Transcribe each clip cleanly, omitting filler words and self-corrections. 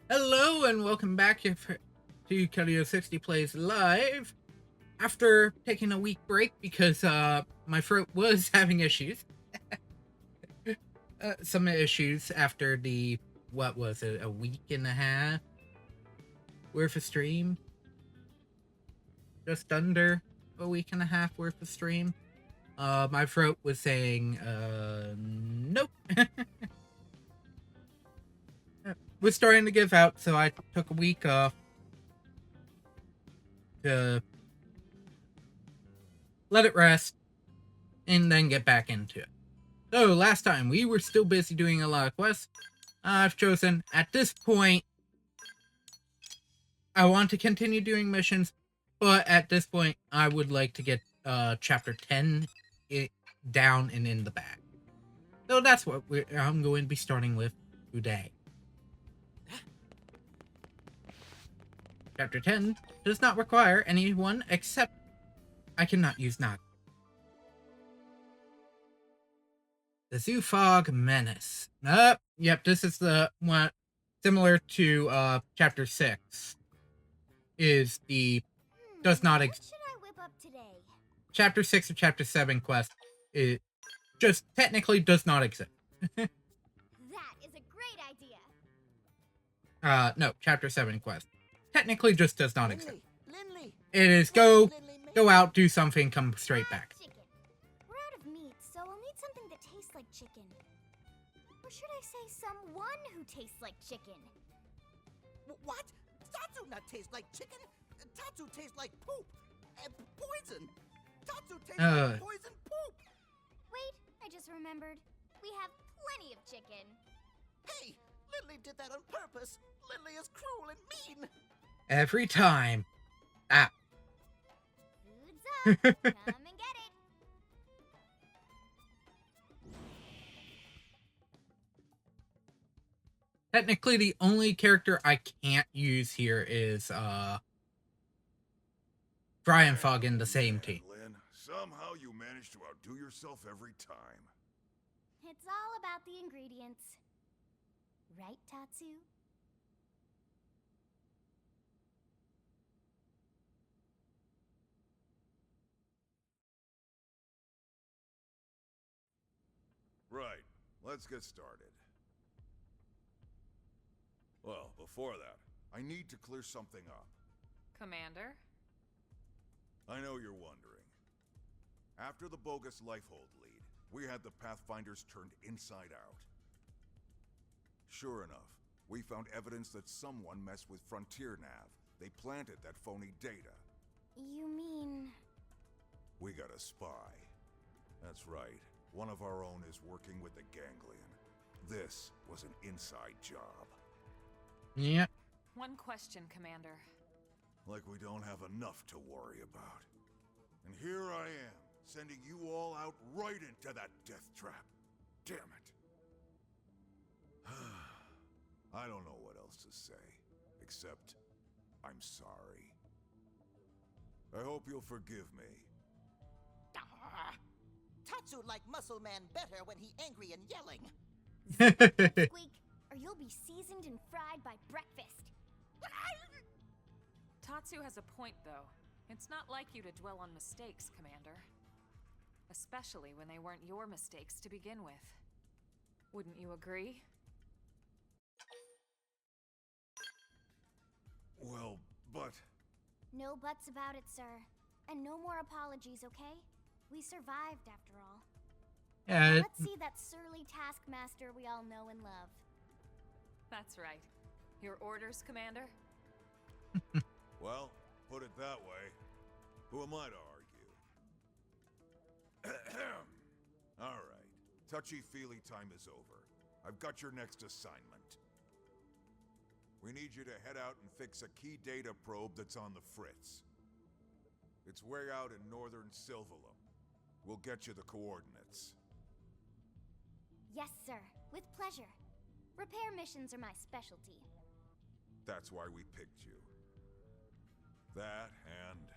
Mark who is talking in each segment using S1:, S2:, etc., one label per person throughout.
S1: Hello and welcome back to Kelio 60 Plays Live. After taking a week break because my throat was having issues. Some issues after the, what was it, a week and a half worth of stream? Just under a week and a half worth of stream. My throat was saying, nope. Was starting to give out, so I took a week off to let it rest and then get back into it. So last time we were still busy doing a lot of quests. I've chosen at this point I want to continue doing missions, but at this point I would like to get chapter 10 down and in the bag. So that's what I'm going to be starting with today. Chapter 10 does not require anyone except I cannot use not. The Zoo Fog Menace. Yep, this is the one similar to chapter 6. Is the does not exist.
S2: What should I whip up today?
S1: Chapter 6 or chapter 7 quest it just technically does not exist.
S2: That is a great idea.
S1: No, chapter 7 quest technically just does not exist.
S3: Lindley.
S1: It is go out, do something, come straight back.
S2: Chicken. We're out of meat, so I'll need something that tastes like chicken. Or should I say someone who tastes like chicken?
S3: What? Tatsu not taste like chicken. Tatsu tastes like poop. Poison. Tatsu tastes like poison poop.
S2: Wait, I just remembered. We have plenty of chicken.
S3: Hey, Lindley did that on purpose. Lindley is cruel and mean.
S1: Every time.
S2: Food's up. Come and get it.
S1: Technically, the only character I can't use here is Brian Fogg in the same team.
S4: Lynn, somehow you manage to outdo yourself every time.
S2: It's all about the ingredients. Right, Tatsu?
S4: Right, let's get started. Well, before that, I need to clear something up.
S5: Commander?
S4: I know you're wondering. After the bogus Lifehold lead, we had the Pathfinders turned inside out. Sure enough, we found evidence that someone messed with Frontier Nav. They planted that phony data.
S2: You mean...
S4: We got a spy. That's right. One of our own is working with the Ganglion. This was an inside job.
S1: Yep.
S5: One question, Commander.
S4: Like we don't have enough to worry about. And here I am, sending you all out right into that death trap. Damn it. I don't know what else to say, except I'm sorry. I hope you'll forgive me.
S3: Tatsu like Muscle Man better when he angry and yelling.
S2: Squeak, or you'll be seasoned and fried by breakfast.
S5: Tatsu has a point, though. It's not like you to dwell on mistakes, Commander. Especially when they weren't your mistakes to begin with. Wouldn't you agree?
S4: Well, but...
S2: No buts about it, sir. And no more apologies, okay? We survived, after all.
S1: Yeah.
S2: Let's see that surly taskmaster we all know and love.
S5: That's right. Your orders, Commander?
S4: Well, put it that way. Who am I to argue? Alright. Touchy-feely time is over. I've got your next assignment. We need you to head out and fix a key data probe that's on the fritz. It's way out in northern Silvalum. We'll get you the coordinates.
S2: Yes, sir. With pleasure. Repair missions are my specialty.
S4: That's why we picked you. That and...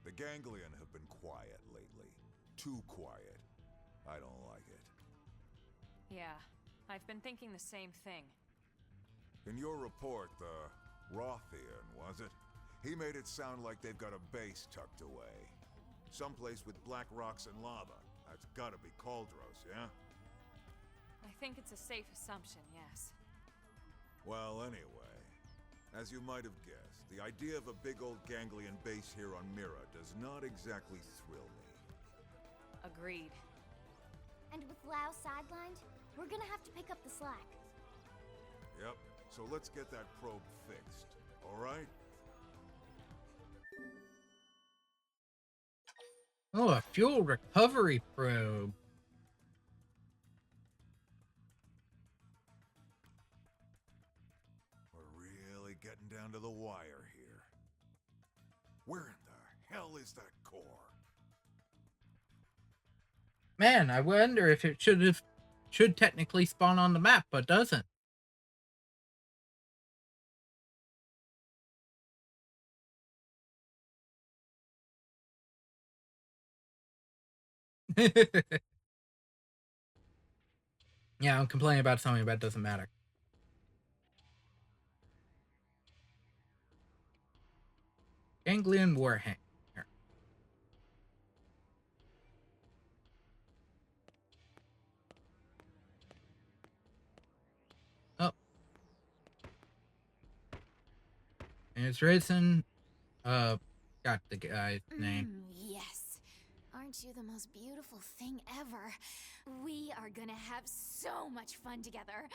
S4: the Ganglion have been quiet lately. Too quiet. I don't like it.
S5: Yeah, I've been thinking the same thing.
S4: In your report, the Rothian, was it? He made it sound like they've got a base tucked away. Someplace with black rocks and lava. That's gotta be Cauldros, yeah?
S5: I think it's a safe assumption, yes.
S4: Well, anyway, as you might have guessed, the idea of a big old ganglion base here on Mira does not exactly thrill me.
S5: Agreed.
S2: And with Lao sidelined, we're gonna have to pick up the slack.
S4: Yep, so let's get that probe fixed, alright?
S1: Oh, a fuel recovery probe.
S4: We're really getting down to the wire here. Where in the hell is that core?
S1: Man, I wonder if it should technically spawn on the map, but doesn't. Yeah, I'm complaining about something, but it doesn't matter. Ganglion Warhammer. Oh. And it's risen. Got the guy's name.
S2: Yes. Aren't you the most beautiful thing ever? We are gonna have so much fun together.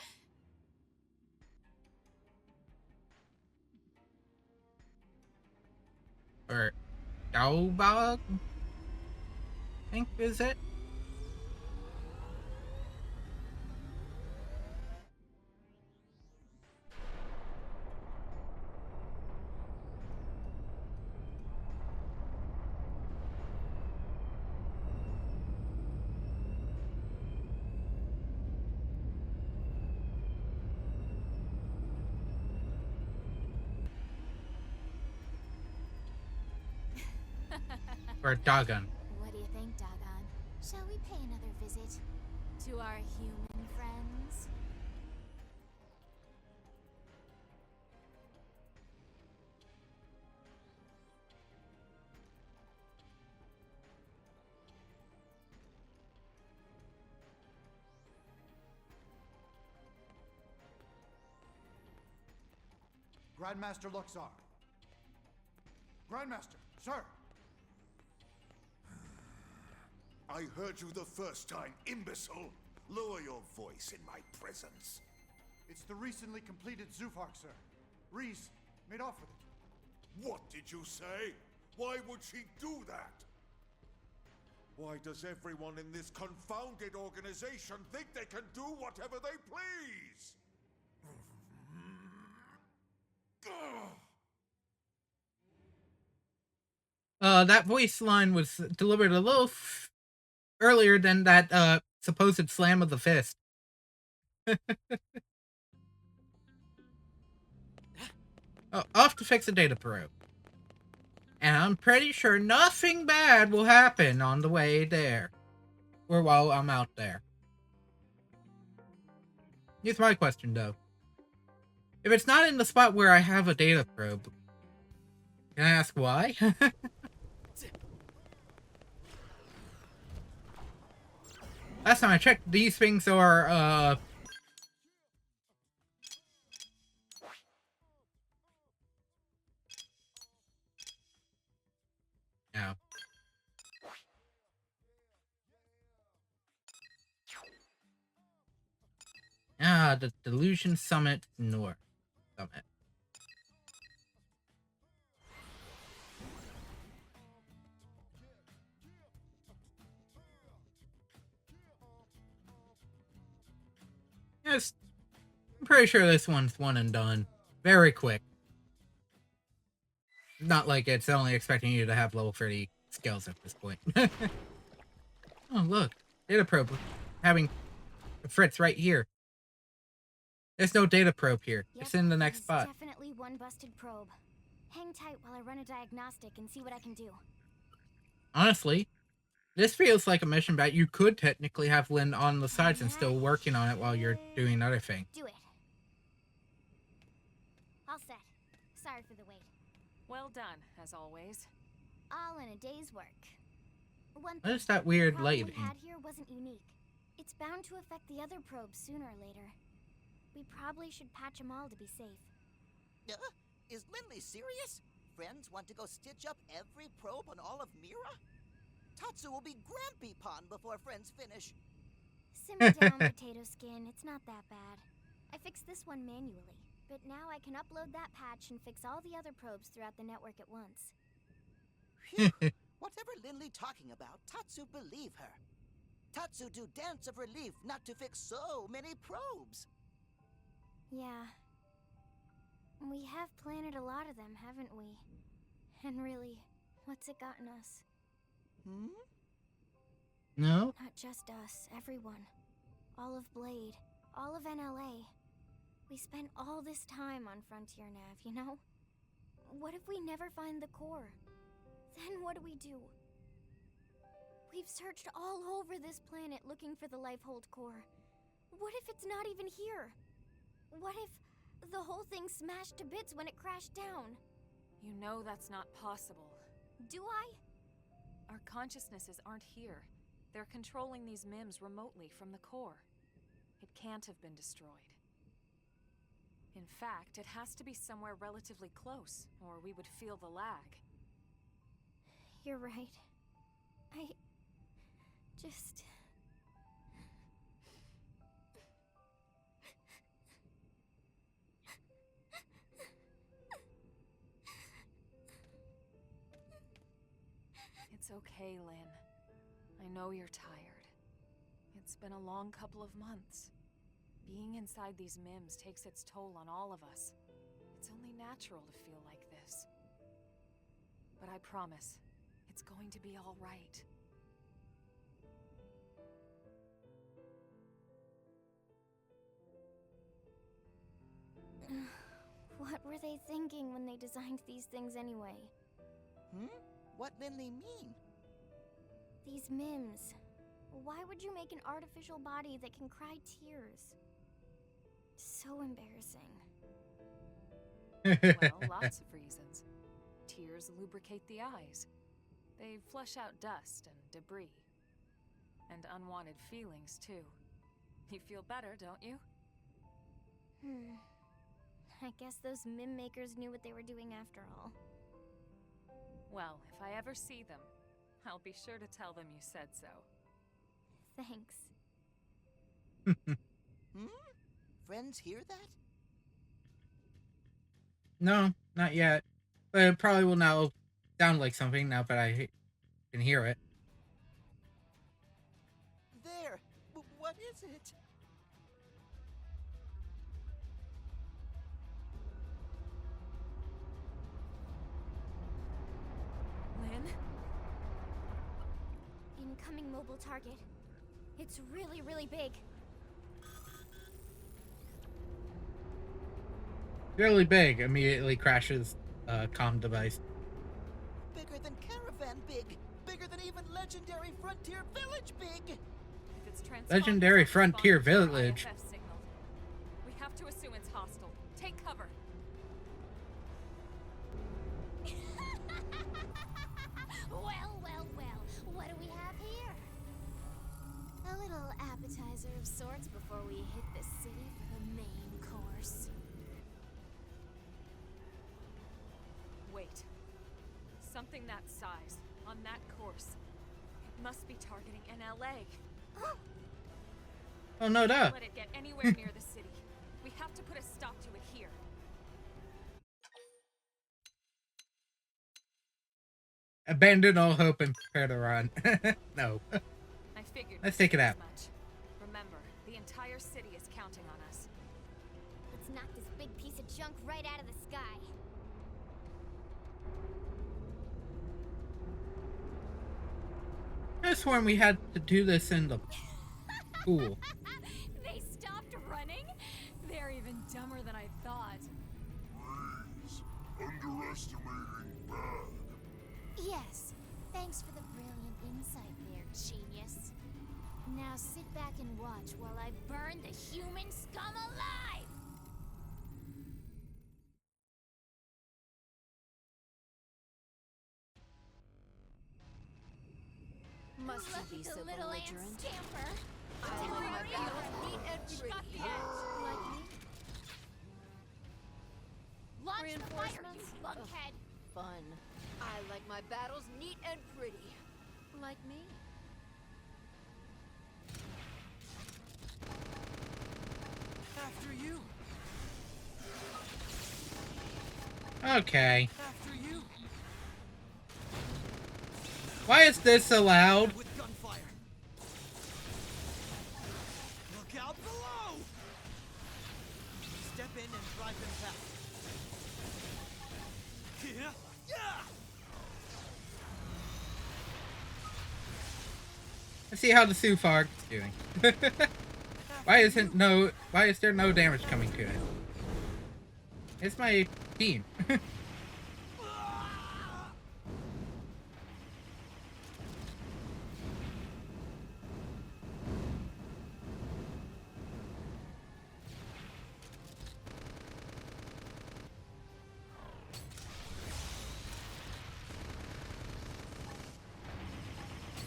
S1: Or Daubog? I think is it? Or Doggone.
S2: What do you think, Dagon? Shall we pay another visit to our human friends?
S6: Grandmaster Luxar. Grandmaster, sir.
S4: I heard you the first time, imbecile! Lower your voice in my presence.
S6: It's the recently completed Zoofark, sir. Reese made off with it.
S4: What did you say? Why would she do that? Why does everyone in this confounded organization think they can do whatever they please?
S1: That voice line was delivered a little earlier than that supposed slam of the fist. Oh, off to fix a data probe. And I'm pretty sure nothing bad will happen on the way there. Or while I'm out there. Here's my question, though. If it's not in the spot where I have a data probe, can I ask why? Last time I checked, these things are, no. Ah, the Delusion Summit North Summit. Yes, I'm pretty sure this one's one and done. Very quick. Not like it's only expecting you to have level 30 skills at this point. Oh, look. Data probe. Having Fritz right here. There's no data probe here.
S2: Yep,
S1: It's in the next
S2: there's
S1: spot.
S2: Definitely one busted probe. Hang tight while I run a diagnostic and see what I can do.
S1: Honestly, this feels like a mission that you could technically have Lynn on the sides and still working on it while you're doing other thing.
S2: Do it. All set. Sorry for the wait.
S5: Well done, as always.
S2: All in a day's work. One
S1: What
S2: thing,
S1: is that weird
S2: the problem
S1: lighting?
S2: we had here wasn't unique. It's bound to affect the other probes sooner or later. We probably should patch them all to be safe.
S3: Is Lindley serious? Friends want to go stitch up every probe on all of Mira? Tatsu will be Grampy Pond before friends finish.
S2: Simmer down, potato skin. It's not that bad. I fixed this one manually, but now I can upload that patch and fix all the other probes throughout the network at once.
S3: Phew. Whatever Lindley talking about, Tatsu believe her. Tatsu do dance of relief not to fix so many probes.
S2: Yeah. We have planted a lot of them, haven't we? And really, what's it gotten us?
S1: No?
S2: Not just us, everyone. All of Blade, all of NLA. We spent all this time on Frontier Nav, you know? What if we never find the core? Then what do we do? We've searched all over this planet looking for the Lifehold core. What if it's not even here? What if the whole thing smashed to bits when it crashed down?
S5: You know that's not possible.
S2: Do I?
S5: Our consciousnesses aren't here. They're controlling these MIMs remotely from the core. It can't have been destroyed. In fact, it has to be somewhere relatively close, or we would feel the lag.
S2: You're right. I just...
S5: It's okay, Lynn. I know you're tired. It's been a long couple of months. Being inside these MIMs takes its toll on all of us. It's only natural to feel like this. But I promise, it's going to be all right.
S2: What were they thinking when they designed these things anyway?
S3: What Lindley mean?
S2: These MIMs. Why would you make an artificial body that can cry tears? So embarrassing.
S5: Well, lots of reasons. Tears lubricate the eyes. They flush out dust and debris. And unwanted feelings, too. You feel better, don't you?
S2: I guess those MIM makers knew what they were doing after all.
S5: Well, if I ever see them, I'll be sure to tell them you said so.
S2: Thanks.
S3: Friends hear that?
S1: No, not yet. But it probably will now sound like something now that I can hear it.
S3: There! What is it?
S5: Lynn?
S2: Incoming mobile target. It's really, really big.
S1: Really big. Immediately crashes comm device.
S3: Bigger than Caravan big! Bigger than even Legendary Frontier Village big!
S5: If it's transformed,
S1: Legendary
S5: it's
S1: Frontier
S5: responding to our
S1: Village.
S5: IFF signal. We have to assume it's hostile. Take cover.
S2: Well, well, well. What do we have here? A little appetizer of sorts before we hit the city for the main course.
S5: Wait. Something that size, on that course. It must be targeting NLA.
S1: Oh no, duh.
S5: Let it get anywhere near the city. We have to put a stop to it here.
S1: Abandon all hope and prepare to run. No.
S5: I figured.
S1: Let's take it out.
S5: as much. Remember, the entire city is counting on us.
S2: Let's knock this big piece of junk right out of the sky.
S1: I sworn we had to do this in the pool.
S5: They stopped running? They're even dumber than I thought.
S4: Breeze, underestimating bad.
S2: Yes. Thanks for the brilliant insight there, genius. Now sit back and watch while I burn the human scum alive!
S7: trust you be so
S2: little ant
S7: belligerent.
S2: scamper.
S7: I like my battles neat and pretty.
S2: Like me? Launch the fire, you
S7: Reinforcements?
S2: lunkhead.
S7: Fun. I like my battles neat and pretty. Like me?
S6: After you.
S1: Okay.
S6: After you.
S1: Why is this allowed?
S6: With gunfire. Look out below! Step in and drive them back. Yeah. Yeah.
S1: Let's see how the Sufarg's doing. Why is there no damage coming to it? It's my team.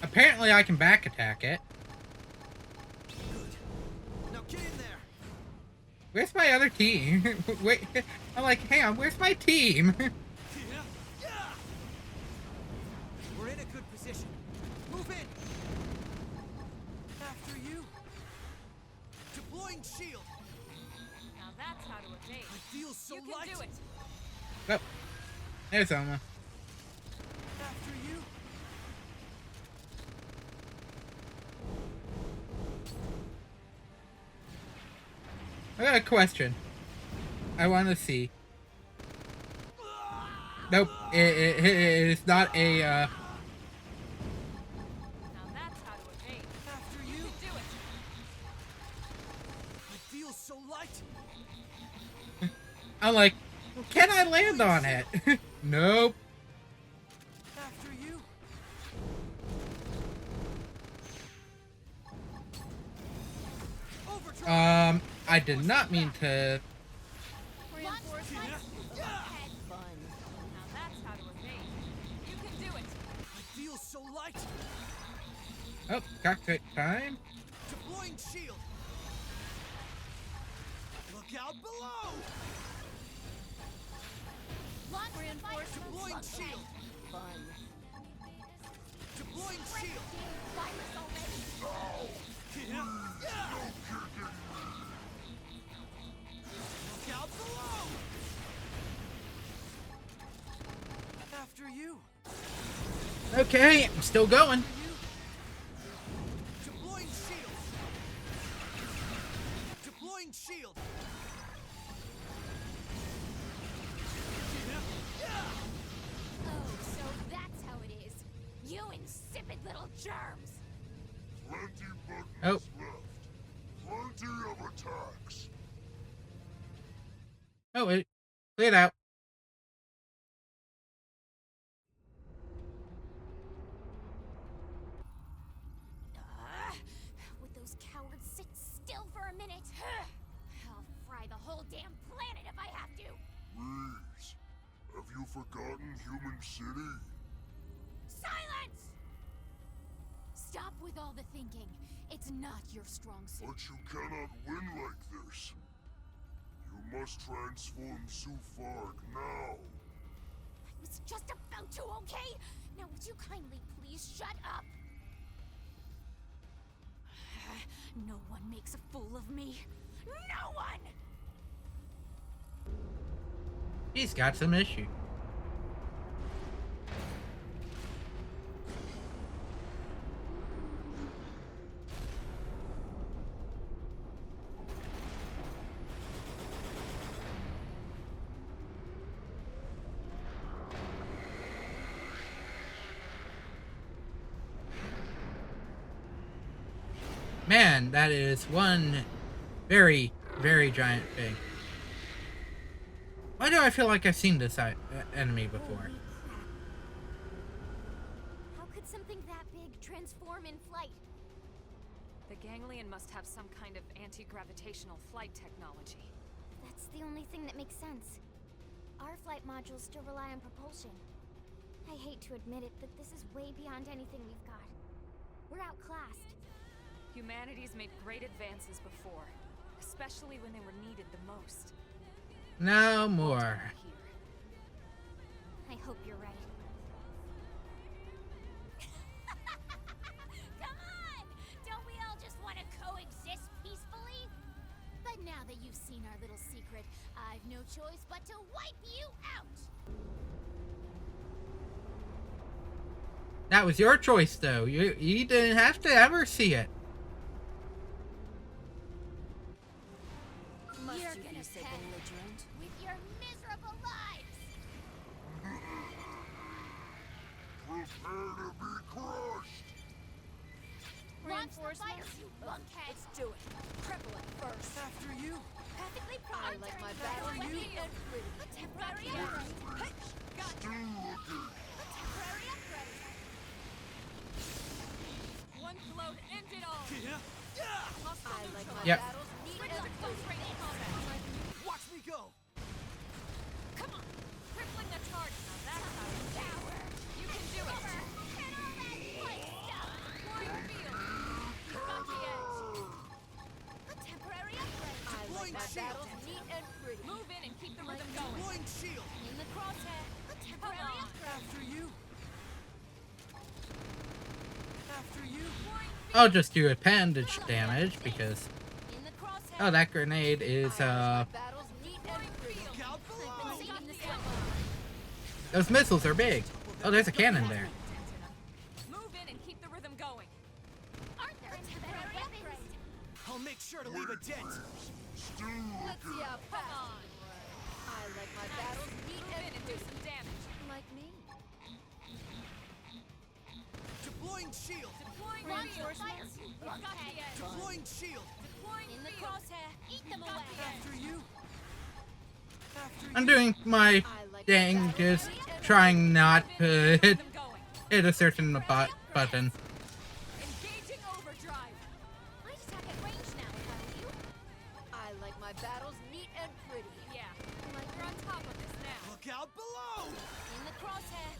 S1: Apparently I can back attack it.
S6: Good. Now get in there.
S1: Where's my other team? Wait, I'm like, hang on, where's my team?
S6: Yeah. Yeah. We're in a good position. Move in. After you. Deploying shield.
S5: Now that's how to evade.
S6: I feel so
S5: You
S6: light.
S5: can do it.
S1: Oh, there's Alma.
S6: After you.
S1: I got a question. I want to see. Nope, it is not a,
S5: Now that's how to evade.
S6: After
S5: You
S6: you.
S5: can do it.
S6: I feel so light.
S1: I'm like, can I land on it? Nope.
S6: After you. Overdrive.
S1: I did not mean to.
S2: Reinforcements?
S6: Yeah.
S7: Fun.
S5: Now that's how to evade. You can do it.
S6: I feel so light.
S1: Oh, cockpit time.
S6: Deploying shield. Look out below.
S2: Launch the fire.
S6: Deploying shield.
S7: Fun.
S6: Deploying shield.
S2: Virus already.
S6: Yeah. Yeah. Look out below. After you.
S1: Okay, I'm still going.
S6: You. Deploying shield. Deploying shield. Yeah. Yeah.
S2: Oh, so that's how it is. You insipid little germs.
S4: Plenty buttons
S1: Oh.
S4: left. Plenty of attacks.
S1: Oh, wait. Clear it out.
S2: Would those cowards sit still for a minute? I'll fry the whole damn planet if I have to.
S4: Reese, have you forgotten Human City?
S2: Silence! Stop with all the thinking. It's not your strong suit.
S4: But you cannot win like this. You must transform Sufarg now.
S2: I was just about to, okay? Now would you kindly please shut up? No one makes a fool of me. No one!
S1: He's got some issue. Man, that is one very, very giant thing. Why do I feel like I've seen this enemy before?
S2: How could something that big transform in flight?
S5: The ganglion must have some kind of anti-gravitational flight technology.
S2: That's the only thing that makes sense. Our flight modules still rely on propulsion. I hate to admit it, but this is way beyond anything we've got. We're outclassed.
S5: Humanity's made great advances before, especially when they were needed the most.
S1: No more.
S5: Here.
S2: I hope you're right. Come on! Don't we all just want to coexist peacefully? But now that you've seen our little secret, I've no choice but to wipe you out!
S1: That was your choice, though. You didn't have to ever see it.
S2: You're gonna pay with your miserable lives!
S4: Prepare to be crushed!
S2: Reinforcements? Lunkhead!
S7: Let's do it. Triple it first.
S6: After you.
S2: Perfectly
S7: I
S2: primed
S7: like my
S2: during
S7: battle
S2: the
S7: neat and pretty.
S2: A temporary upgrade. A temporary upgrade.
S5: One blow to end it all.
S7: I like my
S1: Yep.
S7: battles neat
S2: Good
S7: and
S2: luck,
S7: pretty.
S2: close range combat.
S6: Watch me go.
S5: Come on, crippling the target. Now that's how you
S2: Power.
S5: You can do it.
S2: And all that fun stuff.
S5: Deploying field. You've got the edge.
S2: A temporary upgrade.
S7: I like my battles neat and pretty.
S5: Move in and keep the rhythm going.
S6: Deploying shield.
S2: In the crosshair. A temporary
S5: Come on.
S2: upgrade.
S6: After you. After you.
S1: I'll just do appendage damage because
S2: In the crosshair.
S1: oh, that grenade is
S7: Battles neat and pretty.
S6: Look out
S2: I've
S6: below.
S2: been seeing this one.
S1: those missiles are big. Oh, there's a cannon there.
S5: Move in and keep the rhythm going.
S2: Aren't there a temporary upgrade?
S6: I'll make sure to leave a dent.
S7: Let's see how fast. I like my battles neat
S5: Move in
S7: and
S5: and do
S7: pretty.
S5: some damage.
S7: Like me.
S6: Deploying shield.
S5: Deploying
S2: Reinforcements?
S5: field. You've got the edge.
S6: Deploying shield.
S5: Deploying
S2: In the
S5: field.
S2: crosshair. Eat them
S5: You've got
S2: away.
S5: the edge.
S6: After you. After
S1: I'm
S6: you.
S1: doing my
S7: I like my
S1: dang,
S7: battles
S1: just
S7: neat and
S1: trying not
S5: Move in
S1: to
S5: and keep
S1: hit,
S5: them going.
S1: hit a certain button.
S5: Engaging overdrive.
S2: Might attack at range now, will you?
S7: I like my battles neat and pretty.
S5: Yeah, you're on top of this now.
S6: Look out below.
S2: In the crosshair.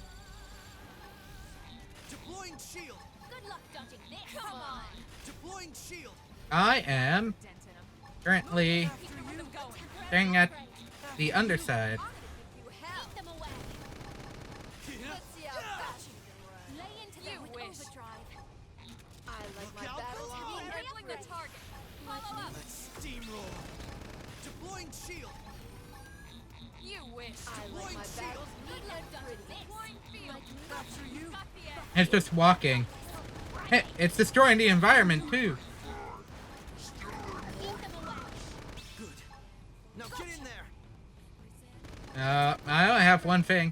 S6: Deploying shield.
S2: Good luck dodging this.
S5: Come on.
S6: Deploying shield.
S1: I am
S5: Dent in 'em.
S1: currently
S5: Keep the rhythm going.
S1: staying at the underside.
S7: I'm gonna give you hell.
S2: Eat them away.
S7: Let's see how fast you can run.
S2: Lay into them
S5: You
S2: with
S5: wish.
S2: overdrive.
S7: I like my
S6: out
S7: battles
S6: below.
S7: neat and
S5: Crippling the
S7: pretty.
S5: target. Follow up.
S6: Let's steamroll. Deploying shield.
S5: You wish.
S7: I like my battles neat and pretty.
S5: Deploying field.
S6: After you.
S5: Got the edge.
S1: It's just walking. Hey, it's destroying the environment too.
S2: Eat them away.
S6: Good. Now get in there.
S1: I only have one thing.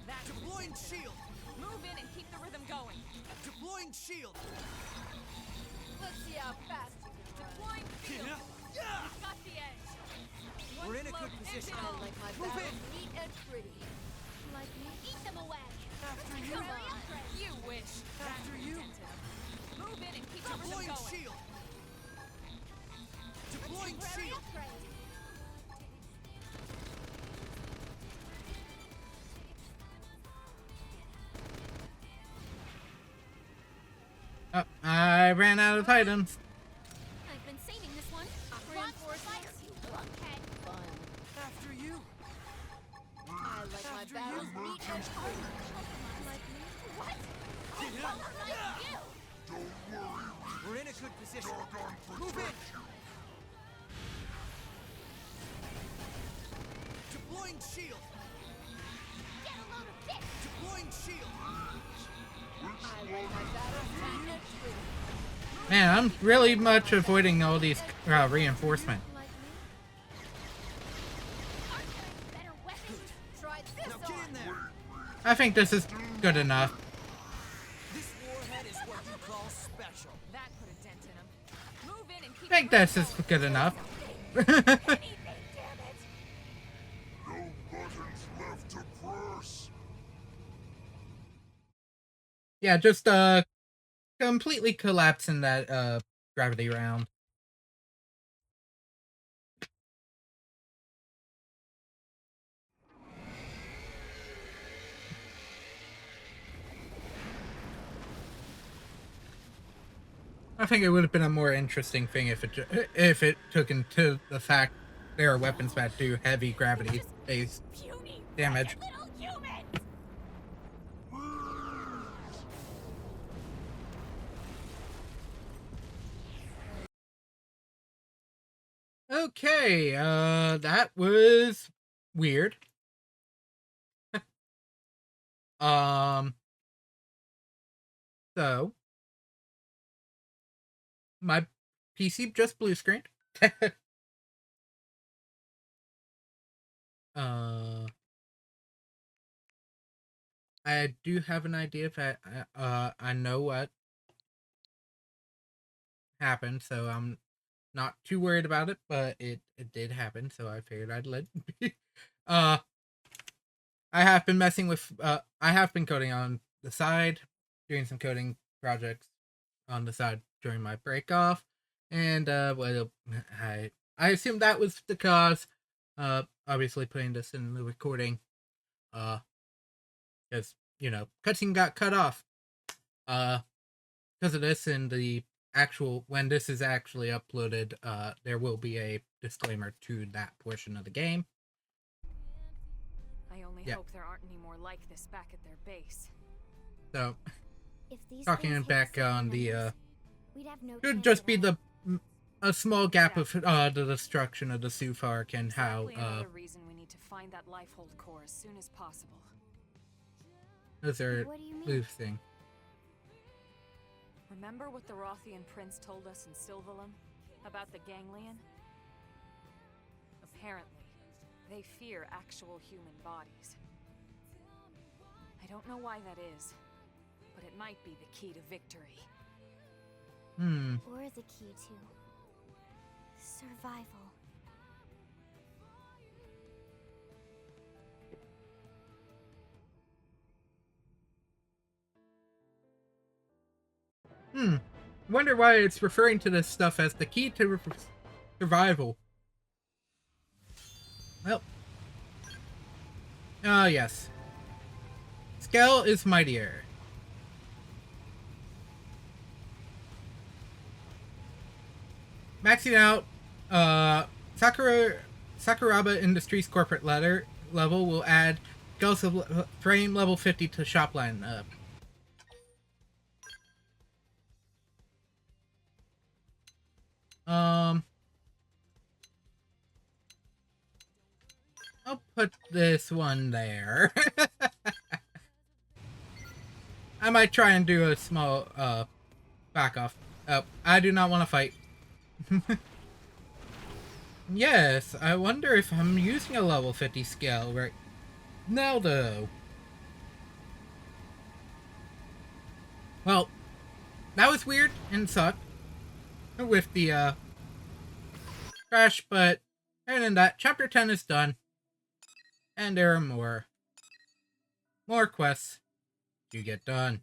S5: That's
S6: Deploying shield.
S5: Move in and keep the rhythm going.
S6: Deploying shield.
S7: Let's see how fast you can run.
S5: Deploying field.
S6: Yeah.
S5: Got the edge.
S6: We're in a
S5: blow
S6: good
S5: to end
S6: position.
S5: it
S7: I
S5: all.
S7: like my
S6: Move
S7: battles
S6: in.
S7: neat and pretty.
S2: Like me. Eat them away.
S6: After you.
S5: Come on. You wish.
S6: After you.
S5: Dent in 'em. Move in and keep the rhythm
S6: Deploying
S5: going.
S6: shield. Deploying
S2: Temporary
S6: shield.
S2: upgrade.
S1: Oh, I ran out of items.
S2: I've been saving this one.
S7: Reinforcements?
S2: You lunkhead.
S7: Fun.
S6: After you.
S7: I like my
S6: After
S7: battles
S6: you.
S7: neat and pretty.
S2: Like me? What? Like you.
S6: We're in a good position. Move in. Deploying shield.
S2: Get a load of this.
S6: Deploying shield.
S7: I like my battles neat and pretty.
S1: Man, I'm really much avoiding all these reinforcement.
S2: Like me? Aren't there better weapons?
S7: Try this
S6: Now get in there.
S1: I think this is good enough.
S6: This warhead is what you call special.
S5: That put a dent in 'em. Move in and keep
S1: I think
S5: the
S1: this
S5: rhythm
S1: is
S5: going.
S1: good enough.
S2: Anything, damn it.
S4: No buttons left to press.
S1: Yeah, just completely collapsing that gravity round. I think it would have been a more interesting thing if it took into the fact there are weapons that do heavy gravity based
S7: Puny,
S1: damage.
S7: little humans!
S1: Okay, that was weird. um, so my PC just blue screened. uh, I do have an idea if I know what happened, so I'm not too worried about it, but it did happen, so I figured I'd let it be. Uh, I have been messing with, I have been coding on the side, doing some coding projects on the side during my break off, and, well, I assume that was the cause, obviously putting this in the recording, because, you know, cutscene got cut off, because of this, and the actual, when this is actually uploaded, there will be a disclaimer to that portion of the game.
S5: I only
S1: Yeah.
S5: hope there aren't any more like this back at their base.
S1: So,
S2: If these
S1: talking
S2: things hit
S1: back
S2: city
S1: on the,
S2: limits, we'd have no
S1: could
S2: chance
S1: just
S2: at
S1: be
S2: all.
S1: a small gap of, the destruction of the Sufark and how,
S5: Exactly another reason we need to find that Lifehold core as soon as possible.
S1: those are
S2: What do you mean?
S1: blue thing.
S5: Remember what the Rothian prince told us in Sylvalum about the ganglion? Apparently, they fear actual human bodies. I don't know why that is, but it might be the key to victory.
S2: Or the key to survival.
S1: Wonder why it's referring to this stuff as the key to survival. Well. Yes. Scale is mightier. Maxing out, Sakuraba Industries corporate level will add Ghost of frame level 50 to shop line up. I'll put this one there. I might try and do a small, back off. Oh, I do not want to fight. Yes, I wonder if I'm using a level 50 scale right now, though. Well, that was weird and sucked with the, crash, but other than that, Chapter 10 is done. And there are more quests to get done.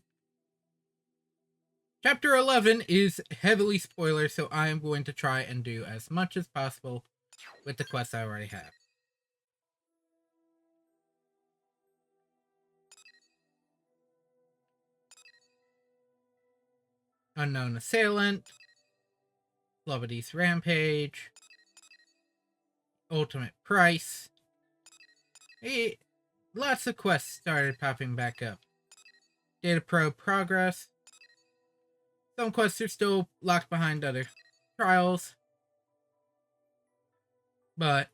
S1: Chapter 11 is heavily spoiler, so I am going to try and do as much as possible with the quests I already have. Unknown Assailant, Lovity's Rampage, Ultimate Price. Lots of quests started popping back up. Data Probe Progress. Some quests are still locked behind other trials. But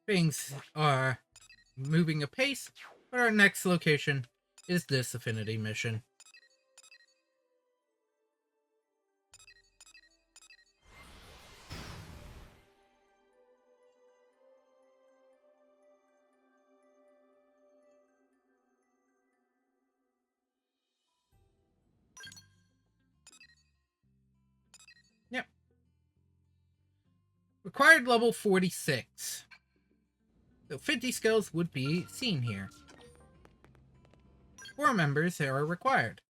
S1: things are moving apace. But our next location is this Affinity mission. Yep. Required level 46. So 50 skills would be seen here. 4 members are required.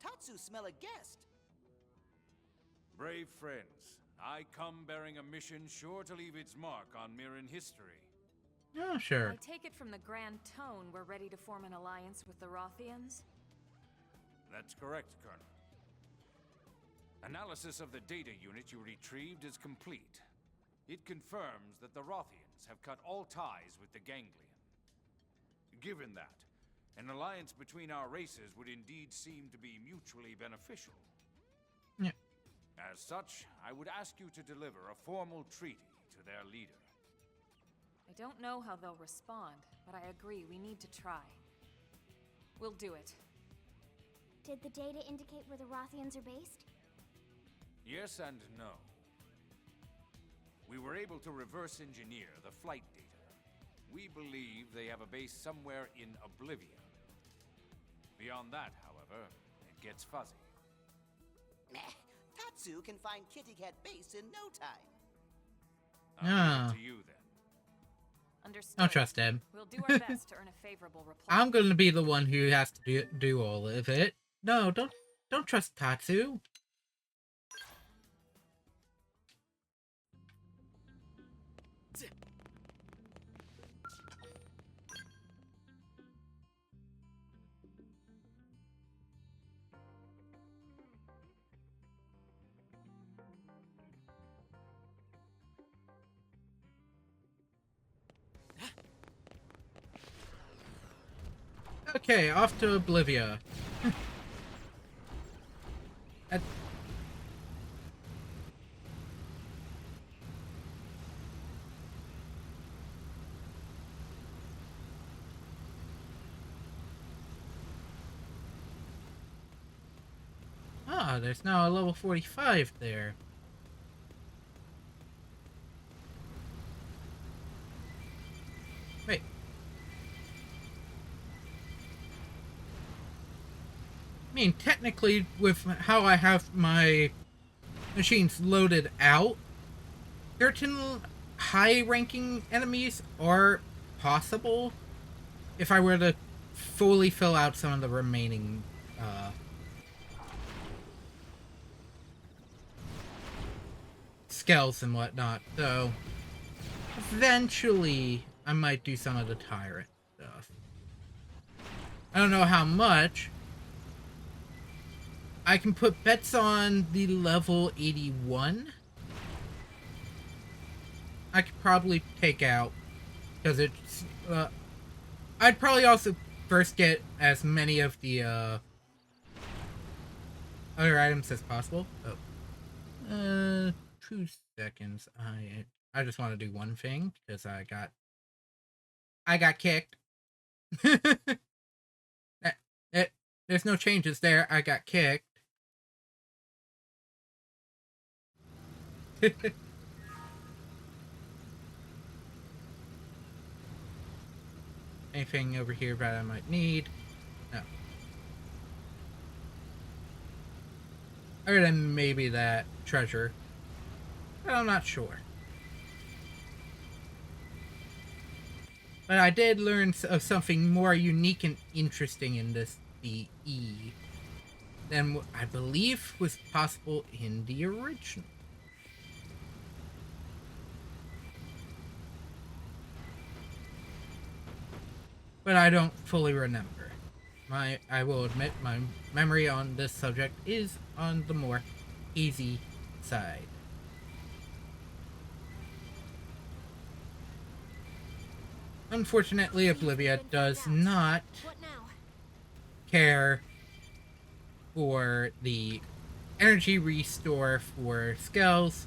S3: Tatsu smell a guest.
S8: Brave friends, I come bearing a mission sure to leave its mark on Mirren history.
S1: Oh, sure.
S5: I take it from the grand tone we're ready to form an alliance with the Rothians?
S8: That's correct, Colonel. Analysis of the data unit you retrieved is complete. It confirms that the Rothians have cut all ties with the Ganglion. Given that, an alliance between our races would indeed seem to be mutually beneficial.
S1: Yeah.
S8: As such, I would ask you to deliver a formal treaty to their leader.
S5: I don't know how they'll respond, but I agree we need to try. We'll do it.
S2: Did the data indicate where the Rothians are based?
S8: Yes and no. We were able to reverse engineer the flight data. We believe they have a base somewhere in Oblivion. Beyond that, however, it gets fuzzy.
S3: Meh. Tatsu can find Kitty Cat Base in no time.
S8: I'll leave it to you then.
S5: Understood.
S1: Don't trust him.
S5: We'll do our best to earn a favorable reply.
S1: I'm going to be the one who has to do all of it. No, don't trust Tatsu. Okay, off to Oblivia. There's now a level 45 there. Wait. I mean, technically, with how I have my machines loaded out, certain high-ranking enemies are possible if I were to fully fill out some of the remaining skills and whatnot. So eventually I might do some of the tyrant stuff. I don't know how much. I can put bets on the level 81. I could probably take out, because it's I'd probably also first get as many of the other items as possible. 2 seconds. I just want to do one thing because I got kicked. There's no changes there. I got kicked. Anything over here that I might need? No. Other than maybe that treasure. But I'm not sure. But I did learn of something more unique and interesting in this BE than what I believe was possible in the original. But I don't fully remember. I will admit my memory on this subject is on the more easy side. Unfortunately, Oblivia does not care for the energy restore for skills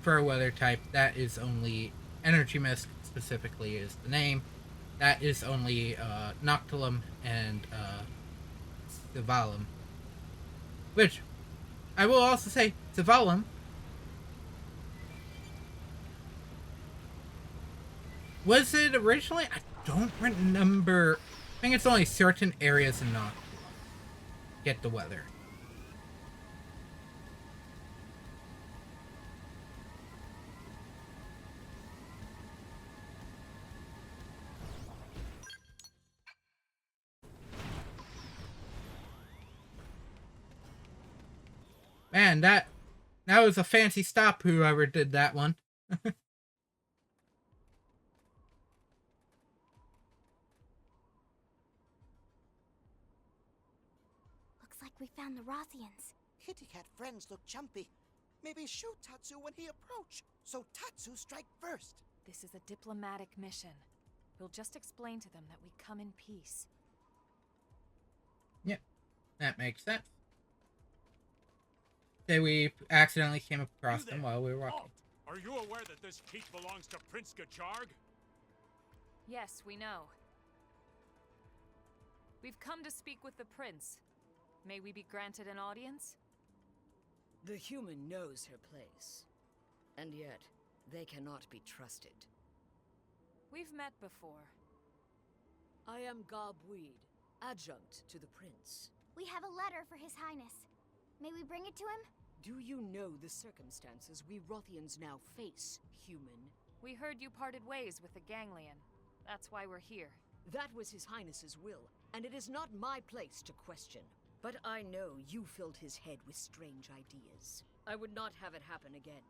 S1: for a weather type. That is only Energy Mist, specifically is the name. That is only Noctilum and Civalum. Which, I will also say, Civalum was it originally? I don't remember. I think it's only certain areas in Noctilum get the weather. Man, that was a fancy stop, whoever did that one.
S2: found the Rothians.
S3: Kitty Cat friends look jumpy. Maybe shoot Tatsu when he approach. So Tatsu strike first.
S5: This is a diplomatic mission. We'll just explain to them that we come in peace.
S1: Yep, that makes sense. Say we accidentally came across them while we were walking.
S9: Are you aware that this keep belongs to Prince Gacharg?
S5: Yes, we know. We've come to speak with the prince. May we be granted an audience?
S10: The human knows her place. And yet, they cannot be trusted.
S5: We've met before.
S10: I am Gob Weed, adjunct to the prince.
S2: We have a letter for His Highness. May we bring it to him?
S10: Do you know the circumstances we Rothians now face, human?
S5: We heard you parted ways with the Ganglion. That's why we're here.
S10: That was His Highness's will, and it is not my place to question. But I know you filled his head with strange ideas. I would not have it happen again.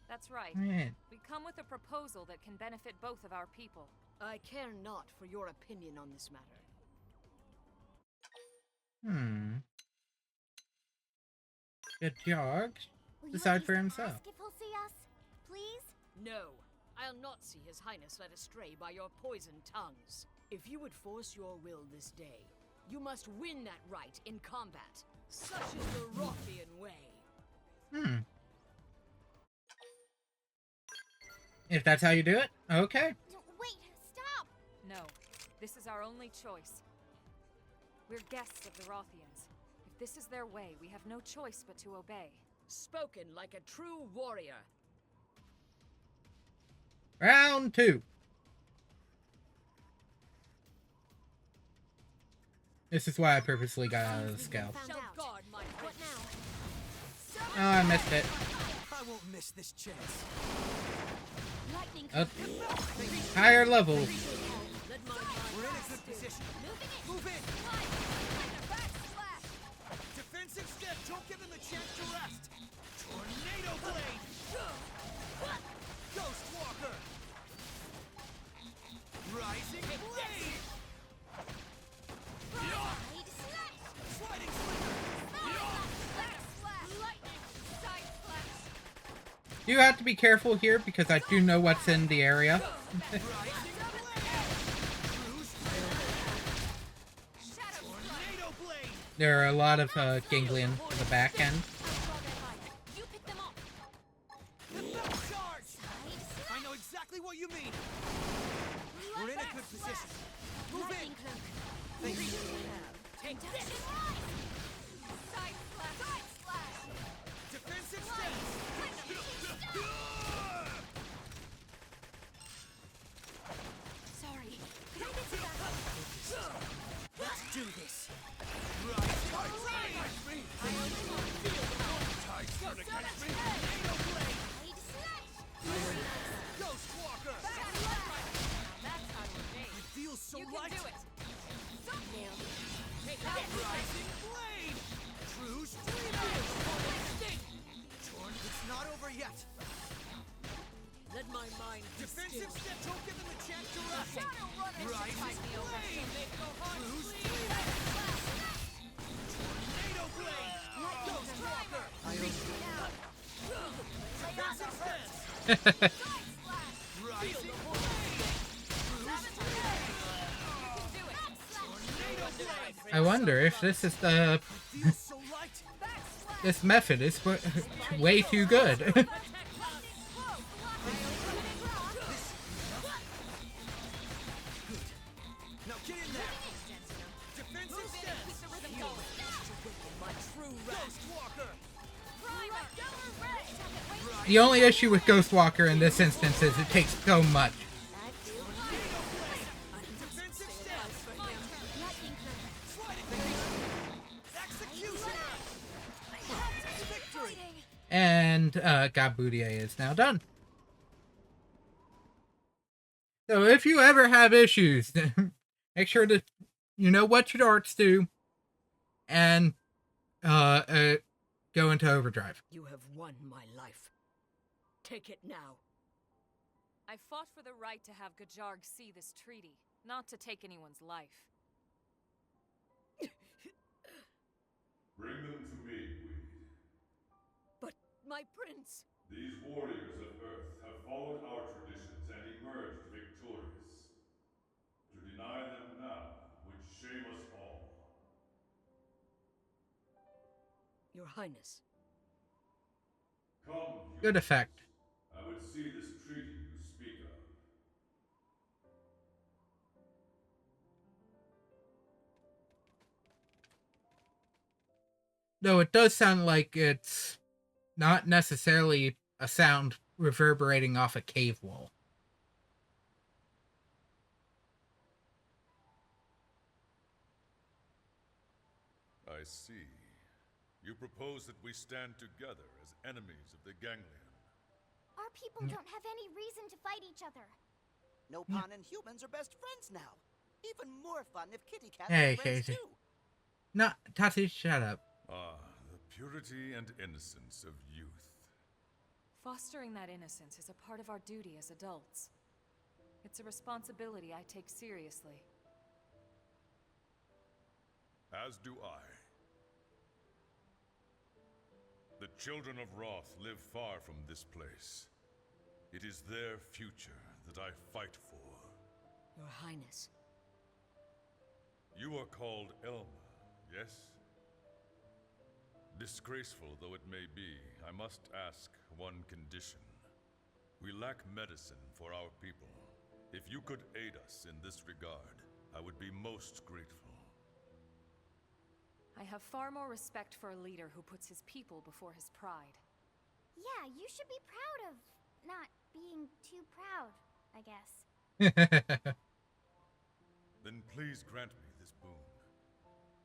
S5: That's right.
S1: Yeah.
S5: We come with a proposal that can benefit both of our people.
S10: I care not for your opinion on this matter.
S1: Good jog.
S2: Will you
S1: Decide
S2: at
S1: for
S2: least
S1: himself.
S2: ask if he'll see us? Please?
S10: No, I'll not see His Highness led astray by your poisoned tongues. If you would force your will this day, you must win that right in combat. Such is the Rothian way.
S1: If that's how you do it, okay.
S2: Wait, stop!
S5: No, this is our only choice. We're guests of the Rothians. If this is their way, we have no choice but to obey.
S10: Spoken like a true warrior.
S1: Round 2. This is why I purposely got out of the scout.
S2: Found out.
S10: Guard my
S2: What now?
S1: Oh, I missed it.
S3: I won't miss this chance.
S2: Lightning
S1: Up. Higher levels.
S10: Let my mind
S3: We're in a good position. Move in. Defensive step. Don't give them a chance to rest. Tornado blade. Ghost Walker. Rising blade. Sliding
S1: You have to be careful here because I do know what's in the area. There are a lot of ganglion in the back end.
S2: You pick them up.
S3: I know exactly what you mean. We're in a good position. Move in.
S2: Lightning cloak.
S3: Thank you.
S10: take
S2: Dash
S10: this.
S2: and rise. Side splash.
S3: Defensive stance.
S2: Sorry. Could I get you back?
S3: Let's do this. Ghost Walker.
S5: That's how you're made.
S3: It feels so
S5: You
S3: light.
S5: can do it.
S3: Take that rising blade. True street. It's not over yet.
S10: Let my mind be
S3: Defensive
S10: still.
S3: step. Don't give them a chance to rest.
S5: Runners should
S3: Rising
S5: fight me over.
S3: blade. True street. Tornado blade. Ghost Walker. Defensive stance. Rising blade. True street. Tornado blade.
S1: I wonder if this is the
S3: Feels so light.
S1: this method is way too good.
S3: Now get in there. Defensive stance. My true Ghost Walker.
S1: The only issue with Ghostwalker in this instance is it takes so much.
S3: Defensive stance. Sliding. Executioner. Victory.
S1: And Gabudier is now done. So if you ever have issues, make sure to know what your darts do and go into overdrive.
S10: You have won my life. Take it now.
S5: I fought for the right to have Gajarg see this treaty, not to take anyone's life.
S11: Bring them to me, Gweed.
S10: But my prince...
S11: These warriors of Earth have followed our traditions and emerged victorious. To deny them now would shame us all.
S10: Your Highness.
S11: Come,
S1: Good
S11: humans.
S1: effect.
S11: I would see this treaty you speak of.
S1: Though it does sound like it's not necessarily a sound reverberating off a cave wall.
S11: I see. You propose that we stand together as enemies of the Ganglion.
S2: Our people don't have any reason to fight each other.
S3: Nopon and humans are best friends now. Even more fun if kitty cats
S1: Hey,
S3: are friends
S1: hey.
S3: too.
S1: No, Tatsu, shut up.
S11: Ah, the purity and innocence of youth.
S5: Fostering that innocence is a part of our duty as adults. It's a responsibility I take seriously.
S11: As do I. The children of Roth live far from this place. It is their future that I fight for.
S10: Your Highness.
S11: You are called Elma, yes? Disgraceful though it may be, I must ask one condition. We lack medicine for our people. If you could aid us in this regard, I would be most grateful.
S5: I have far more respect for a leader who puts his people before his pride.
S2: Yeah, you should be proud of not being too proud, I guess.
S11: Then please grant me this boon.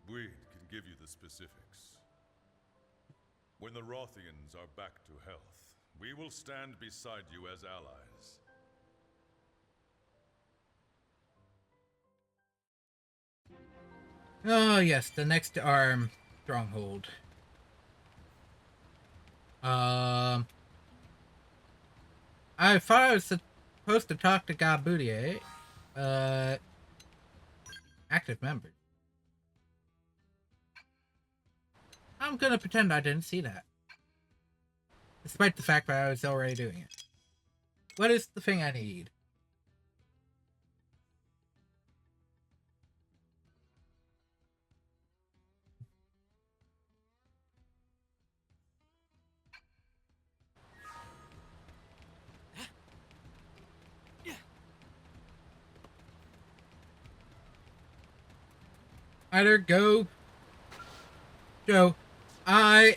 S11: Bweed can give you the specifics. When the Rothians are back to health, we will stand beside you as allies.
S1: Oh yes, the next arm stronghold. I thought I was supposed to talk to Gabudier. Active members. I'm gonna pretend I didn't see that. Despite the fact that I was already doing it. What is the thing I need? Either go, Joe, I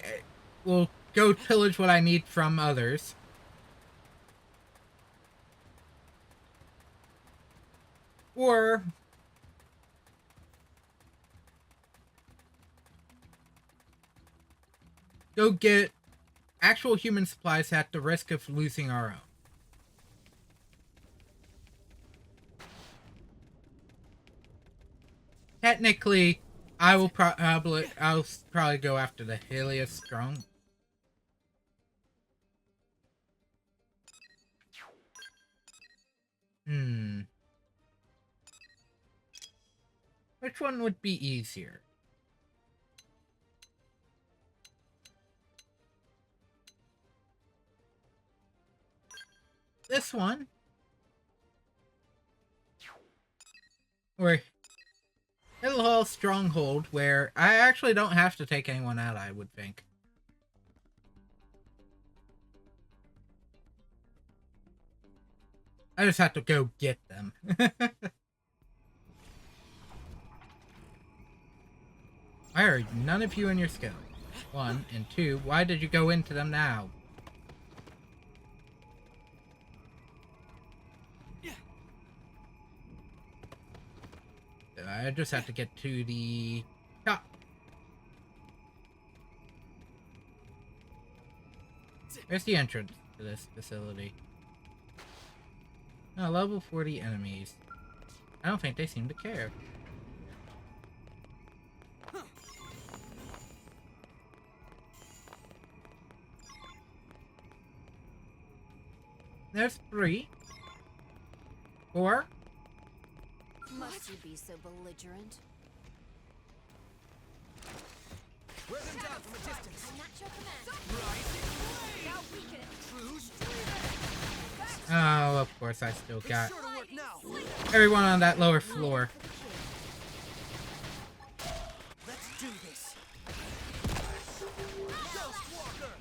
S1: will go pillage what I need from others. Or go get actual human supplies at the risk of losing our own. Technically, I'll probably go after the Helios Strong. Which one would be easier? This one? Or Hillhall Stronghold, where I actually don't have to take anyone out, I would think. I just have to go get them. Why are none of you in your skill? 1, and 2, why did you go into them now? I just have to get to the top. Where's the entrance to this facility? No, level 40 enemies. I don't think they seem to care. There's 3. 4?
S7: Must you be so belligerent?
S3: Wear them down from a distance.
S7: I'm not your command.
S10: Now weaken it.
S1: Oh, of course I still got
S3: Sure to work now.
S1: everyone on that lower floor.
S3: Let's do this.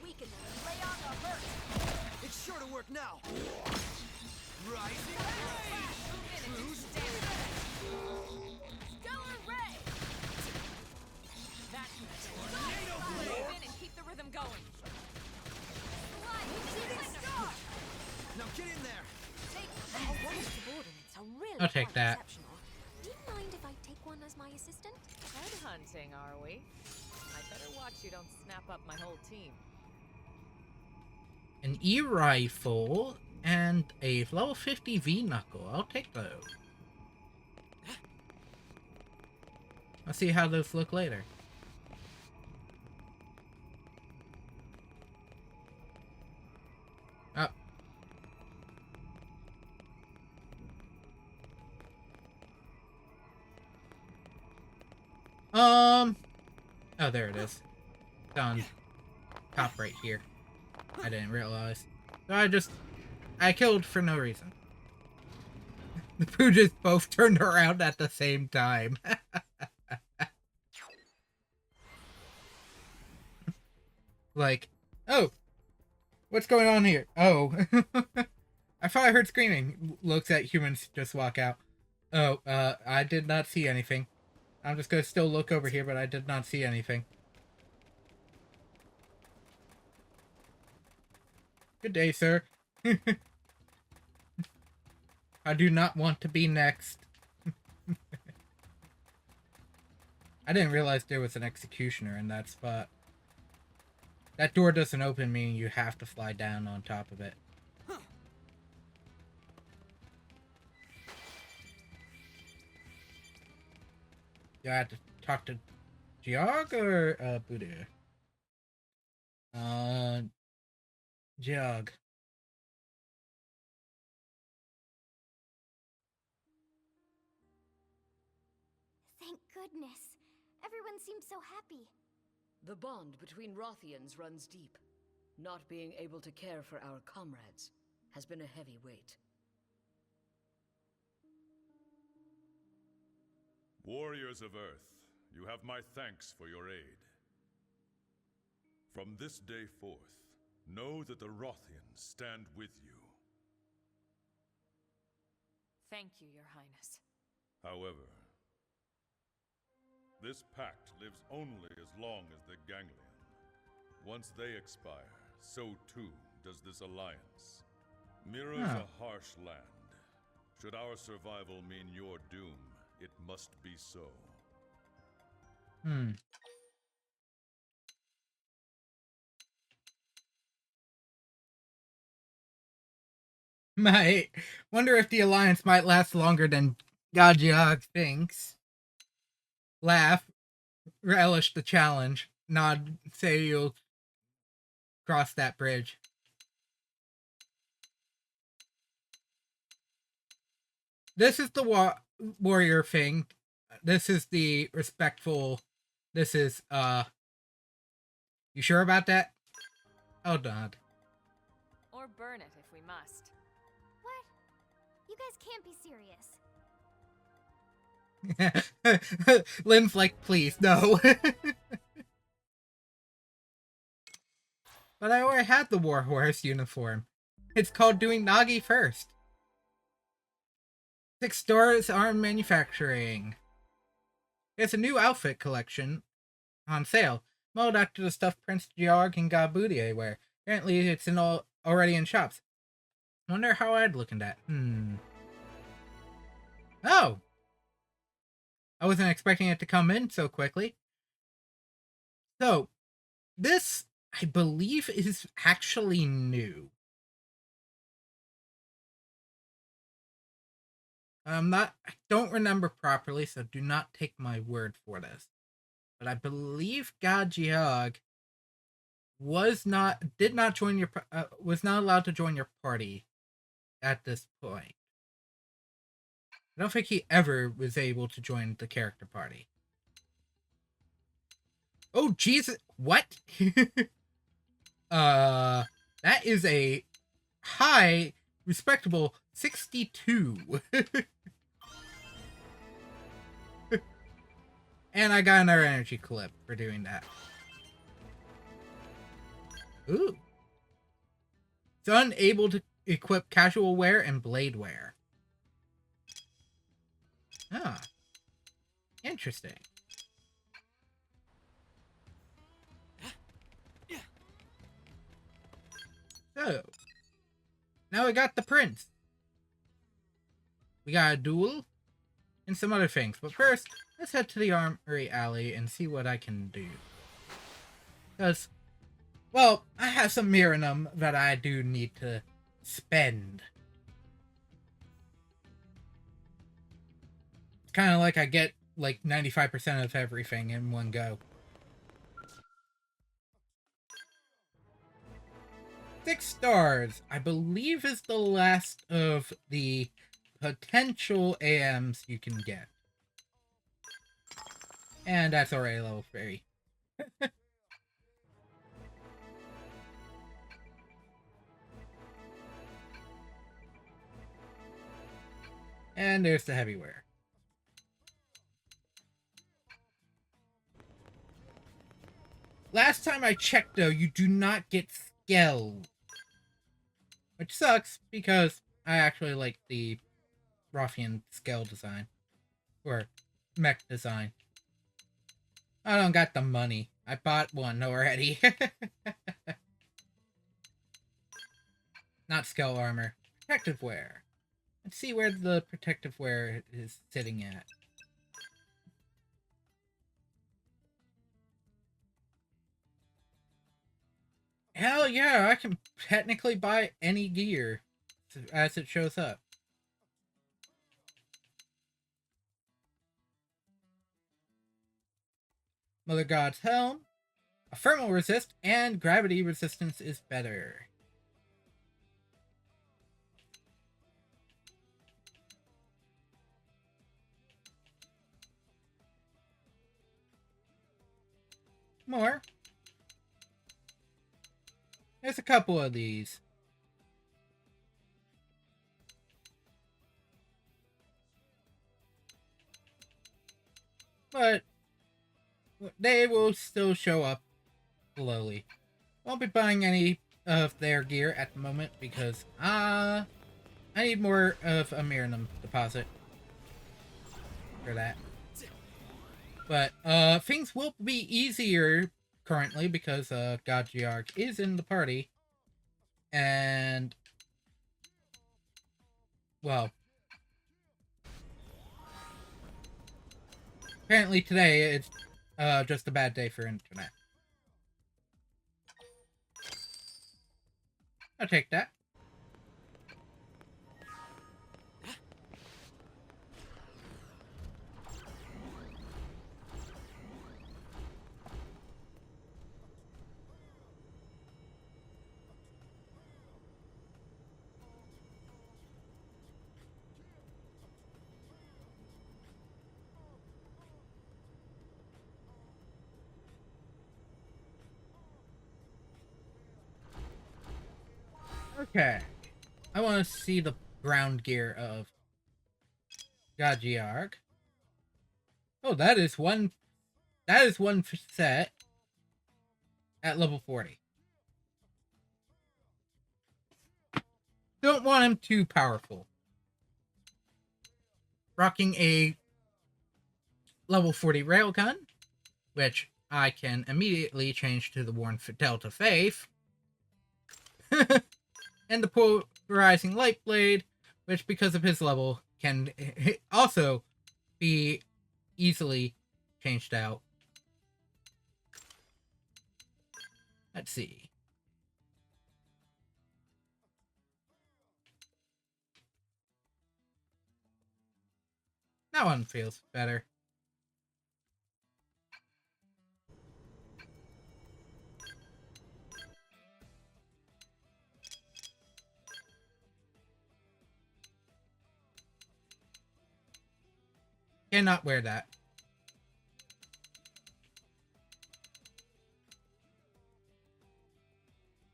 S7: Weaken them and lay on the hurt.
S3: It's sure to work now.
S5: Stellar Ray! That's move in and keep the rhythm going.
S3: Now get in there.
S7: Subordinates are really
S1: I'll take
S7: quite
S1: that.
S7: exceptional. Do you mind if I take one as my assistant?
S5: Headhunting, are we? I better watch you don't snap up my whole team.
S1: An E-rifle and a level 50 V-knuckle. I'll take those. I'll see how those look later. Oh. Oh, there it is. It's on top right here. I didn't realize. So I killed for no reason. The Poojas both turned around at the same time. Like, oh, what's going on here? Oh, I thought I heard screaming. Looks at humans just walk out. Oh, I did not see anything. I'm just gonna still look over here, but I did not see anything. Good day, sir. I do not want to be next. I didn't realize there was an executioner in that spot. That door doesn't open, meaning you have to fly down on top of it. You had to talk to Geog or Buddha? Geog.
S2: Thank goodness. Everyone seems so happy.
S10: The bond between Rothians runs deep. Not being able to care for our comrades has been a heavy weight.
S11: Warriors of Earth, you have my thanks for your aid. From this day forth, know that the Rothians stand with you.
S5: Thank you, Your Highness.
S11: However, this pact lives only as long as the Ganglion. Once they expire, so too does this alliance. Mira's a harsh land. Should our survival mean your doom, it must be so.
S1: Might wonder if the alliance might last longer than Gajiag thinks. Laugh, relish the challenge, nod, say you'll cross that bridge. This is the warrior thing. This is the respectful. This is, you sure about that? Oh, nod.
S5: Or burn it if we must.
S2: What? You guys can't be serious.
S1: Lynn's like, please, no. But I already had the Warhorse uniform. It's called doing Nagi first. 6 stores arm manufacturing. There's a new outfit collection on sale. Modeled after the stuff Prince Georg and Gabudier wear. Apparently it's already in shops. Wonder how I'd look in that. Oh! I wasn't expecting it to come in so quickly. So, this, I believe, is actually new. I don't remember properly, so do not take my word for this. But I believe Gajiag was not allowed to join your party at this point. I don't think he ever was able to join the character party. Oh, Jesus. What? That is a high, respectable 62. And I got another energy clip for doing that. Ooh. It's unable to equip casual wear and blade wear. Ah. Interesting. So, now we got the prince. We got a duel and some other things. But first, let's head to the Armory Alley and see what I can do. Because, well, I have some Miranum that I do need to spend. It's kind of like I get like 95% of everything in one go. 6 stars, I believe, is the last of the potential AMs you can get. And that's already level 3. And there's the heavy wear. Last time I checked, though, you do not get Skell. Which sucks, because I actually like the Ruffian Skell design. Or Mech design. I don't got the money. I bought one already. Not Skell armor. Protective wear. Let's see where the protective wear is sitting at. Hell yeah, I can technically buy any gear as it shows up. Mother God's Helm. A thermal resist and gravity resistance is better. More. There's a couple of these. But they will still show up slowly. Won't be buying any of their gear at the moment because I need more of a Miranum deposit for that. But things will be easier currently because God Georg is in the party. And well, apparently today it's just a bad day for internet. I'll take that. Okay. I want to see the ground gear of God Georg. Oh, that is one set at level 40. Don't want him too powerful. Rocking a level 40 railgun, which I can immediately change to the Worn Delta Faith. And the polarizing light blade, which because of his level can also be easily changed out. Let's see. That one feels better. Cannot wear that.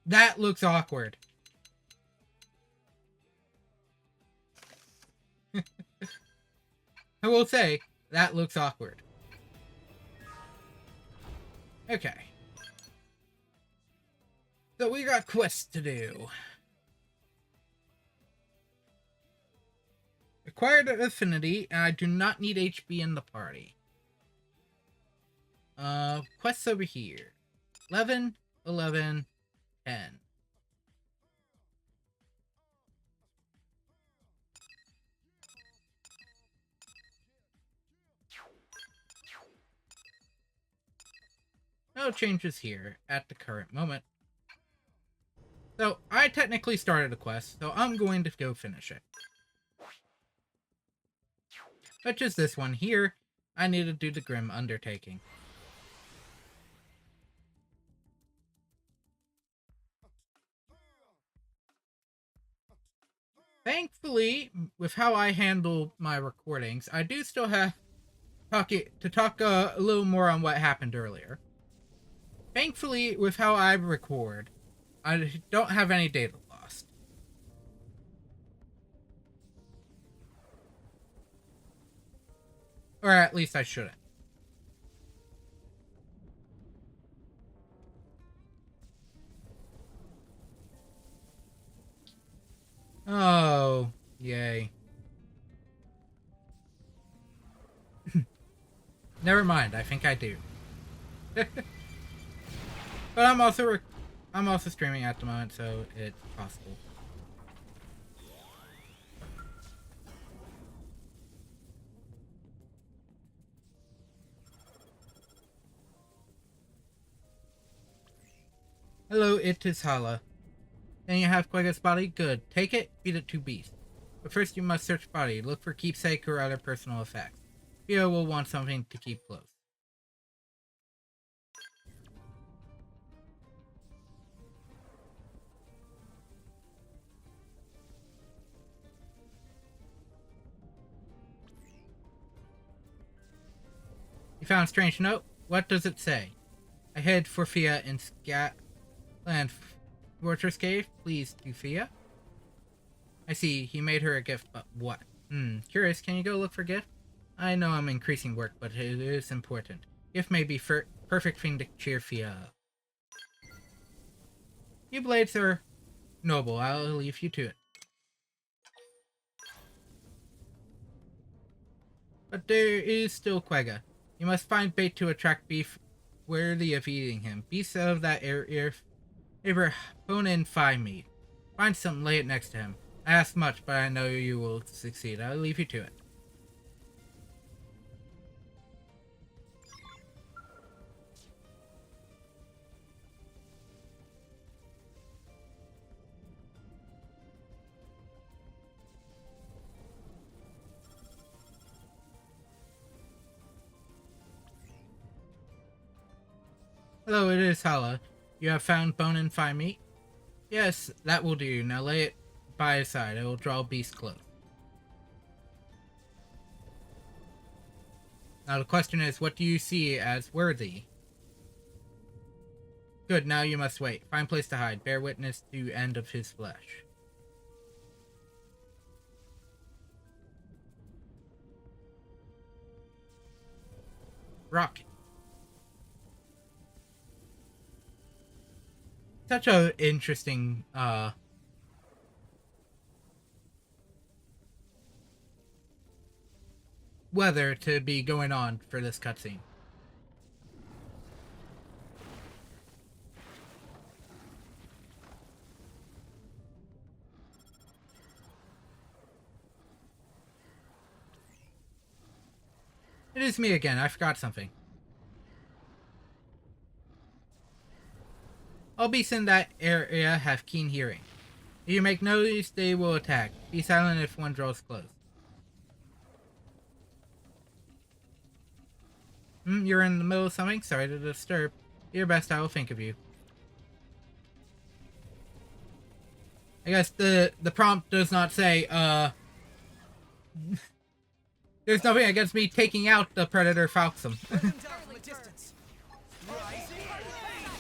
S1: That looks awkward. I will say, that looks awkward. Okay. So we got quests to do. Acquired an affinity, and I do not need HB in the party. Quests over here. 11, 11, 10. No changes here at the current moment. So, I technically started a quest, so I'm going to go finish it. Which is this one here. I need to do the Grim Undertaking. Thankfully, with how I handle my recordings, I do still have to talk a little more on what happened earlier. Thankfully, with how I record, I don't have any data lost. Or at least I shouldn't. Oh, yay. Never mind, I think I do. But I'm also streaming at the moment, so it's possible. Hello, it is Hala. Then you have Quagga's body? Good. Take it, feed it to Beast. But first you must search body. Look for keepsake or other personal effects. Fia will want something to keep close. You found a strange note? What does it say? I head for Fia in Scatland Fortress Cave. Please to Fia. I see, he made her a gift, but what? Curious, can you go look for gift? I know I'm increasing work, but it is important. Gift may be perfect thing to cheer Fia up. You blades are noble, I'll leave you to it. But there is still Quagga. You must find bait to attract beef worthy of eating him. Beasts of that area favor bone and thigh meat. Find something, lay it next to him. I ask much, but I know you will succeed. I'll leave you to it. Hello, it is Hala. You have found bone and thigh meat? Yes, that will do. Now lay it by his side. It will draw beast close. Now the question is, what do you see as worthy? Good, now you must wait. Find place to hide. Bear witness to end of his flesh. Rocket. Such a interesting weather to be going on for this cutscene. It is me again. I forgot something. All beasts in that area have keen hearing. If you make noise, they will attack. Be silent if one draws close. You're in the middle of something? Sorry to disturb. Do your best, I will think of you. I guess the prompt does not say, There's nothing against me taking out the Predator Falcon.
S3: Down from a distance. Rising blade.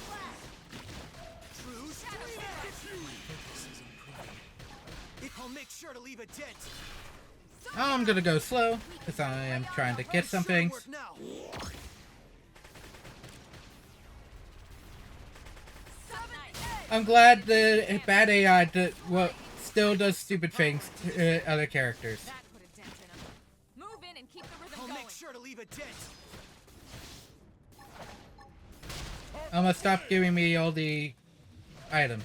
S3: True street. I'll make sure to leave a dent.
S1: I'm gonna go slow because I am trying to get some things.
S3: Work now.
S1: I'm glad the bad AI still does stupid things to other characters.
S5: That put a dent in 'em. Move in and keep the rhythm
S3: I'll
S5: going.
S3: make sure to leave a dent.
S1: I'm gonna stop giving me all the items.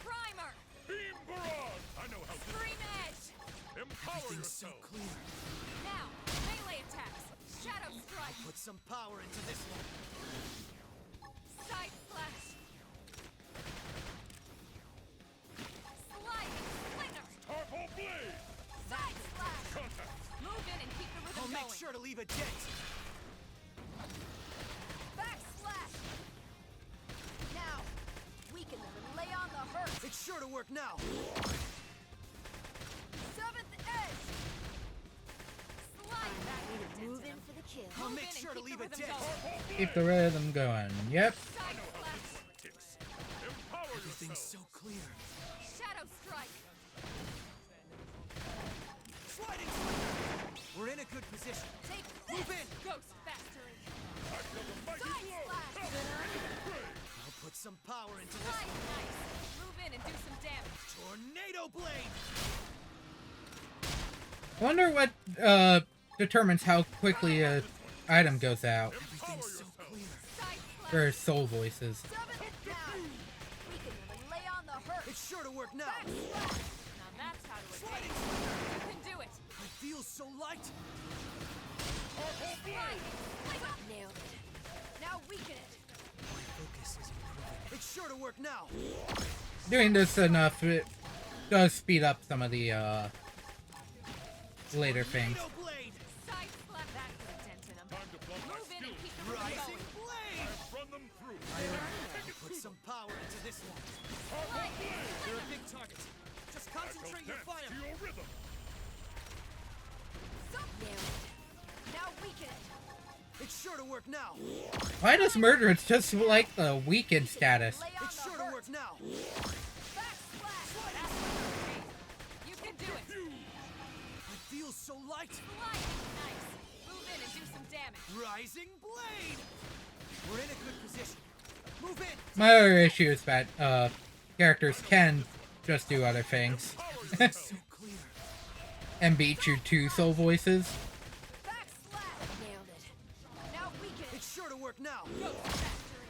S5: Primer!
S9: Beam barrage! I know how
S5: Scream edge!
S9: to empower
S3: Everything's so
S9: yourself.
S3: clear.
S5: Now, melee attacks! Shadow strike!
S3: Put some power into this one.
S5: Side slash! Sliding slinger!
S9: Tarpal blade!
S5: Side slash!
S9: Contact!
S5: Move in and keep the rhythm
S3: I'll
S5: going.
S3: make sure to leave a dent.
S5: Backslash! Now, weaken them and lay on the hurt.
S3: It's sure to work now.
S5: Seventh edge! Slide back with a dent
S2: Move
S5: in
S2: in
S5: 'em.
S2: for the kill.
S3: I'll
S5: Move
S3: make
S5: in and
S3: sure to
S5: keep
S3: leave
S5: the
S3: a
S5: rhythm
S3: dent.
S5: going.
S1: Keep the rhythm going. Yep.
S5: Side slash!
S9: Ticks. Empower
S3: Everything's
S9: yourself.
S3: so clear.
S5: Shadow strike!
S3: Sliding slinger. We're in a good position.
S5: Take
S3: Move
S5: this!
S3: in.
S5: Ghost factory!
S9: I feel the mighty
S5: Side
S9: blow.
S5: slash!
S3: I'll put some power into this
S5: Slide
S3: one.
S5: nice! Move in and do some damage.
S3: Tornado blade.
S1: I wonder what determines how quickly a item goes out
S3: Everything's so clear.
S5: Side slash!
S1: for soul voices.
S5: Seven hit down! Weaken them and lay on the hurt.
S3: It's sure to work now.
S5: Backslash! Now that's how to
S3: Sliding
S5: evade.
S3: slinger.
S5: You can do it!
S3: I feel so light.
S5: Slide! Slinger!
S2: Nailed it.
S5: Now weaken it!
S3: My focus is improving. It's sure to work now.
S1: Doing this enough, it does speed up some of the later things.
S3: Tornado blade.
S5: Side slash! That put a dent in 'em.
S9: Time to blow my
S5: Move in and
S9: skills.
S5: keep the rhythm
S3: Rising
S5: going.
S3: blade.
S9: Run them through.
S3: Put some power into this one.
S5: Slide!
S3: They're a big target. Just concentrate your
S9: Dance
S3: fire.
S9: to your rhythm.
S2: Nailed it.
S5: Now weaken it!
S3: It's sure to work now.
S1: Why does Murderous just like the weakened status?
S5: Lay on
S3: It's
S5: the
S3: sure to
S5: hurt.
S3: work now.
S5: Backslash! That's how to evade. You can do it!
S3: I feel so light.
S5: Slide! Nice! Move in and do some damage.
S3: Rising blade. We're in a good position. Move in.
S1: My other issue is that characters can just do other things
S3: So clear.
S1: and beat you to soul voices.
S5: Backslash!
S2: Nailed it.
S5: Now weaken it!
S3: It's sure to work now.
S5: Ghost factory!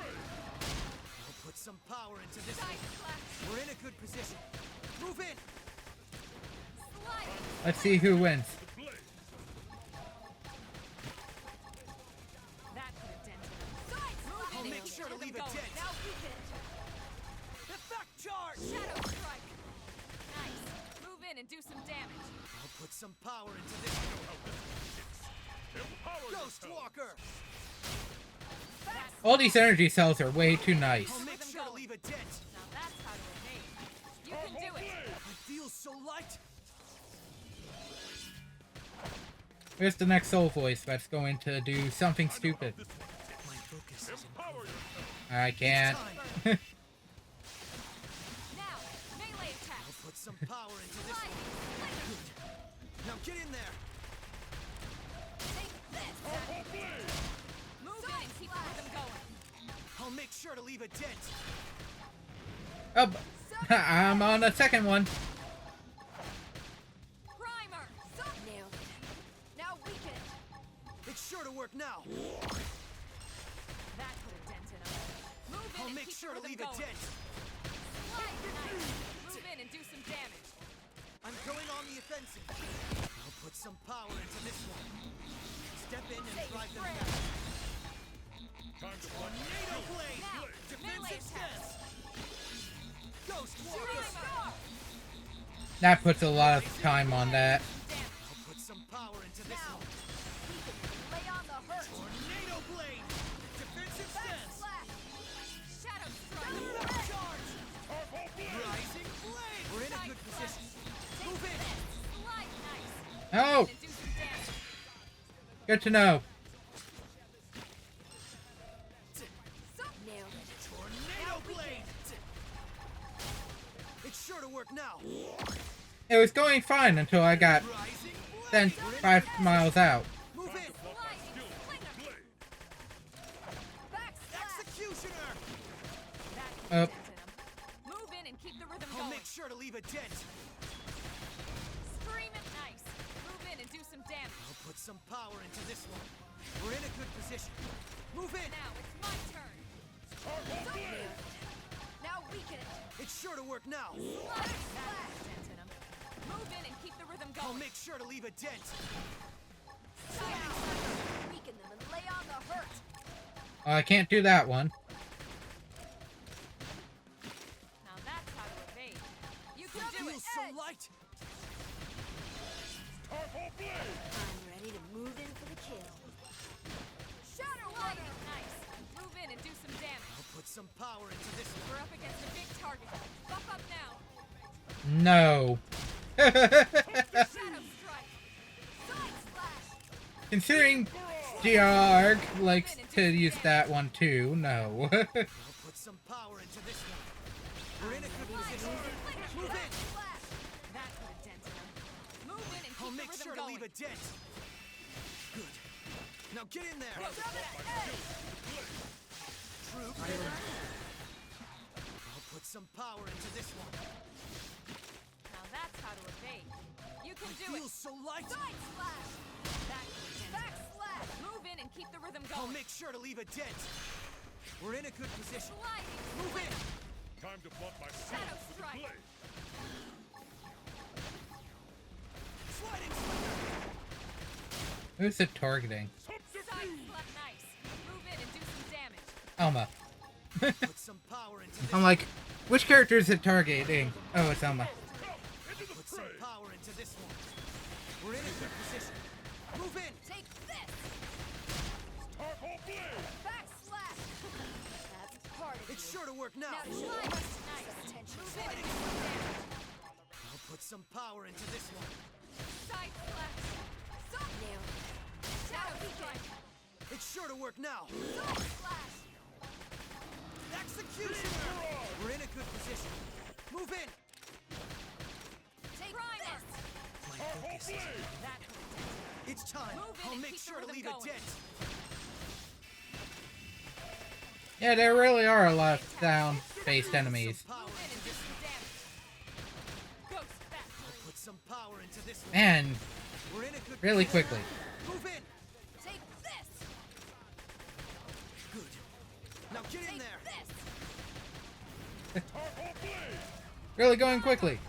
S3: I'll put some power into this
S5: Side
S3: one.
S5: slash!
S3: We're in a good position. Move in.
S5: Slide!
S1: Let's see who wins.
S5: That put a dent in 'em. Side slash!
S3: I'll make sure to leave a dent.
S5: Now weaken it!
S3: Effect charge.
S5: Shadow strike! Nice! Move in and do some damage.
S3: I'll put some power into this one.
S9: Empower
S3: Ghost
S9: yourself.
S3: Walker.
S1: All these energy cells are way too nice.
S3: I'll make sure to leave a dent.
S5: Now that's how to evade. You can do it!
S3: I feel so light.
S1: Here's the next soul voice that's going to do something stupid.
S3: My focus is
S9: Empower yourself.
S1: I can't.
S3: time.
S5: Now, melee attack!
S3: I'll put some power into this
S5: Slide!
S3: one.
S5: Slinger!
S3: Now get in there.
S5: Take this! Move in and keep the rhythm going.
S3: I'll make sure to leave a dent.
S1: Oh, I'm on the second one.
S5: Primer!
S2: Nailed it.
S5: Now weaken it!
S3: It's sure to work now.
S5: That put a dent in 'em. Move in
S3: I'll
S5: and
S3: make
S5: keep
S3: sure
S5: the
S3: to
S5: rhythm
S3: leave a
S5: going.
S3: dent.
S5: Slide! Nice! Move in and do some damage.
S3: I'm going on the offensive. I'll put some power into this one. Step in and drive them back.
S9: Time to blow my
S3: Tornado blade.
S5: Now, melee
S3: Defensive
S5: attack!
S3: stance. Ghost Walker.
S5: Shooting star!
S1: That puts a lot of time on that.
S5: Damage.
S3: I'll put some power into this
S5: Now,
S3: one.
S5: weaken it and lay on the hurt.
S3: Tornado blade. Defensive stance.
S5: Backslash! Shadow strike!
S3: Charge. Rising blade. We're in a good position.
S1: Oh! Good to know.
S3: Tornado blade! It's sure to work now.
S1: It was going fine until I got sent 5 miles out.
S3: Move in. Executioner!
S5: Move in and keep the rhythm
S3: I'll
S5: going.
S3: make sure to leave a dent.
S5: Scream it nice. Move in and do some damage.
S3: I'll put some power into this one. We're in a good position. Move in.
S5: Now it's my turn. Now weaken it.
S3: It's sure to work now.
S5: Move in and keep the rhythm going.
S3: I'll make sure to leave a dent.
S7: Weaken them and lay on the hurt.
S1: Oh, I can't do that one.
S5: Now that's how to evade. You can do it.
S3: Feels so light.
S7: I'm ready to move in for the kill.
S5: Shadow Water. Nice. Move in and do some damage.
S3: I'll put some power into this one.
S5: We're up against a big target. Buff up now.
S1: No.
S5: Shadow Strike. Side Slash.
S1: Considering Georg likes to use that one too, no.
S3: I'll put some power into this one. We're in a good position. Move in.
S5: That could have dented him. Move in and keep
S3: I'll
S5: the
S3: make
S5: rhythm
S3: sure to
S5: going.
S3: leave a dent. Good. Now get in there. True. I'll put some power into this one.
S5: Now that's how to evade. You can do it.
S3: Feels so light.
S5: Side Slash. That could have dented him. Back Slash. Move in and keep the rhythm
S3: I'll
S5: going.
S3: make sure to leave a dent. We're in a good position.
S5: Sliding.
S3: Move in.
S9: Time to blunt my
S5: Shadow
S9: with the
S5: Strike.
S9: blade.
S3: Sliding slender.
S1: Who's it targeting?
S5: Side Slash. Nice. Move in and do some damage.
S1: Elma.
S3: Put some power into this.
S1: I'm like, which character is it targeting? Oh, it's Elma.
S3: Put some power into this one. We're in a good position. Move in.
S5: Take this.
S7: Back slash. That's part of
S3: It's
S7: you.
S3: sure to work now.
S5: Now slide. Nice. Move in and do some damage.
S3: I'll put some power into this one.
S5: Side Slash.
S7: Nailed it.
S5: Shadow Strike.
S3: It's sure to work now.
S5: Side Slash.
S3: Execution! We're in a good position. Move in.
S5: Take this.
S3: My focus is
S5: That could have dented him.
S3: It's time.
S5: Move in
S3: I'll
S5: and
S3: make
S5: keep the
S3: sure to
S5: rhythm
S3: leave
S5: going.
S3: a dent.
S1: Yeah, there really are a lot of sound-based enemies.
S3: Power.
S5: Move in and do some damage. Ghost Factory.
S3: Put some power into this one.
S1: And
S3: We're in a good
S1: really
S3: position.
S1: quickly.
S3: Move in.
S5: Take this.
S3: Good. Now get in
S5: Take
S3: there.
S5: this.
S1: Really going quickly.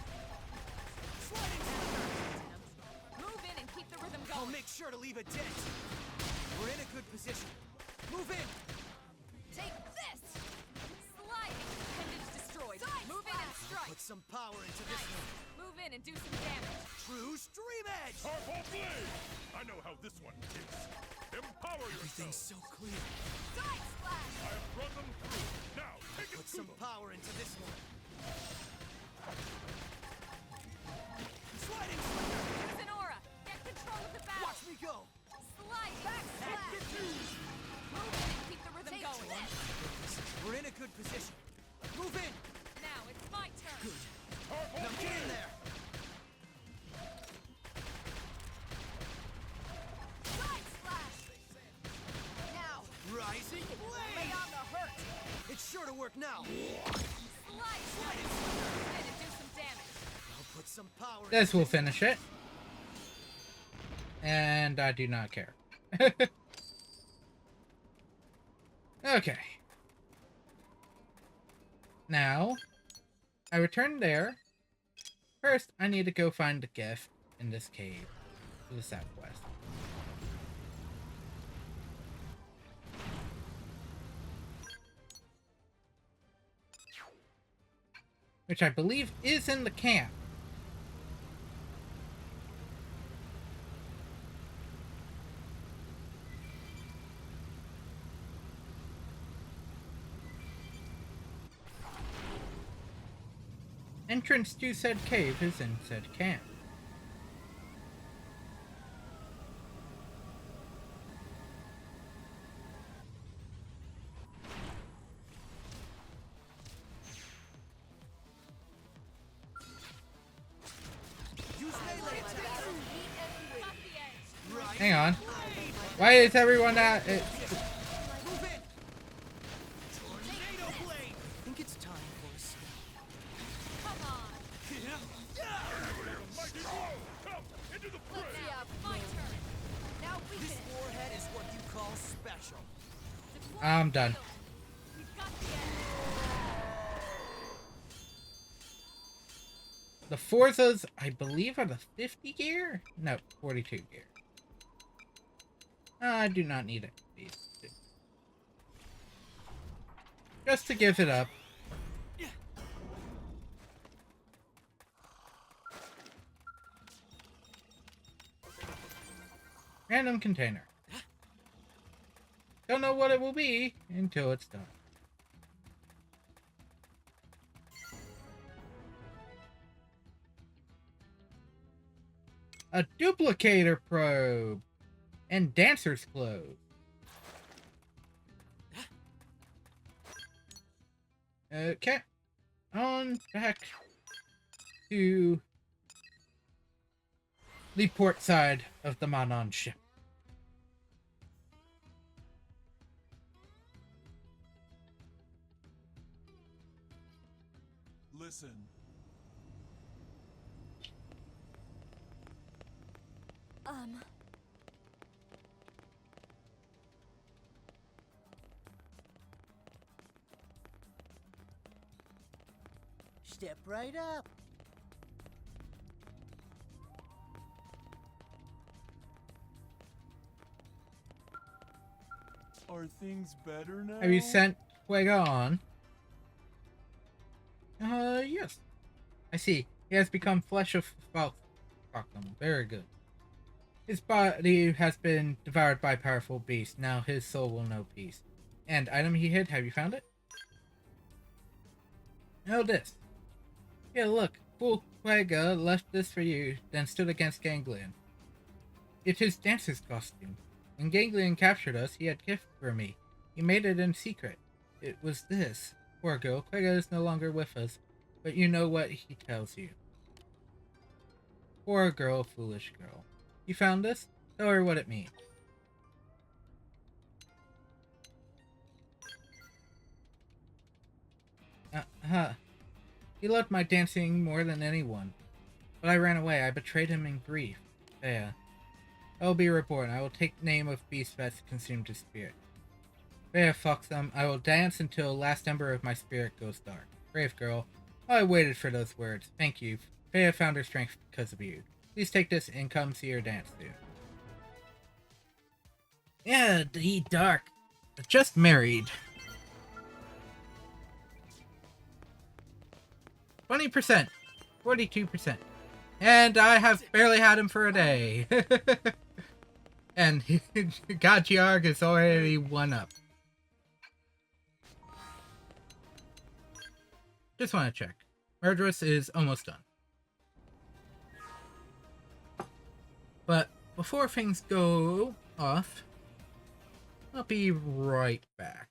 S3: Sliding slender.
S5: Move in and keep the rhythm
S3: I'll
S5: going.
S3: make sure to leave a dent. We're in a good position. Move in.
S5: Take this. Sliding. Appendage destroyed. Move in and strike.
S3: Put some power into this one.
S5: Move in and do some damage.
S3: True stream edge.
S9: I know how this one ticks. Empower
S3: Everything's
S9: yourself.
S3: so clear.
S5: Side Slash.
S9: I have brought them through. Now, take it
S3: Put
S9: to
S3: some
S9: them.
S3: power into this one. Sliding slender.
S5: Use an aura. Get control of the battle.
S3: Watch me go.
S5: Slide. Back Slash. Move in and keep the rhythm going.
S3: We're in a good position. Move in.
S5: Now it's my turn.
S3: Good. Now get in there.
S5: Side Slash.
S7: Now,
S3: Rising
S7: lay
S3: blade.
S7: on the hurt.
S3: It's sure to work now.
S5: Slide. Move in and do some damage.
S3: I'll put some power.
S1: This will finish it. And I do not care. Okay. Now, I return there. First, I need to go find a gift in this cave to the southwest. Which I believe is in the camp. Entrance to said cave is in said camp. Hang on. Why is everyone at it?
S3: Move in! Xenoblade! I think it's time for a step.
S7: Come on!
S9: Let's
S7: Let's see, my turn. Now we
S3: This
S7: can.
S3: warhead is what you call special.
S1: I'm done.
S7: We've got the edge.
S1: The Forzas, I believe, are the 50 gear? No, 42 gear. I do not need it. Just to give it up. Random container. Don't know what it will be until it's done. A duplicator probe and dancer's clothes. Okay, on back to the port side of the Manon ship.
S9: Listen.
S3: Step right up.
S9: Are things better now?
S1: Have you sent Fuego on? Yes. I see. He has become flesh of Falcon. Very good. His body has been devoured by powerful beasts. Now his soul will know peace. And item he hid, have you found it? Oh, this. Yeah, look. Fool Fuego left this for you, then stood against Ganglion. It's his dancer's costume. When Ganglion captured us, he had a gift for me. He made it in secret. It was this. Poor girl, Fuego is no longer with us, but you know what he tells you. Poor girl, foolish girl. You found this? Tell her what it means. He loved my dancing more than anyone. But I ran away. I betrayed him in grief. Thea. I will be reborn. I will take the name of beast that consumed his spirit. Thea fucks them. I will dance until the last ember of my spirit goes dark. Brave girl. I waited for those words. Thank you. Thea found her strength because of you. Please take this and come see her dance soon. Yeah, the dark. Just married. 20%. 42%. And I have barely had him for a day. And Gachiarg is already one up. Just want to check. Murderous is almost done. But before things go off, I'll be right back.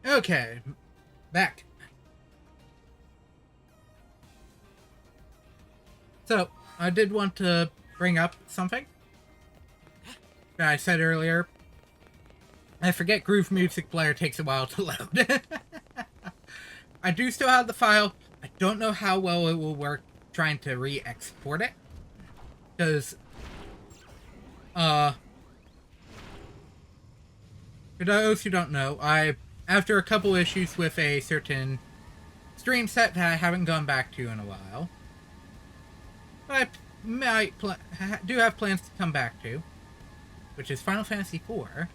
S1: Okay, back. So, I did want to bring up something that I said earlier. I forget Groove Music Player takes a while to load. I do still have the file. I don't know how well it will work trying to re-export it. Because, for those who don't know, after a couple issues with a certain stream set that I haven't gone back to in a while, but I do have plans to come back to, which is Final Fantasy IV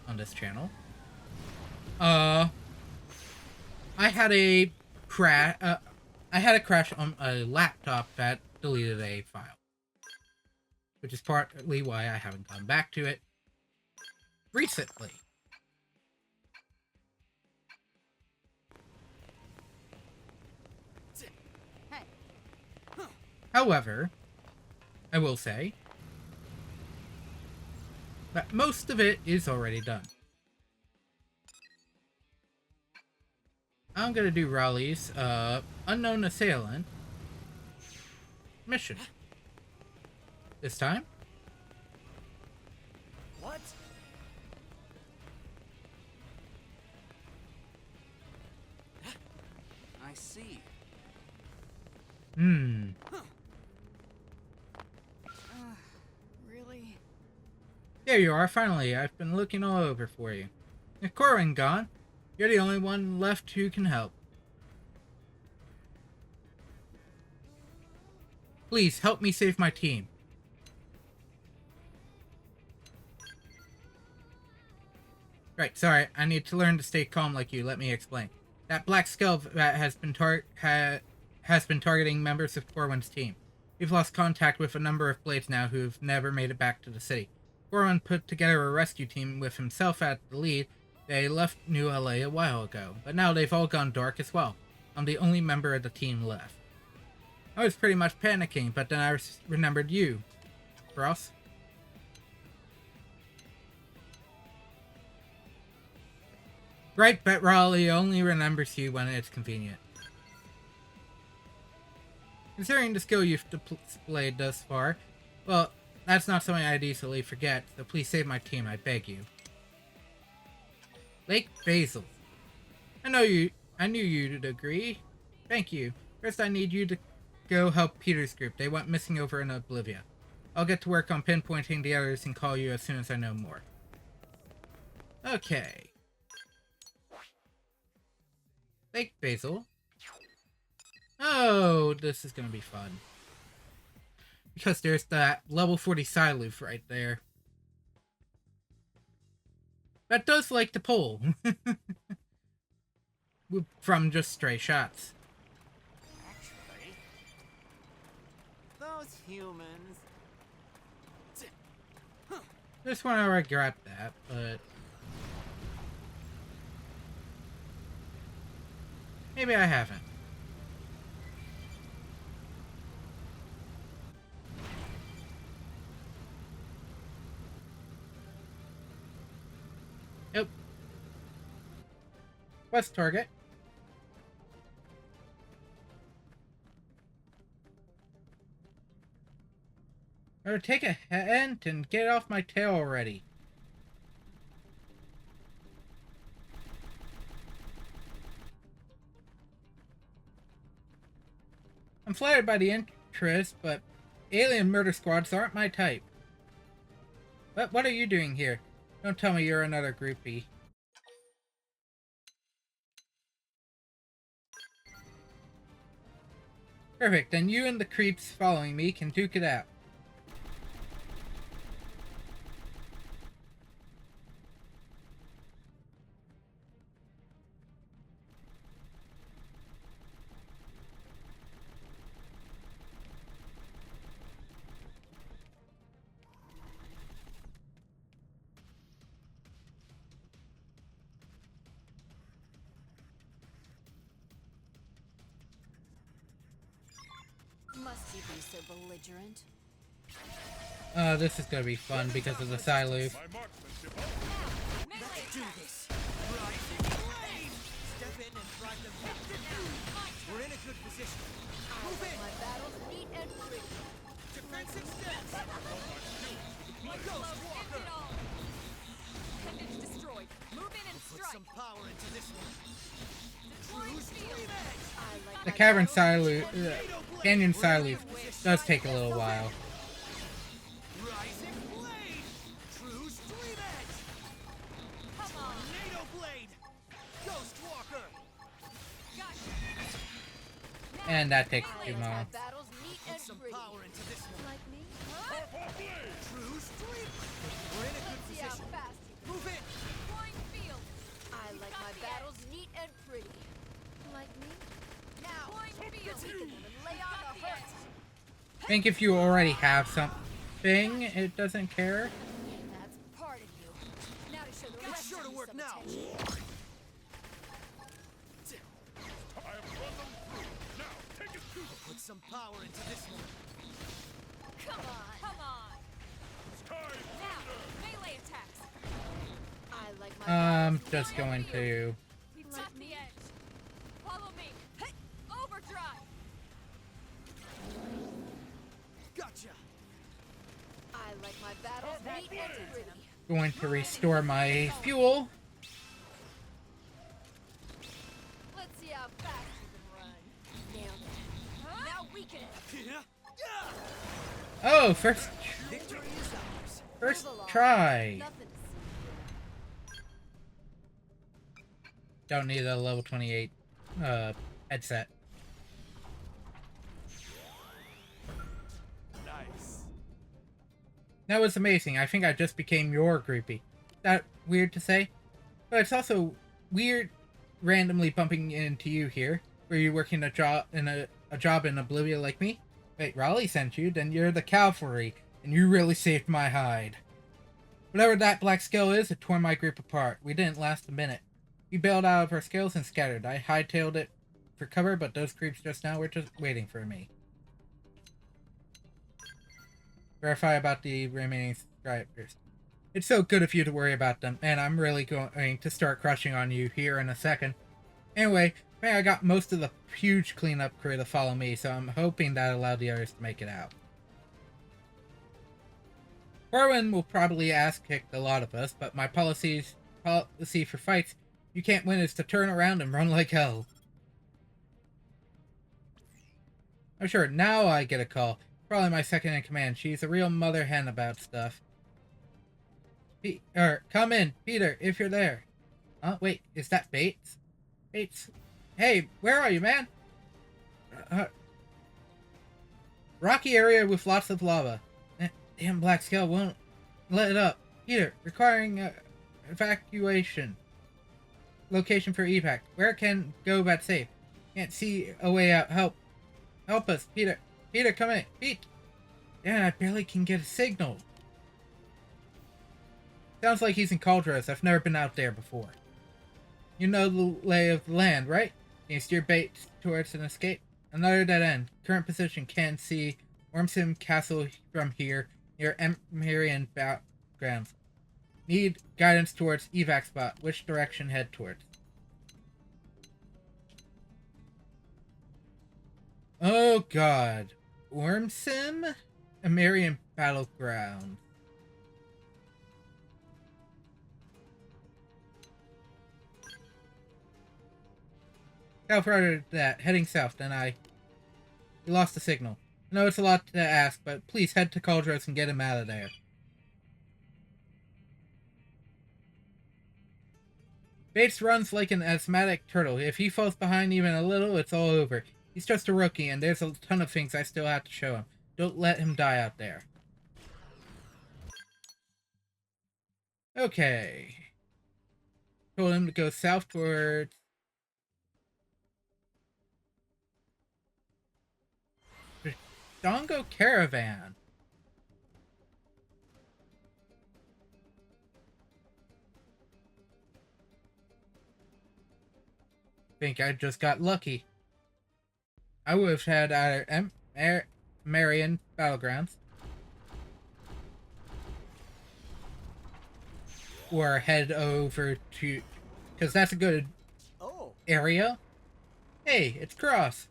S1: on this channel. I had a crash. I had a crash on a laptop that deleted a file, which is partly why I haven't gone back to it recently. However, I will say that most of it is already done. I'm gonna do Raleigh's Unknown Assailant mission. This time.
S3: What? I see.
S7: Really?
S1: There you are, finally. I've been looking all over for you. With Corwin gone, you're the only one left who can help. Please, help me save my team. Right, sorry, I need to learn to stay calm like you. Let me explain. That black skull that has been targeting members of Corwin's team. We've lost contact with a number of Blades now who've never made it back to the city. Corwin put together a rescue team with himself at the lead. They left New LA a while ago, but now they've all gone dark as well. I'm the only member of the team left. I was pretty much panicking, but then I remembered you, Ross. Right, but Raleigh only remembers you when it's convenient. Considering the skill you've displayed thus far, well, that's not something I'd easily forget, so please save my team, I beg you. Lake Basil. I knew you'd agree. Thank you. First I need you to go help Peter's group. They went missing over in Oblivia. I'll get to work on pinpointing the others and call you as soon as I know more. Okay. Lake Basil. Oh, this is gonna be fun. Because there's that level 40 Siloof right there. That does like to pull. From just stray shots.
S3: Actually, those humans.
S1: This one I regret that, but maybe I haven't. Yep. West target. Better take a hint and get off my tail already. I'm flattered by the interest, but alien murder squads aren't my type. But what are you doing here? Don't tell me you're another groupie. Perfect, then you and the creeps following me can duke it out.
S7: Must you be so belligerent?
S1: This is gonna be fun because of the Siloof.
S3: Let's do this. Rising flame!
S1: The cavern silence, canyon silence does take a little while.
S3: Rising blade! True street edge! Come on! Tornado blade! Ghost walker!
S1: And that takes a few
S7: My
S1: moments.
S7: battles neat and
S3: Some
S7: pretty.
S3: power into this one.
S7: Like me?
S3: True street! We're in a good
S7: See how
S3: position.
S7: fast you
S3: Move in!
S7: Point field. I like my battles neat and pretty. Like me? Now, point field. Weaken them and lay on the hurt.
S1: I think if you already have something, it doesn't care.
S7: That's part of you. Now to show the
S3: It's
S7: rest
S3: sure
S7: of
S3: to
S7: you
S3: work
S7: some
S3: now.
S7: attention. Put some power into this one. Come on. Come on. Now, melee attacks. I like my
S1: I'm
S7: battles
S1: just
S7: neat and
S1: going
S7: pretty.
S1: to.
S7: We've got the edge. Follow me. Hey, overdrive.
S3: Gotcha!
S7: I like my battles neat and pretty.
S1: Going to restore my fuel.
S7: Let's see how fast you can run. Nailed it. Now weaken it.
S3: Yeah!
S1: Oh, first
S3: Victory is ours.
S1: first
S7: Move along.
S1: try.
S7: Nothing to see here.
S1: Don't need a level 28 headset.
S3: Nice.
S1: That was amazing. I think I just became your groupie. That weird to say? But it's also weird randomly bumping into you here. Were you working a job in a job in Oblivia like me? Wait, Raleigh sent you? Then you're the cavalry, and you really saved my hide. Whatever that black skill is, it tore my group apart. We didn't last a minute. We bailed out of our skills and scattered. I hightailed it for cover, but those creeps just now were just waiting for me. Verify about the remaining subscribers. It's so good of you to worry about them, and I'm really going to start crushing on you here in a second. Anyway, I got most of the huge cleanup crew to follow me, so I'm hoping that allowed the others to make it out. Corwin will probably ass-kick a lot of us, but my policy for fights, you can't win, is to turn around and run like hell. Oh sure, now I get a call. Probably my second in command. She's a real mother hen about stuff. Come in, Peter, if you're there. Wait, is that Bates? Bates? Hey, where are you, man? Rocky area with lots of lava. Damn black scale won't let it up. Peter, requiring evacuation. Location for evac. Where can go but safe? Can't see a way out. Help. Help us, Peter. Peter, come in. Pete. Yeah, I barely can get a signal. Sounds like he's in Cauldros. I've never been out there before. You know the lay of the land, right? Can you steer bait towards an escape? Another dead end. Current position, can see Wormsim Castle from here, near Marion battlegrounds. Need guidance towards evac spot. Which direction head towards? Oh god. Wormsim? Marion battleground. South road that, heading south, then we lost the signal. I know it's a lot to ask, but please head to Cauldros and get him out of there. Bates runs like an asthmatic turtle. If he falls behind even a little, it's all over. He's just a rookie, and there's a ton of things I still have to show him. Don't let him die out there. Okay. Told him to go south towards... Dongo Caravan. Think I just got lucky. I would have had either Marion Battlegrounds or head over to... because that's a good area. Hey, it's Cross.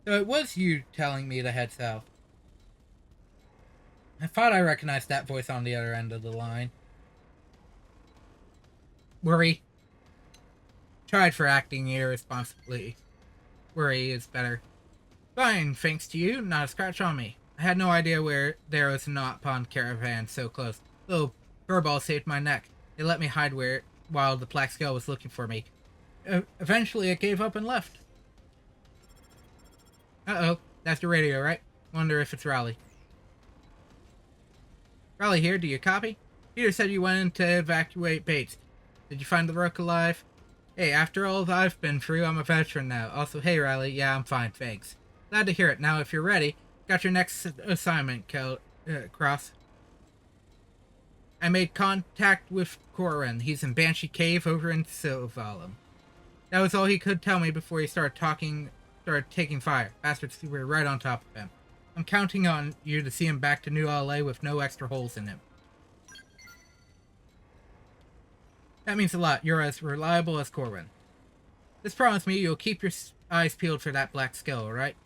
S1: So it was you telling me to head south. I thought I recognized that voice on the other end of the line. Worry. Tried for acting irresponsibly. worry is better. Fine, thanks to you, not a scratch on me. I had no idea where there was a knot pond caravan so close. Little furball saved my neck. They let me hide while the Black Scale was looking for me. Eventually, it gave up and left. Uh-oh, that's your radio, right? Wonder if it's Raleigh. Raleigh here, do you copy? Peter said you went in to evacuate Bates. Did you find the Rook alive? Hey, after all I've been through, I'm a veteran now. Also, hey Riley, yeah, I'm fine, thanks. Glad to hear it. Now, if you're ready, got your next assignment, Cross. I made contact with Corin. He's in Banshee Cave over in Silvalum. That was all he could tell me before he started taking fire. Bastards were right on top of him. I'm counting on you to see him back to New LA with no extra holes in him. That means a lot. You're as reliable as Corwin. Just promise me you'll keep your eyes peeled for that Black Skull, alright?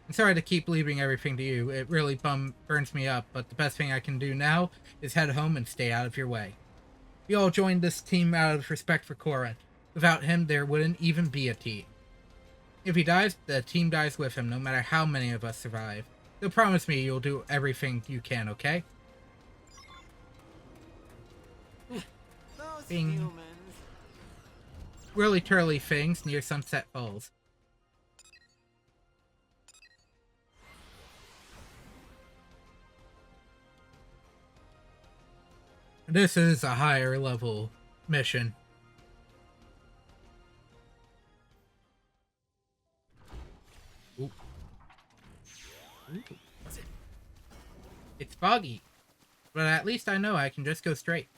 S1: I'm sorry to keep leaving everything to you. It really burns me up, but the best thing I can do now is head home and stay out of your way. We all joined this team out of respect for Corwin. Without him, there wouldn't even be a team. If he dies, the team dies with him, no matter how many of us survive. So promise me you'll do everything you can, okay?
S7: Those
S1: Bing.
S7: humans.
S1: Whirly turly things near Sunset Falls. This is a higher level mission. Ooh. Ooh. It's foggy, but at least I know I can just go straight.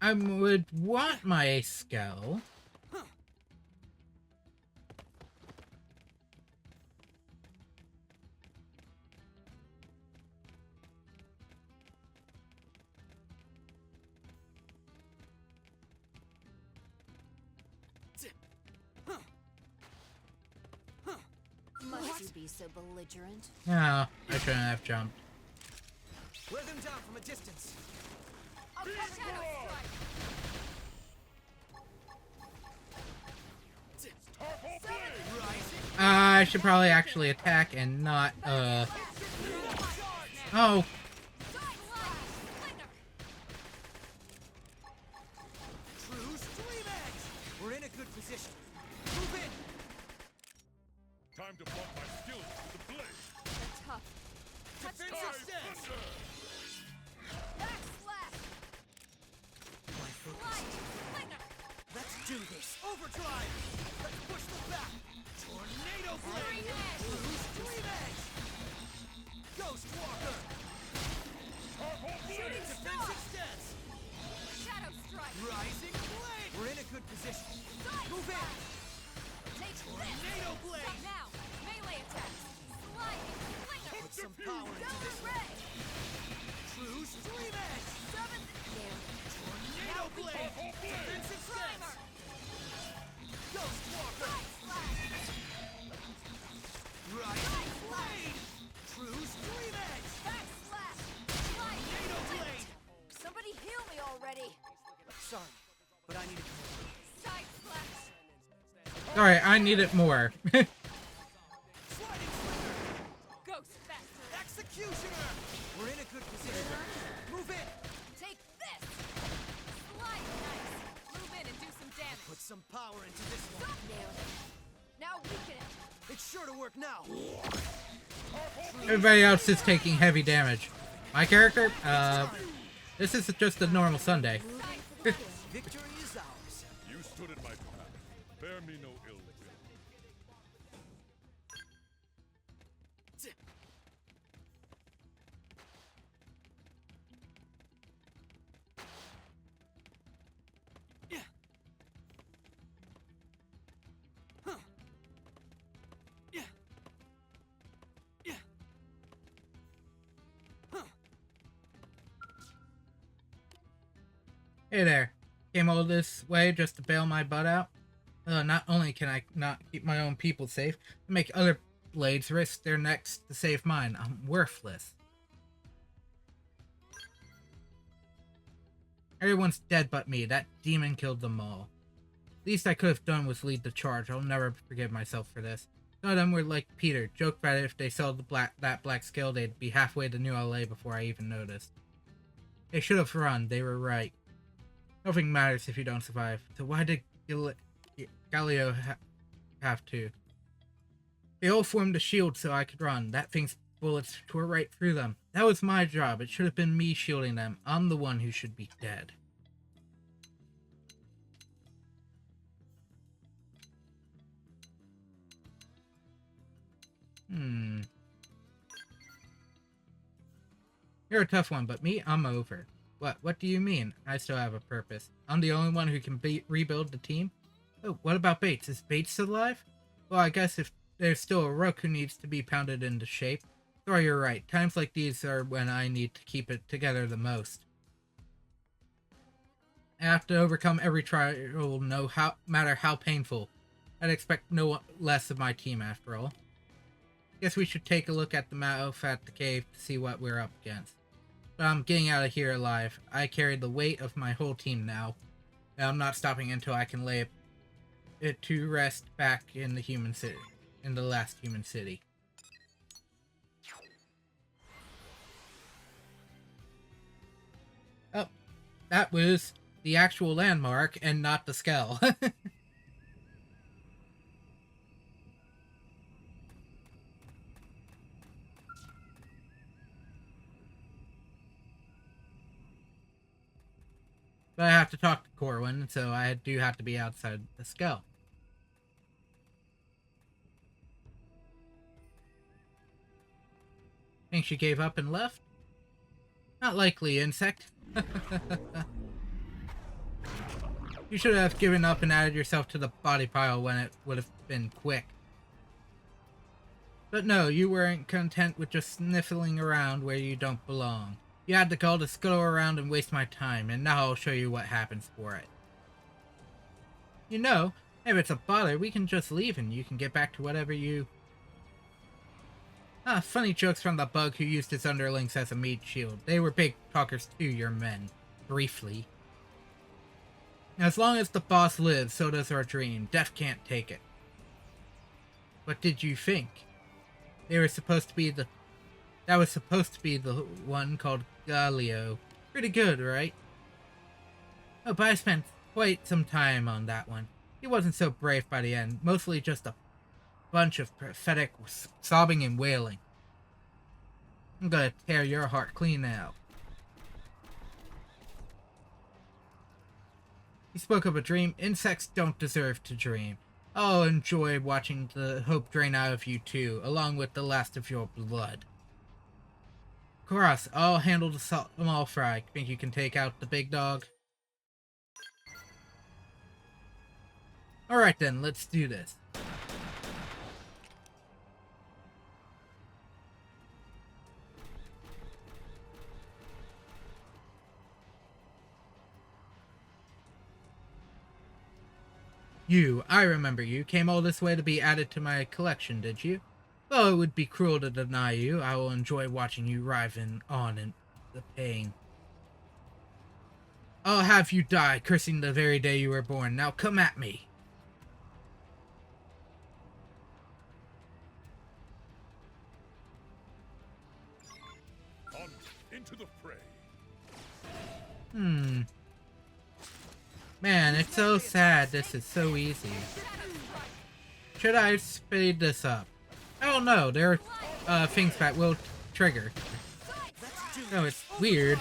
S1: I would want my skull.
S7: Must you be so belligerent?
S1: No, I shouldn't have jumped.
S7: Wear them down from a distance.
S1: I should probably actually attack and not, Oh.
S7: We're in a good position. Move in.
S11: Time to plot my skills with the blade.
S5: They're tough.
S7: Defensive stance.
S5: Backslash!
S7: My focus. Let's do this. Overdrive. Let's push them back. Tornado blade. Bruce Dream Edge. Ghost Walker. Shooting defensive stance.
S5: Shadow strike!
S7: Rising blade. We're in a good position. Move in.
S5: Take
S7: Tornado
S5: this!
S7: blade.
S5: Stop now! Melee attack! Sliding! Flinger!
S7: Put some power into this one.
S5: Ray!
S7: True Stream Edge.
S5: Seventh down.
S7: Tornado blade. Defensive stance. Ghost Walker. Rising blade. True Stream Edge.
S5: Backslash! Sliding!
S7: Tornado blade.
S5: Somebody heal me already!
S7: Sorry, but I need a
S5: Side slash!
S1: Sorry, I need it more.
S7: sliding flicker.
S5: Ghost bastard!
S7: Executioner. We're in a good position. Move in.
S5: Take this! Slide nice! Move in and do some damage!
S7: Put some power into this one.
S5: Nailed it! Now weaken it!
S7: It's sure to work now.
S1: Everybody else is taking heavy damage. My character, this is just a normal Sunday.
S7: Victory is ours.
S11: You stood in my path. Bear me no ill will.
S7: Yeah. Huh. Yeah. Yeah. Huh.
S1: Hey there. Came all this way just to bail my butt out? Not only can I not keep my own people safe, I make other blades risk their necks to save mine. I'm worthless. Everyone's dead but me. That demon killed them all. Least I could have done was lead the charge. I'll never forgive myself for this. Some of them were like Peter, joked that if they saw that black scale, they'd be halfway to New LA before I even noticed. They should have run. They were right. Nothing matters if you don't survive. So why did Galileo have to? They all formed a shield so I could run. That thing's bullets tore right through them. That was my job. It should have been me shielding them. I'm the one who should be dead. You're a tough one, but me, I'm over. What do you mean? I still have a purpose. I'm the only one who can rebuild the team? Oh, what about Bates? Is Bates still alive? Well, I guess if there's still a rook who needs to be pounded into shape. Sorry, you're right. Times like these are when I need to keep it together the most. I have to overcome every trial, no matter how painful. I'd expect no less of my team after all. Guess we should take a look at the map at the cave to see what we're up against. But I'm getting out of here alive. I carry the weight of my whole team now. And I'm not stopping until I can lay it to rest back in the human city. In the last human city. Oh, that was the actual landmark and not the skull. But I have to talk to Corwin, so I do have to be outside the skull. Think she gave up and left? Not likely, insect. You should have given up and added yourself to the body pile when it would have been quick. But no, you weren't content with just sniffling around where you don't belong. You had the gall to scuttle around and waste my time, and now I'll show you what happens for it. You know, if it's a bother, we can just leave and you can get back to whatever you... Funny jokes from the bug who used his underlings as a meat shield. They were big talkers too, your men. Briefly. As long as the boss lives, so does our dream. Death can't take it. What did you think? They were supposed to be the... That was supposed to be the one called Galileo. Pretty good, right? Oh, but I spent quite some time on that one. He wasn't so brave by the end. Mostly just a bunch of pathetic sobbing and wailing. I'm gonna tear your heart clean out. He spoke of a dream. Insects don't deserve to dream. I'll enjoy watching the hope drain out of you too, along with the last of your blood. Cross, I'll handle the small fry. Think you can take out the big dog? Alright then, let's do this. I remember you, came all this way to be added to my collection, did you? Well, it would be cruel to deny you. I will enjoy watching you writhe on in the pain. I'll have you die, cursing the very day you were born. Now come at me.
S11: On into the fray.
S1: Man, it's so sad this is so easy. Should I speed this up? I don't know, there are things that will trigger. No, it's weird.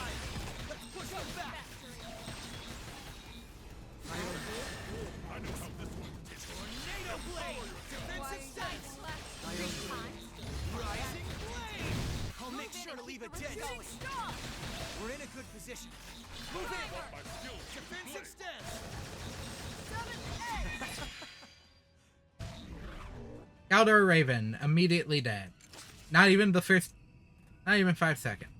S7: I'll make sure to leave a dent. We're in a good position. Move in! Defense extends!
S1: Galdor Raven, immediately dead. Not even 5 seconds.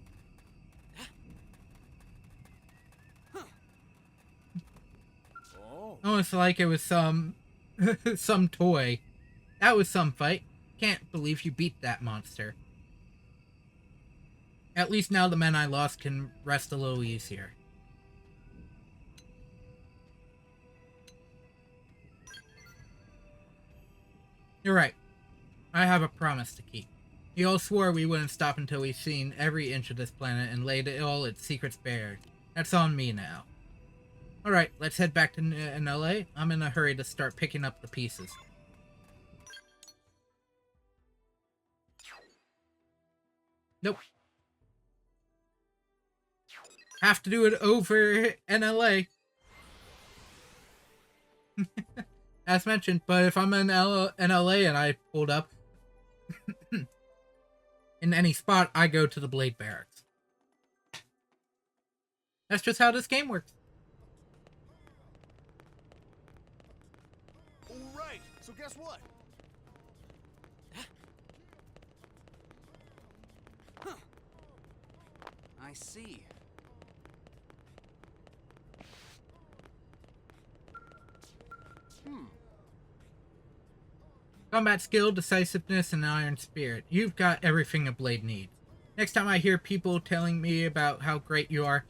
S1: Almost like it was some toy. That was some fight. Can't believe you beat that monster. At least now the men I lost can rest a little easier. You're right. I have a promise to keep. We all swore we wouldn't stop until we've seen every inch of this planet and laid all its secrets bare. That's on me now. Alright, let's head back to LA. I'm in a hurry to start picking up the pieces. Nope. Have to do it over in LA. As mentioned, but if I'm in LA and I pulled up in any spot, I go to the Blade Barracks. That's just how this game works.
S7: Alright, so guess what? Huh. I see.
S1: Combat skill, decisiveness, and iron spirit. You've got everything a blade needs. Next time I hear people telling me about how great you are,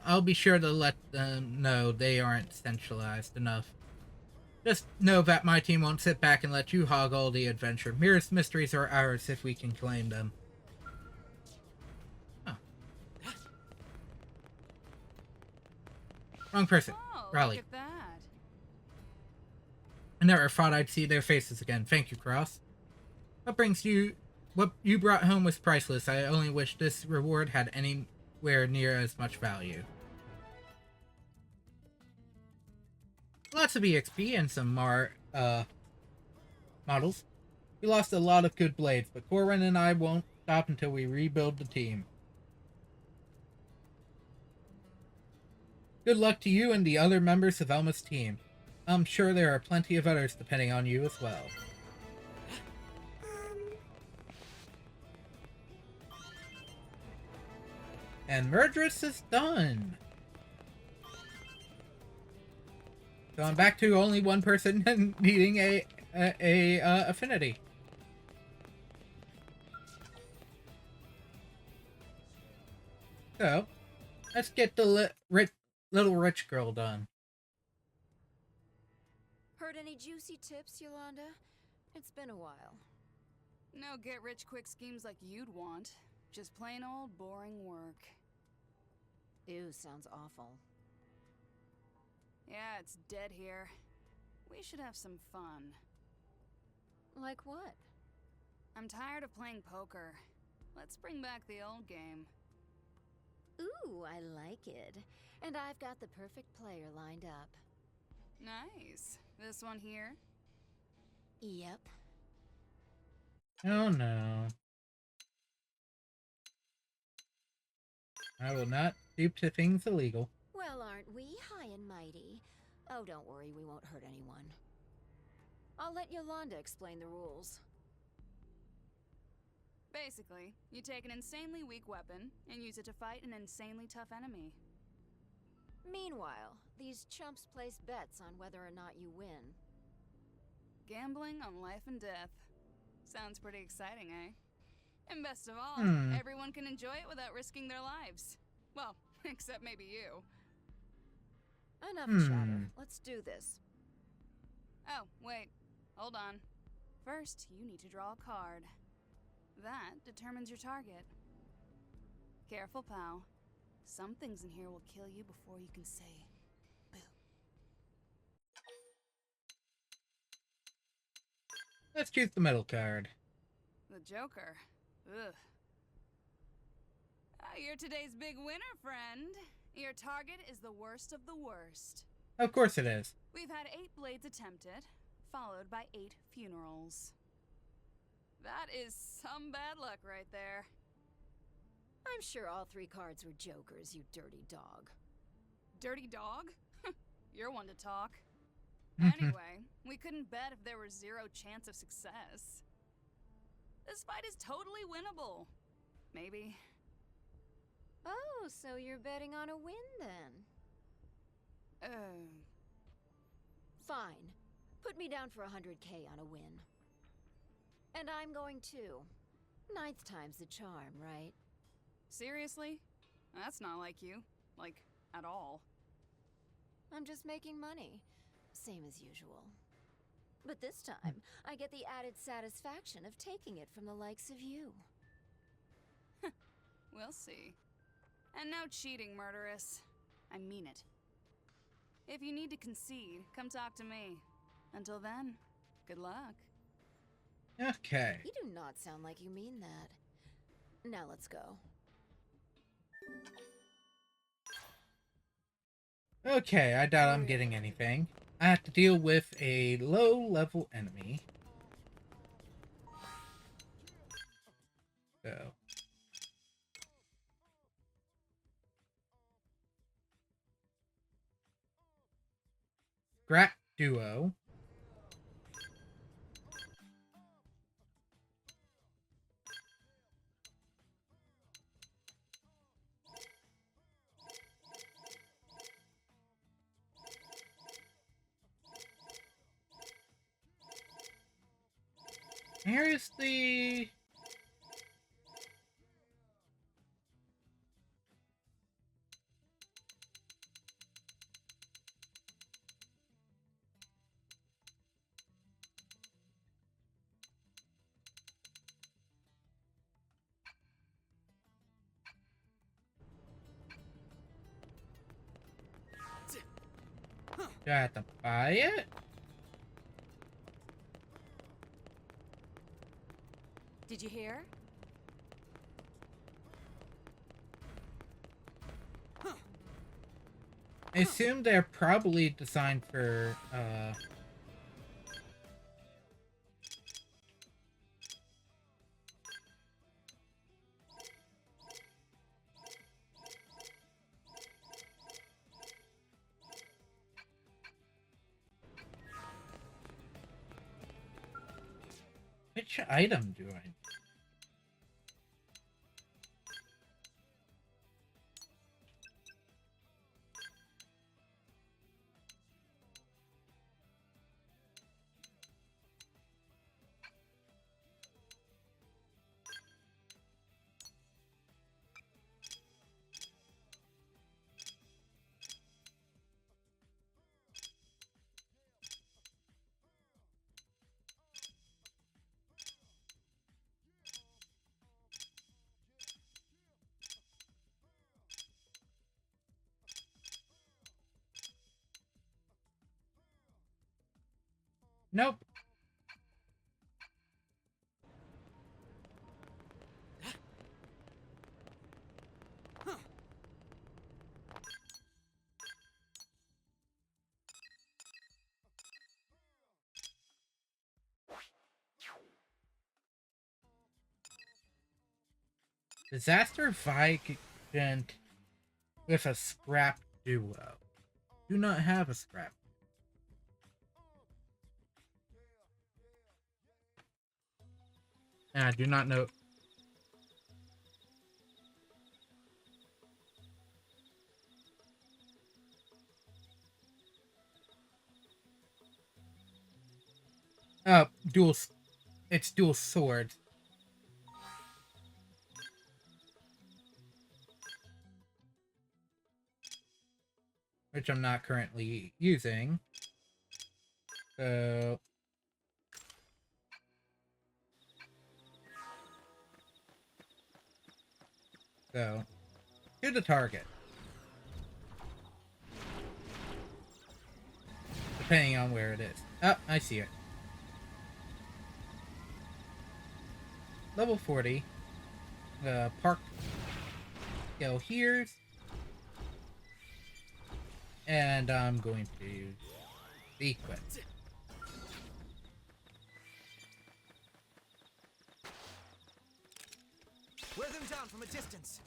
S1: I'll be sure to let them know they aren't centralized enough. Just know that my team won't sit back and let you hog all the adventure. Mira's mysteries are ours if we can claim them. Oh. Wrong person. Raleigh.
S5: Look at that.
S1: I never thought I'd see their faces again. Thank you, Cross. What you brought home was priceless. I only wish this reward had anywhere near as much value. Lots of EXP and some models. We lost a lot of good blades, but Corwin and I won't stop until we rebuild the team. Good luck to you and the other members of Elma's team. I'm sure there are plenty of others depending on you as well. And Murderous is done. So I'm back to only one person needing a affinity. So, let's get the little rich girl done.
S12: Heard any juicy tips, Yolanda? It's been a while.
S5: No get-rich-quick schemes like you'd want. Just plain old boring work.
S12: Ew, sounds awful.
S5: Yeah, it's dead here. We should have some fun.
S12: Like what?
S5: I'm tired of playing poker. Let's bring back the old game.
S12: Ooh, I like it. And I've got the perfect player lined up.
S5: Nice. This one here?
S12: Yep.
S1: Oh no. I will not stoop to things illegal.
S12: Well, aren't we high and mighty? Oh, don't worry, we won't hurt anyone. I'll let Yolanda explain the rules.
S5: Basically, you take an insanely weak weapon and use it to fight an insanely tough enemy.
S12: Meanwhile, these chumps place bets on whether or not you win.
S5: Gambling on life and death. Sounds pretty exciting, eh? And best of all, everyone can enjoy it without risking their lives. Well, except maybe you.
S12: Enough chatter. Let's do this.
S5: Oh, wait. Hold on. First, you need to draw a card. That determines your target. Careful, pal. Some things in here will kill you before you can say boo.
S1: Let's choose the middle card.
S5: The Joker. Ugh. You're today's big winner, friend. Your target is the worst of the worst.
S1: Of course it is.
S5: We've had 8 blades attempted, followed by 8 funerals. That is some bad luck right there.
S12: I'm sure all 3 cards were jokers, you dirty dog.
S5: Dirty dog? You're one to talk. Anyway, we couldn't bet if there was 0 chance of success. This fight is totally winnable. Maybe.
S12: Oh, so you're betting on a win then? Fine. Put me down for 100K on a win. And I'm going too. 9th time's the charm, right?
S5: Seriously? That's not like you. Like, at all.
S12: I'm just making money. Same as usual. But this time, I get the added satisfaction of taking it from the likes of you.
S13: We'll see. And no cheating, murderess. I mean it. If you need to concede, come talk to me. Until then, good luck.
S1: Okay.
S12: You do not sound like you mean that. Now let's go.
S1: Okay, I doubt I'm getting anything. I have to deal with a low-level enemy. So. Scrap Duo. Here's the... Do I have to buy it?
S5: Did you hear?
S1: I assume they're probably designed for, which item do I need? Nope. Disaster Vigant with a Scrap Duo. Do not have a Scrap. And I do not know. Dual. It's dual sword. Which I'm not currently using. So. So, to the target. Depending on where it is. Oh, I see it. Level 40. Park skill here. And I'm going to use the equip.
S7: Wear them down from a distance.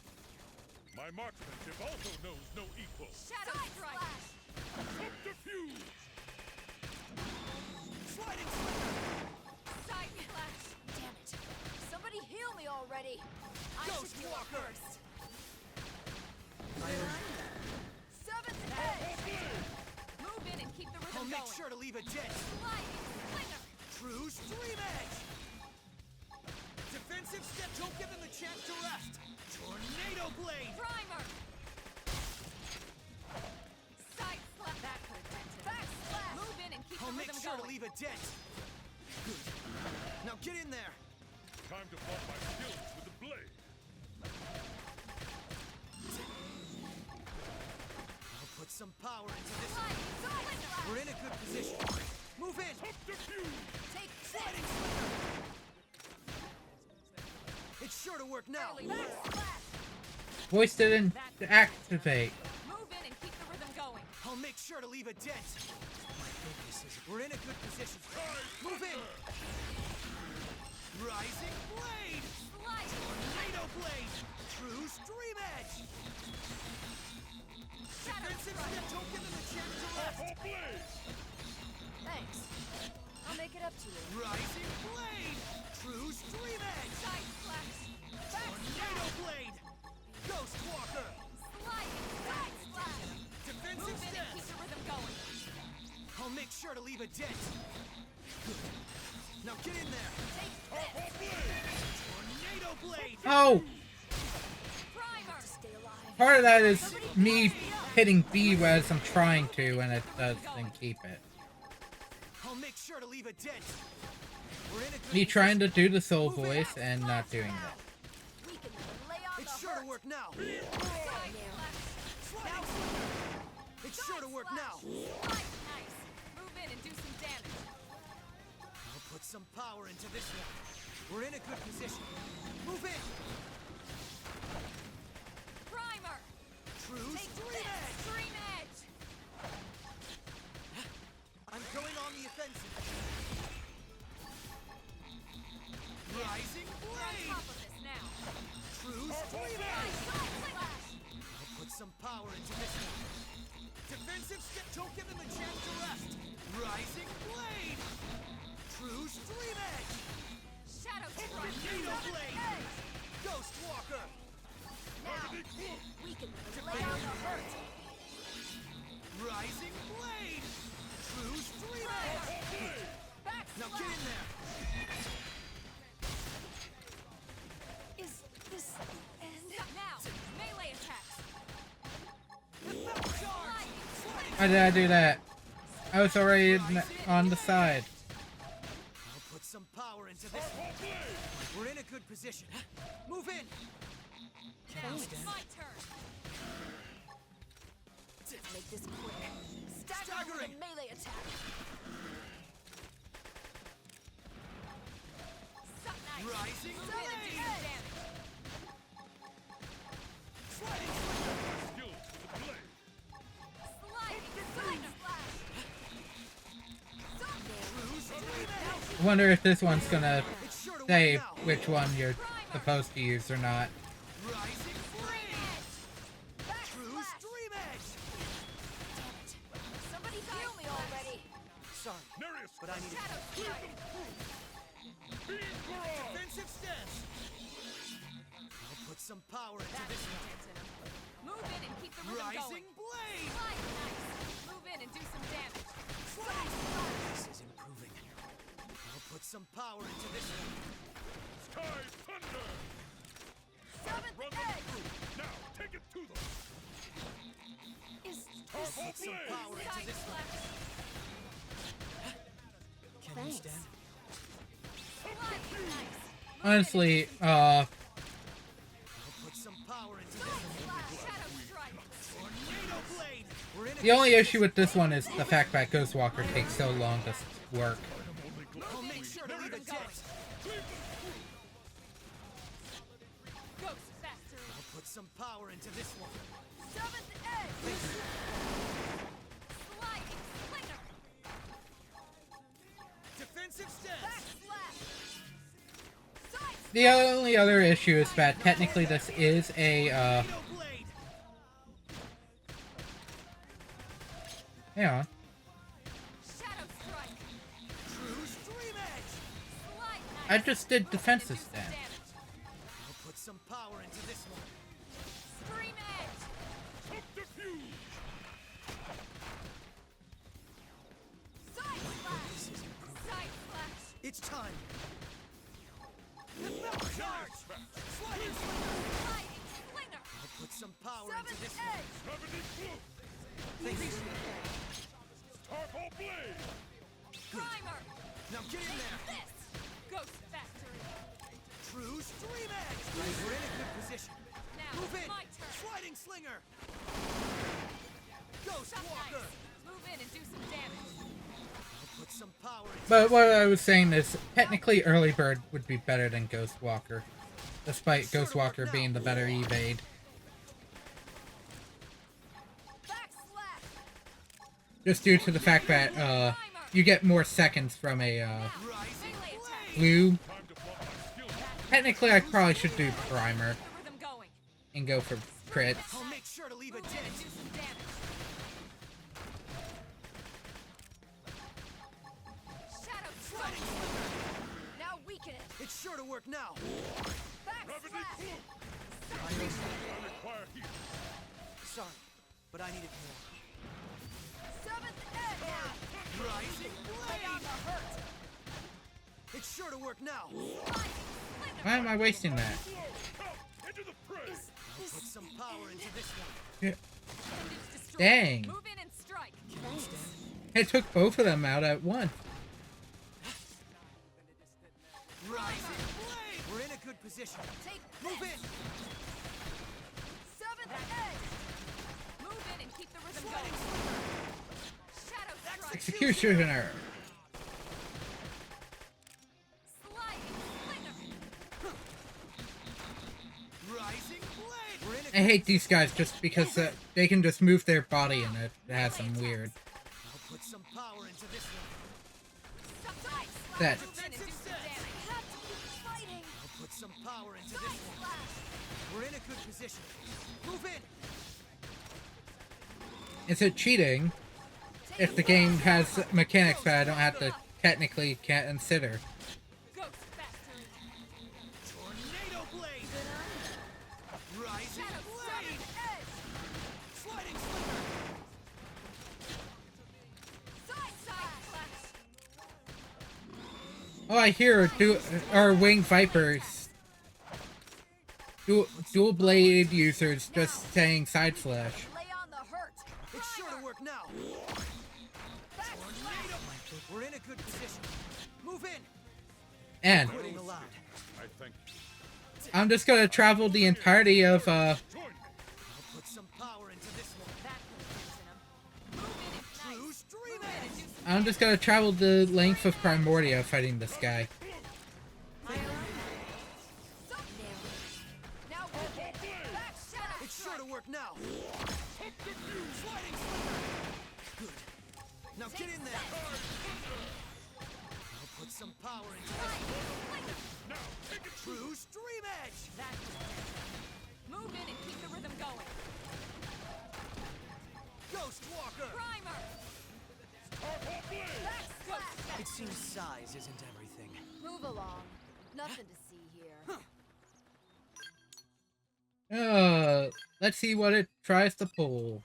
S11: My marksmanship also knows no equal.
S5: Shadow Strike!
S11: Subterfuge!
S7: Sliding slinger!
S5: Side Flash! Damn it! Somebody heal me already! I
S7: Ghost
S5: should heal up
S7: Walker!
S5: first! Seventh Edge! Move in and keep the rhythm
S7: I'll make
S5: going!
S7: sure to leave a dent.
S5: Sliding Slinger!
S7: True Stream Edge! Defensive step, don't give them a chance to rest. Tornado Blade!
S5: Primer! Side Slap! That could have been it. Back Slash! Move in and keep
S7: I'll
S5: the
S7: make
S5: rhythm
S7: sure
S5: going!
S7: to leave a dent. Good. Now get in there.
S11: Time to pump my skills with the blade.
S7: I'll put some power into this. We're in a good position. Move in.
S10: Take
S7: Sliding slipper. It's sure to work now.
S1: Voice didn't activate.
S5: Move in and keep the rhythm going.
S7: I'll make sure to leave a dent. My focus is we're in a good position. Move in. Rising blade. Tornado blade. True stream edge. Defensive step. Don't give them a chance to rest.
S12: Thanks. I'll make it up to you.
S7: Rising blade. True stream edge.
S5: Side slash.
S7: Tornado blade. Ghost walker.
S5: Side slash.
S7: Defensive
S5: Move in and
S7: stance.
S5: keep the rhythm going.
S7: I'll make sure to leave a dent. Good. Now get in there. Tornado blade.
S1: Oh!
S5: Primer.
S12: Stay alive.
S1: Part of that is me hitting B as I'm trying to, and it doesn't keep it.
S7: I'll make sure to leave a dent. We're in a good
S1: Me trying to do the soul voice and not doing that.
S12: We can lay on
S7: It's
S12: the
S7: sure to work now. Sliding slipper. It's sure to work now.
S5: Nice. Move in and do some damage.
S7: I'll put some power into this one. We're in a good position. Move in.
S5: Primer.
S7: True stream edge.
S5: Stream edge.
S7: I'm going on the offensive. Rising blade.
S5: Top of this now.
S7: True stream edge. I'll put some power into this one. Defensive step. Don't give them a chance to rest. Rising blade. True stream edge.
S5: Shadow
S7: Tornado blade. Ghost walker.
S12: now. We can lay on the hurt.
S7: Rising blade. True stream edge. Now get in there.
S12: Is this the end?
S5: Now, melee attacks.
S1: Why did I do that? I was already on the side.
S7: I'll put some power into this. We're in a good position. Move in.
S5: Now it's my turn.
S12: Make this quick. Stagger with
S7: Staggering.
S12: a melee attack.
S5: Nice.
S7: Rising
S5: Move in and do
S7: blade.
S5: some damage.
S7: Sliding
S11: Skills with the blade.
S5: Sliding slash.
S7: True stream edge.
S1: I wonder if this one's gonna
S7: It's sure to work
S1: say
S7: now.
S1: which one you're supposed to use or not.
S7: Rising blade. True stream edge.
S12: Somebody heal me already.
S7: Sorry,
S11: Nereus,
S7: but I need a
S5: Shadow strike.
S7: defensive stance. I'll put some power into
S5: That's
S7: this one.
S5: intense in him. Move in and keep the rhythm going.
S7: Rising blade.
S5: Slide nice. Move in and do some damage.
S7: This is improving. I'll put some power into this one.
S11: Sky Thunder!
S12: Seventh
S11: Run them
S12: edge.
S11: through. Now, take it to them!
S12: Is
S7: I'll put some power into
S5: Side
S7: this one.
S5: slash.
S7: Can you
S12: Thanks.
S7: stand?
S5: Sliding nice.
S1: Honestly,
S7: I'll put some power into this one.
S5: Shadow strike.
S7: Tornado blade. We're in a
S1: the only issue with this one is the fact that Ghost Walker takes so long to work.
S7: I'll make sure to leave a dent.
S5: Ghost faster.
S7: I'll put some power into this one.
S12: seventh edge.
S5: Sliding slinger.
S7: Defensive stance.
S1: The only other issue is that technically this is a,
S7: Tornado blade.
S1: hang on.
S5: Shadow strike.
S7: True stream edge.
S5: Slide nice.
S1: I just did
S5: Move in and do
S1: defensive
S5: some
S1: stance.
S5: damage.
S7: I'll put some power into this one.
S5: Stream edge.
S11: Subterfuge!
S5: Side slash.
S7: This is improving.
S5: Side slash.
S7: It's time. Charge. Sliding slipper.
S5: Sliding slinger.
S7: I'll put some power into
S12: Seventh
S7: this one.
S12: edge.
S11: Gravity Cloak!
S7: Thank you.
S11: Starfall Blade!
S5: Primer.
S7: Now get in there!
S5: Ghost Factory!
S7: True Stream Edge! We're in a good position.
S5: Now,
S7: Move in!
S5: my turn!
S7: Sliding Slinger! Ghost
S5: Some
S7: Walker!
S5: ice. Move in and do some damage.
S7: I'll put some power into
S1: But what I was saying is, technically Early Bird would be better than Ghost Walker. Despite Ghost Walker being the better evade.
S5: Backslash!
S1: Just due to the fact that, you get more seconds from a, blue. Technically, I probably should do Primer. And go for crits.
S7: I'll make sure to leave a dent.
S5: Shadow Strike! Now weaken it!
S7: It's sure to work now.
S5: Backslash!
S7: Sorry, but I needed more.
S5: Seventh Edge! Now!
S7: Rising
S5: Lay on
S7: Blade!
S5: the hurt!
S7: It's sure to work now.
S1: Why am I wasting that?
S7: I'll put some power into this one.
S1: Yeah.
S5: Appendage destroyed.
S1: Dang.
S5: Move in and strike!
S1: It took both of them out at once.
S7: Rising Blade! We're in a good position.
S5: Take
S7: Move in!
S5: Seventh Edge! Move in and keep the rhythm going! Shadow Strike!
S1: Executioner.
S5: Sliding Slinger!
S7: Rising Blade! We're in
S1: I hate these guys just because they can just move their body and it has them weird.
S7: I'll put some power into this one.
S1: That.
S5: Move in and do some damage!
S2: Have to keep fighting.
S7: I'll put some power into this one. We're in a good position. Move in!
S1: Is it cheating if the game has mechanics that I don't have to technically consider?
S5: Ghost Factory!
S7: Tornado Blade! Rising Blade! Sliding Slinger!
S5: Side Flash!
S1: Oh, I hear our winged vipers. Dual blade users just saying side slash.
S5: Lay on the hurt!
S7: It's sure to work now. Tornado! We're in a good position. Move in!
S1: And
S7: Quitting allowed.
S11: I thank you.
S1: I'm just gonna travel the entirety of
S7: I'll put some power into this one. True Stream Edge!
S1: I'm just gonna travel the length of Primordia fighting this guy.
S5: Now back shadow!
S7: It's sure to work now. Sliding Slinger! Good. Now get in there. I'll put some power into this. True Stream Edge!
S5: Move in and keep the rhythm going!
S7: Ghost Walker!
S5: Primer! Backslash!
S7: It seems size isn't everything.
S12: Move along. Nothing to see here.
S1: Let's see what it tries to pull.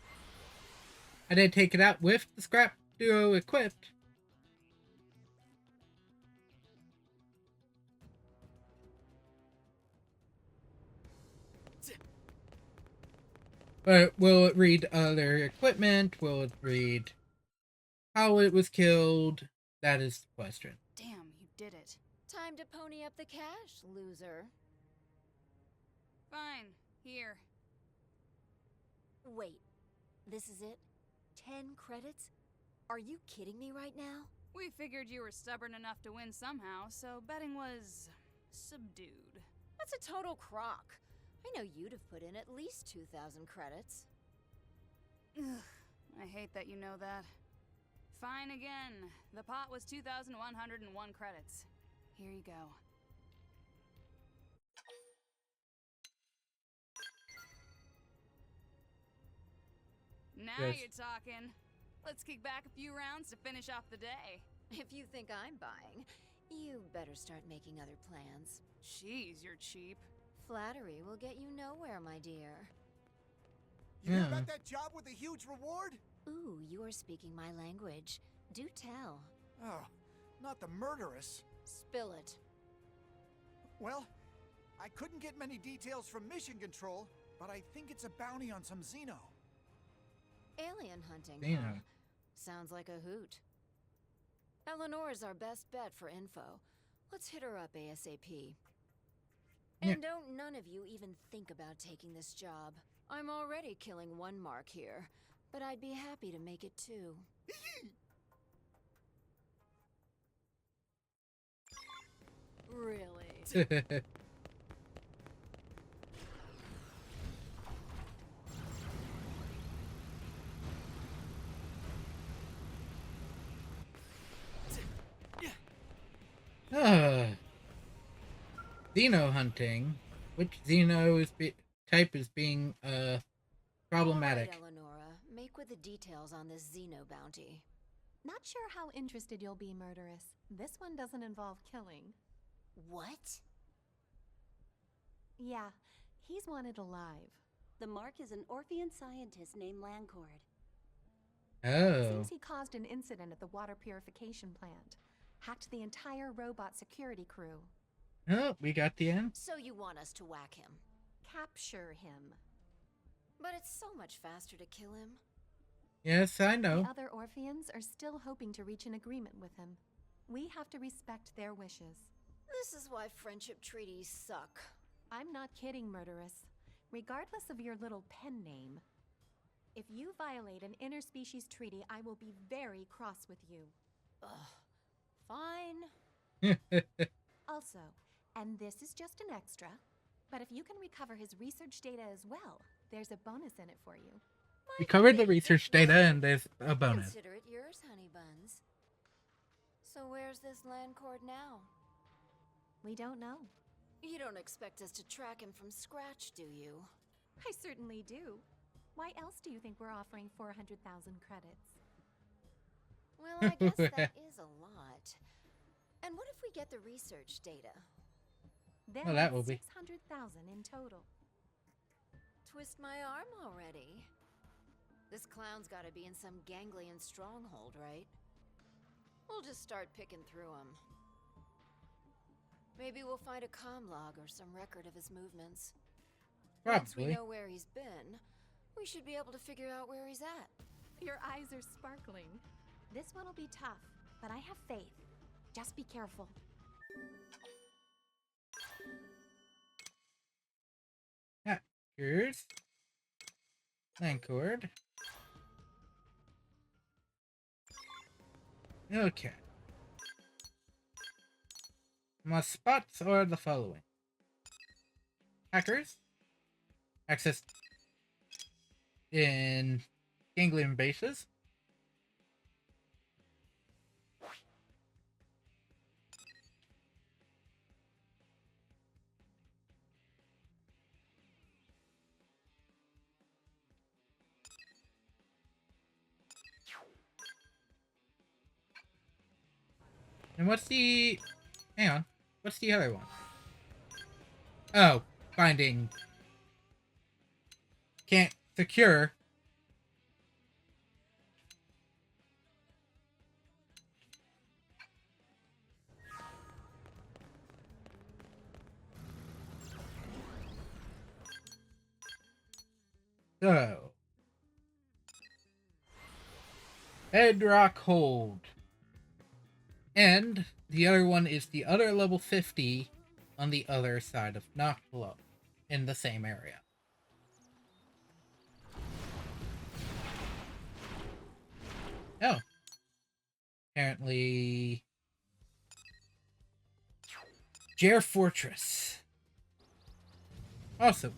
S1: I did take it out with the scrap duo equipped. But will it read other equipment? Will it read how it was killed? That is the question.
S13: Damn, you did it.
S12: Time to pony up the cash, loser.
S13: Fine. Here.
S12: Wait, this is it? 10 credits? Are you kidding me right now?
S13: We figured you were stubborn enough to win somehow, so betting was subdued.
S12: That's a total crock. I know you'd have put in at least 2,000 credits.
S13: Ugh, I hate that you know that. Fine again. The pot was 2,101 credits. Here you go. Now
S1: Yes.
S13: you're talking. Let's kick back a few rounds to finish off the day.
S12: If you think I'm buying, you better start making other plans.
S13: Jeez, you're cheap.
S12: Flattery will get you nowhere, my dear.
S6: You hear
S1: Yeah.
S6: about that job with a huge reward?
S12: Ooh, you are speaking my language. Do tell.
S6: Oh, not the murderess.
S12: Spill it.
S6: Well, I couldn't get many details from Mission Control, but I think it's a bounty on some Xeno.
S12: Alien hunting,
S1: Damn.
S12: huh? Sounds like a hoot. Eleanor's our best bet for info. Let's hit her up ASAP.
S1: Yeah.
S12: And don't none of you even think about taking this job. I'm already killing one mark here, but I'd be happy to make it too.
S13: Really?
S1: Xeno hunting. Which Xeno is type is being problematic?
S12: All right, Eleonora, make with the details on this Xeno bounty.
S14: Not sure how interested you'll be, Murderous. This one doesn't involve killing.
S15: What?
S14: Yeah, he's wanted alive.
S15: The Mark is an Orphean scientist named Lancord.
S1: Oh.
S14: Seems he caused an incident at the water purification plant. Hacked the entire robot security crew.
S1: Oh, we got the end.
S12: So you want us to whack him?
S14: Capture him.
S12: But it's so much faster to kill him.
S1: Yes, I know.
S14: The other Orpheans are still hoping to reach an agreement with him. We have to respect their wishes.
S12: This is why friendship treaties suck.
S14: I'm not kidding, Murderous. Regardless of your little pen name, if you violate an interspecies treaty, I will be very cross with you.
S12: Ugh. Fine.
S14: Also, and this is just an extra, but if you can recover his research data as well, there's a bonus in it for you.
S1: We covered the research data and there's a bonus.
S12: Consider it yours, honey buns. So where's this Lancord now?
S14: We don't know.
S12: You don't expect us to track him from scratch, do you?
S14: I certainly do. Why else do you think we're offering 400,000 credits?
S12: Well, I guess that is a lot. And what if we get the research data?
S14: Then
S1: well, that will be
S14: 600,000 in total.
S12: Twist my arm already. This clown's gotta be in some ganglion stronghold, right? We'll just start picking through him. Maybe we'll find a comm log or some record of his movements. Once we
S1: probably.
S12: know where he's been, we should be able to figure out where he's at.
S14: Your eyes are sparkling. This one will be tough, but I have faith. Just be careful.
S1: Here's Lancord. Okay. My spots are the following. Hackers. Access in ganglion bases. And what's the... Hang on. What's the other one? Oh, finding... Can't secure... So... Bedrock Hold. And the other one is the other level 50 on the other side of Noctalo in the same area. Oh. Apparently... Jer Fortress. Awesome.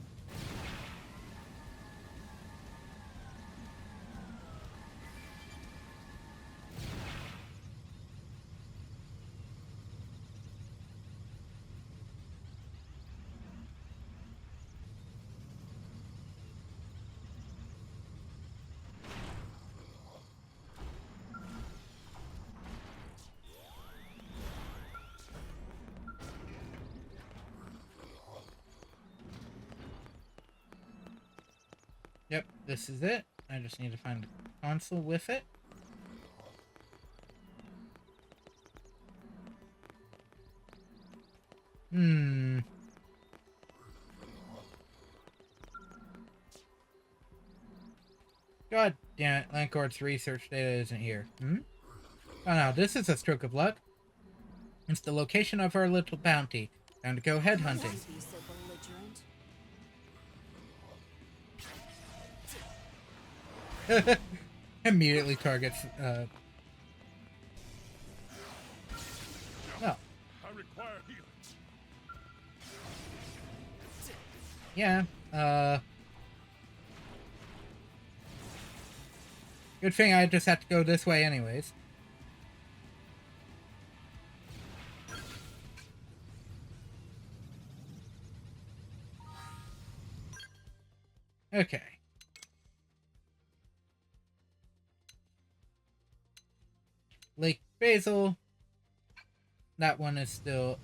S1: Yep, this is it. I just need to find a console with it. God damn it, Lancord's research data isn't here. Oh no, this is a stroke of luck. It's the location of our little bounty. Time to go headhunting.
S12: Be so belligerent.
S1: Immediately targets, no.
S11: I require healing.
S1: Yeah, good thing I just have to go this way anyways. Okay. Lake Basil. That one is still...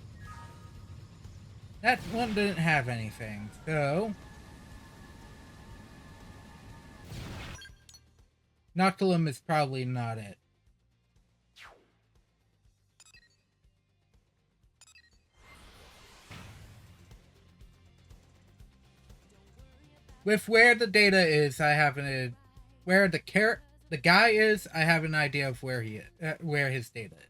S1: That one didn't have anything, so... Noctilum is probably not it. With where the data is, I have an... Where the guy is, I have an idea of where he is, where his data is.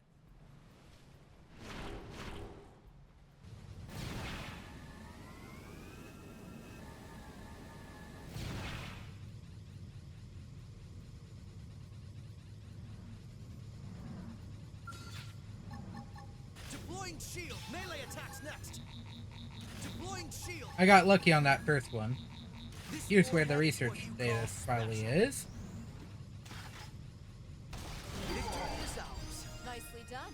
S7: Deploying shield. Melee attacks next. Deploying shield.
S1: I got lucky on that first one. Here's where the research data probably is.
S12: Nicely done.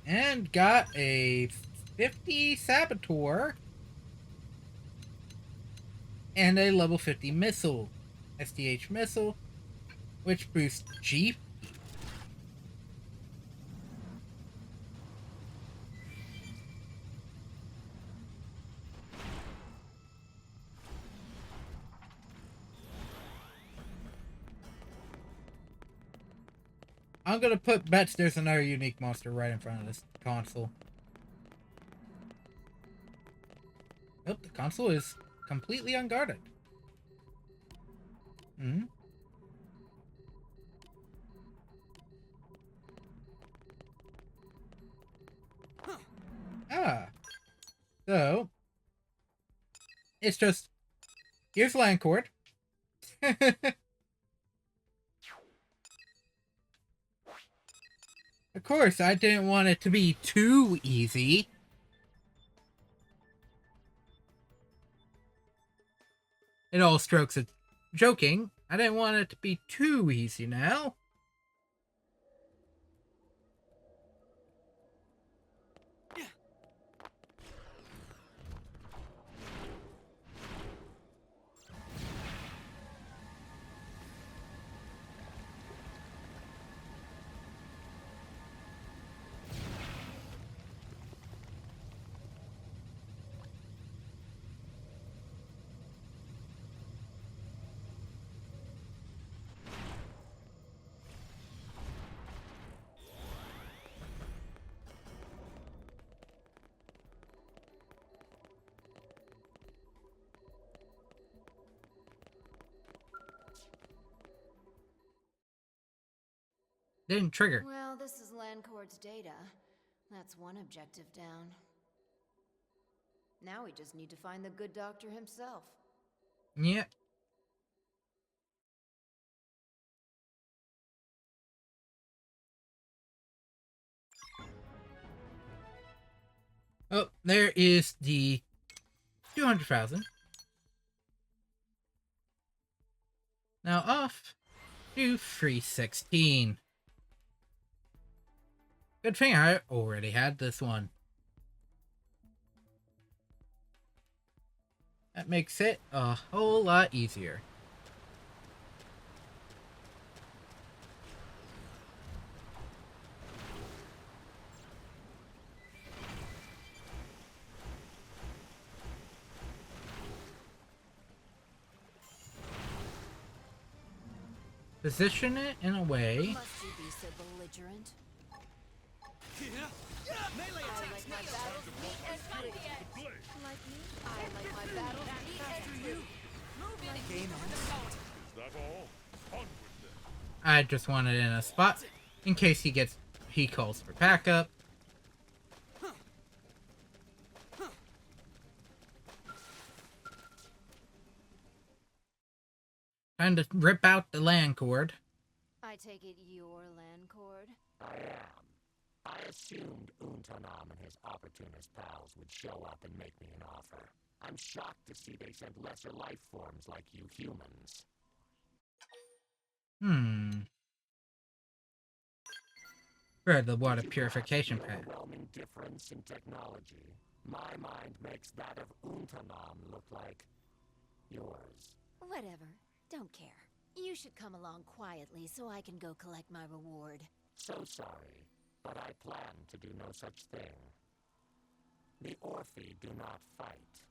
S1: And got a 50 Saboteur. And a level 50 missile. SDH missile. Which boosts G. I'm gonna put bets there's another unique monster right in front of this console. Nope, the console is completely unguarded. Hmm. Ah. So it's just here's Landcord. Of course, I didn't want it to be too easy. It all strokes of joking. I didn't want it to be too easy now. Didn't trigger.
S12: Well, this is Landcord's data. That's one objective down. Now we just need to find the good doctor himself.
S1: Yeah. Oh, there is the 200,000. Now off to 316. Good thing I already had this one. That makes it a whole lot easier. Position it in a way.
S12: Must you be so belligerent?
S7: Melee attacks next.
S12: Like me? I like my battles neat and quick.
S7: Game on.
S11: Is that all? Onward then.
S1: I just want it in a spot in case he calls for backup. Time to rip out the land cord.
S12: I take it your land cord?
S16: I am. I assumed Untanam and his opportunist pals would show up and make me an offer. I'm shocked to see they sent lesser life forms like you humans.
S1: For the water purification plant.
S16: Overwhelming difference in technology. My mind makes that of Untanam look like yours.
S12: Whatever. Don't care. You should come along quietly so I can go collect my reward.
S16: So sorry, but I plan to do no such thing. The Orphi do not fight.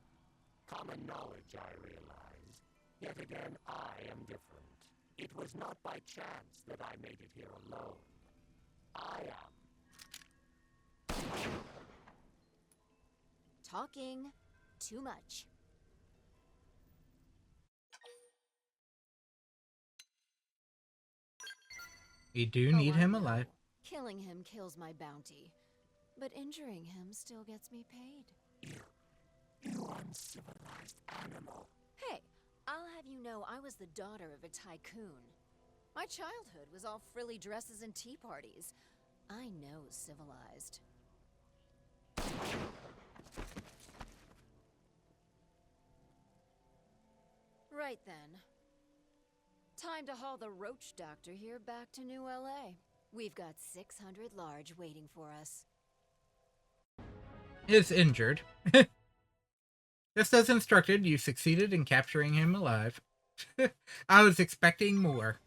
S16: Common knowledge, I realize. Yet again, I am different. It was not by chance that I made it here alone. I am.
S12: Talking too much.
S1: We do need him alive.
S12: Killing him kills my bounty, but injuring him still gets me paid.
S16: You uncivilized animal.
S12: Hey, I'll have you know I was the daughter of a tycoon. My childhood was all frilly dresses and tea parties. I know civilized. Right then. Time to haul the roach doctor here back to New LA. We've got 600 large waiting for us.
S1: Is injured. Just as instructed, you succeeded in capturing him alive. I was expecting more.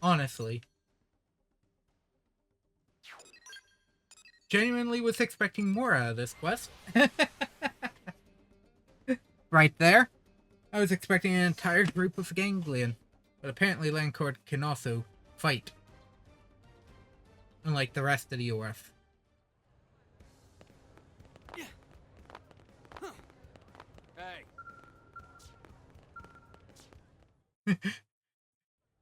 S1: Honestly. Genuinely was expecting more out of this quest. Right there. I was expecting an entire group of ganglion. But apparently Landcord can also fight. Unlike the rest of the OF.
S8: Hey.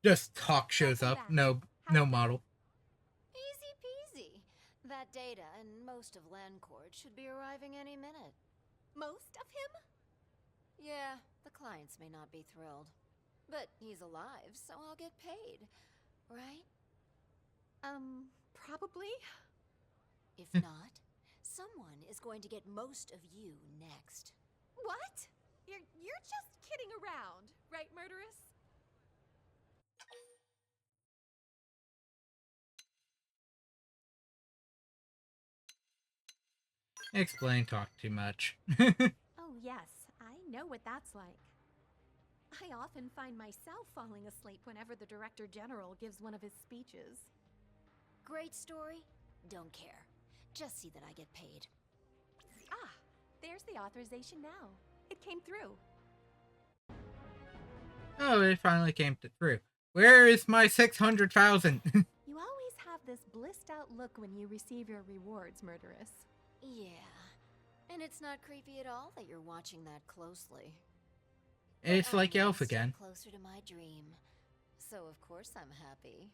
S1: Just Hawk shows up. No model.
S12: Easy peasy. That data and most of Landcord should be arriving any minute.
S14: Most of him?
S12: Yeah, the clients may not be thrilled. But he's alive, so I'll get paid. Right?
S14: Probably.
S12: If not, someone is going to get most of you next.
S14: What? You're just kidding around, right, Murderous?
S1: Explain, talk too much.
S14: Oh yes, I know what that's like. I often find myself falling asleep whenever the Director General gives one of his speeches.
S12: Great story? Don't care. Just see that I get paid.
S14: Ah, there's the authorization now. It came through.
S1: Oh, it finally came through. Where is my 600,000?
S14: You always have this blissed out look when you receive your rewards, Murderous.
S12: Yeah. And it's not creepy at all that you're watching that closely.
S1: It's like Elf again.
S12: Closer to my dream. So of course I'm happy.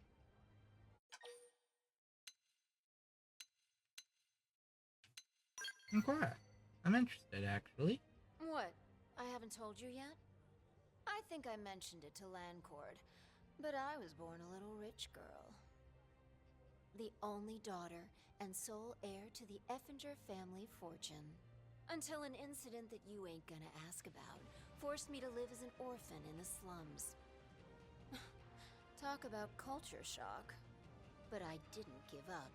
S1: Okay. I'm interested, actually.
S12: What? I haven't told you yet? I think I mentioned it to Landcord, but I was born a little rich girl. The only daughter and sole heir to the Effinger family fortune. Until an incident that you ain't gonna ask about forced me to live as an orphan in the slums. Talk about culture shock. But I didn't give up.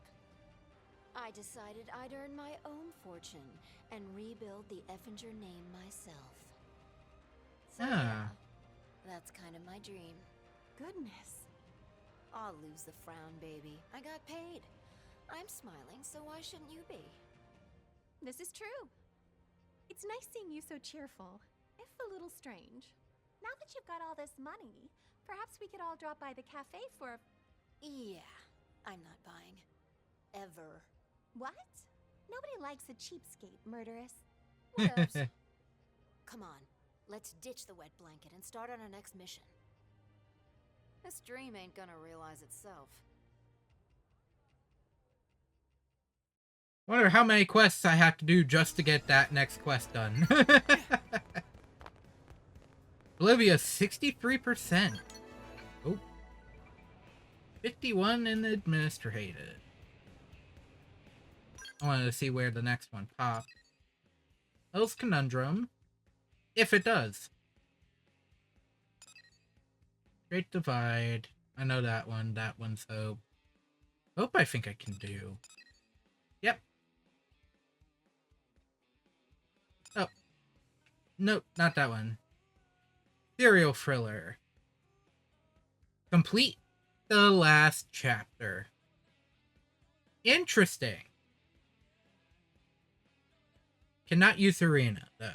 S12: I decided I'd earn my own fortune and rebuild the Effinger name myself. So yeah, that's kind of my dream.
S14: Goodness.
S12: I'll lose the frown, baby. I got paid. I'm smiling, so why shouldn't you be?
S14: This is true. It's nice seeing you so cheerful, if a little strange. Now that you've got all this money, perhaps we could all drop by the cafe for...
S12: Yeah, I'm not buying. Ever.
S14: What? Nobody likes a cheapskate, Murderous.
S12: Whatevs. Come on, Let's ditch the wet blanket and start on our next mission. This dream ain't gonna realize itself.
S1: Wonder how many quests I have to do just to get that next quest done. Olivia, 63%. Oh. 51 in administrative. I wanted to see where the next one popped. Hell's Conundrum. If it does. Great Divide. I know that one. That one's Hope. Hope I think I can do. Yep. Oh. Nope, not that one. Serial Thriller. Complete the last chapter. Interesting. Cannot use Arena, though.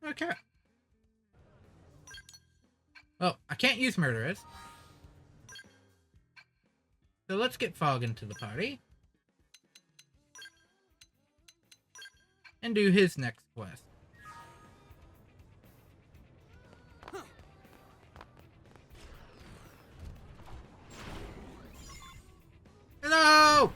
S1: Okay. Oh, I can't use Murderous. So let's get Fog into the party. And do his next quest. Hello!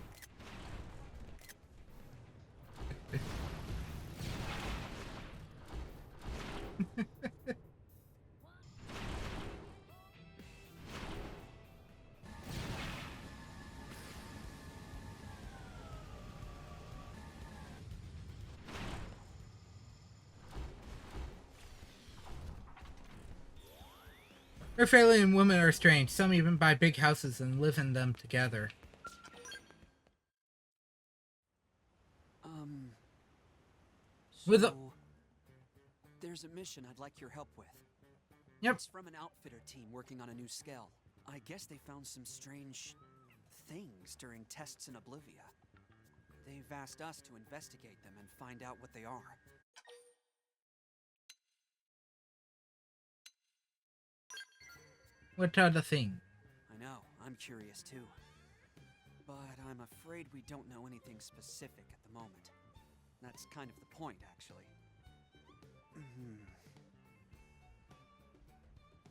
S1: Earth alien women are strange. Some even buy big houses and live in them together.
S17: So, there's a mission I'd like your help with.
S1: Yep.
S17: It's from an outfitter team working on a new scale. I guess they found some strange things during tests in Oblivia. They've asked us to investigate them and find out what they are.
S1: What are the things?
S17: I know, I'm curious too. But I'm afraid we don't know anything specific at the moment. That's kind of the point, actually.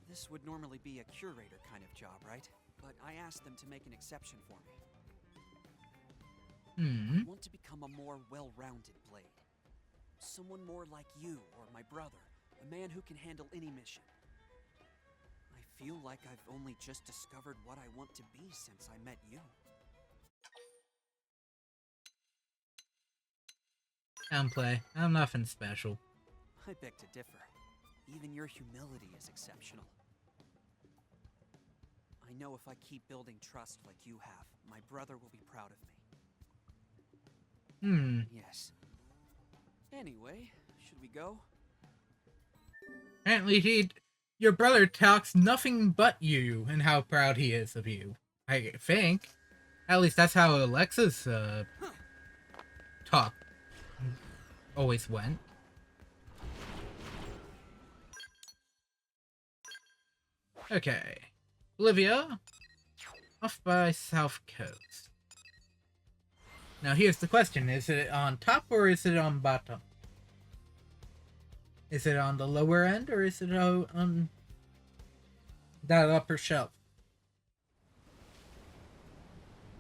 S17: This would normally be a curator kind of job, right? But I asked them to make an exception for me. I want to become a more well-rounded blade. Someone more like you or my brother. A man who can handle any mission. I feel like I've only just discovered what I want to be since I met you.
S1: Downplay. I'm nothing special.
S17: I beg to differ. Even your humility is exceptional. I know if I keep building trust like you have, my brother will be proud of me. Yes. Anyway, should we go?
S1: Apparently your brother talks nothing but you and how proud he is of you. I think. At least that's how Alexa's talk always went. Okay. Olivia. Off by South Coast. Now here's the question. Is it on top or is it on bottom? Is it on the lower end or is it on that upper shelf?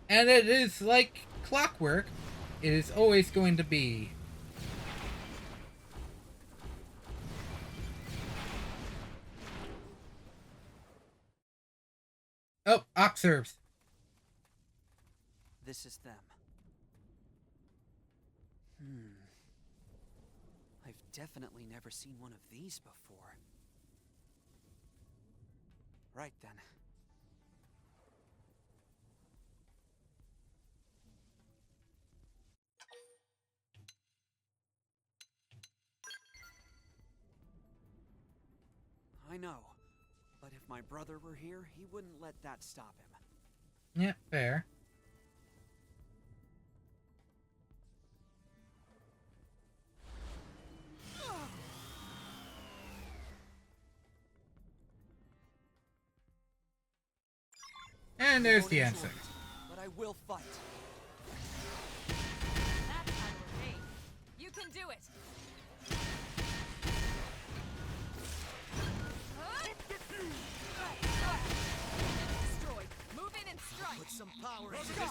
S1: And it is like clockwork. It is always going to be oh, Oxerves.
S17: This is them. I've definitely never seen one of these before. Right then. I know, but if my brother were here, he wouldn't let that stop him.
S1: Yeah, fair. And there's the answer.
S17: But I will fight.
S5: can do it! Destroyed. Move in and strike.
S7: Put some power into this.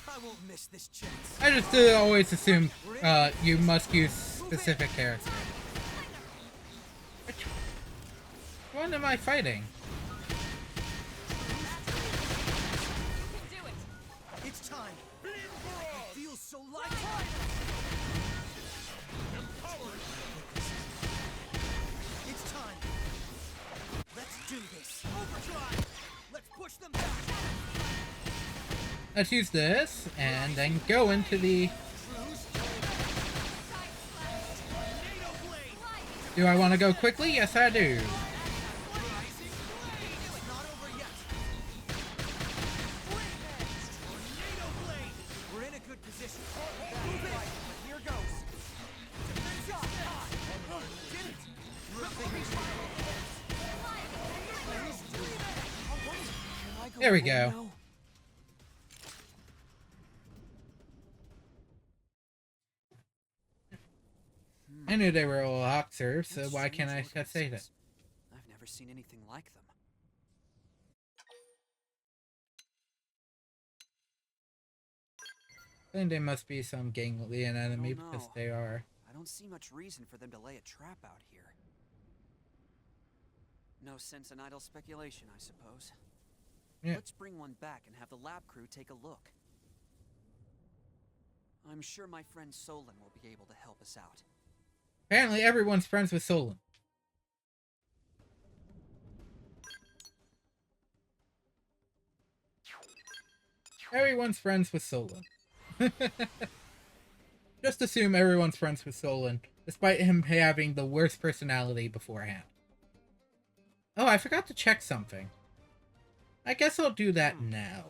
S7: I won't miss this chance.
S1: I just always assume you must use specific characters. Which one am I fighting?
S7: It's time. It feels so light. It's time. Let's do this. Overdrive. Let's push them back.
S1: Let's use this and then go into the... Do I want to go quickly? Yes, I do.
S7: We're in a good position. Here goes. Get it.
S1: There we go. I knew they were all Oxers, so why can't I just say that?
S17: I've never seen anything like them.
S1: I think they must be some ganglion enemy because they are.
S17: I don't see much reason for them to lay a trap out here. No sense in idle speculation, I suppose.
S1: Yeah.
S17: Let's bring one back and have the lab crew take a look. I'm sure my friend Solon will be able to help us out.
S1: Apparently everyone's friends with Solon. Everyone's friends with Solon. Just assume everyone's friends with Solon, despite him having the worst personality beforehand. Oh, I forgot to check something. I guess I'll do that now.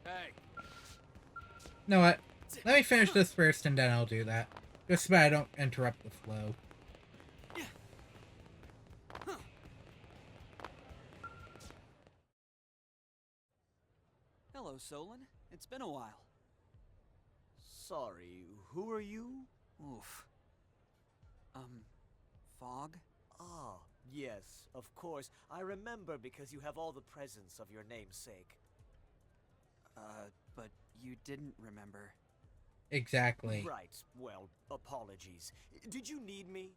S8: Hey.
S1: Know what? Let me finish this first and then I'll do that. Just so I don't interrupt the flow.
S17: Hello, Solon. It's been a while.
S7: Sorry, who are you?
S17: Oof. Fog?
S7: Ah, yes, of course. I remember because you have all the presents of your namesake.
S17: But you didn't remember.
S1: Exactly.
S7: Right, well, apologies. Did you need me?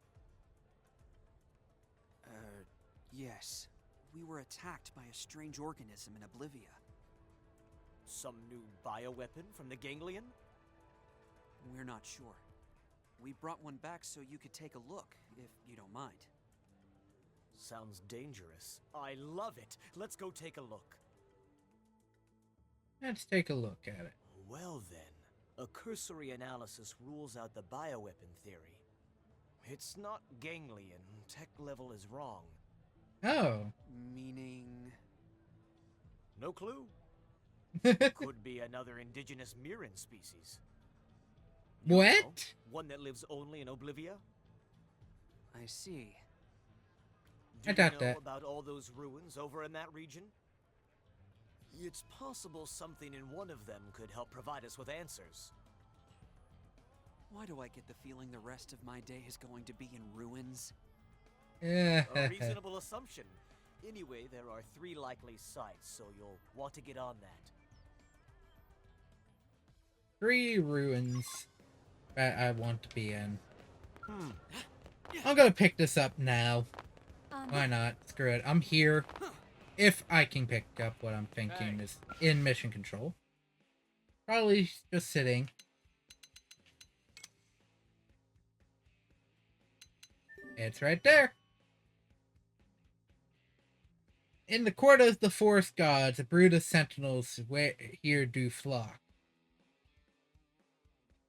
S17: Yes. We were attacked by a strange organism in Oblivia.
S7: Some new bioweapon from the ganglion?
S17: We're not sure. We brought one back so you could take a look, if you don't mind.
S7: Sounds dangerous. I love it. Let's go take a look.
S1: Let's take a look at it.
S7: Well then, a cursory analysis rules out the bioweapon theory. It's not ganglion. Tech level is wrong.
S1: Oh.
S17: Meaning...
S7: No clue. Could be another indigenous Mirren species.
S1: What?
S7: You know, one that lives only in Oblivia?
S17: I see.
S7: Do
S1: I doubt
S7: you know
S1: that.
S7: about all those ruins over in that region? It's possible something in one of them could help provide us with answers.
S17: Why do I get the feeling the rest of my day is going to be in ruins?
S1: Yeah.
S7: A reasonable assumption. Anyway, there are 3 likely sites, so you'll want to get on that.
S1: 3 ruins that I want to be in. I'm gonna pick this up now. Why not? Screw it. I'm here. If I can pick up what I'm thinking is in mission control. Probably just sitting. It's right there. In the court of the forest gods, a brood of sentinels here do flock.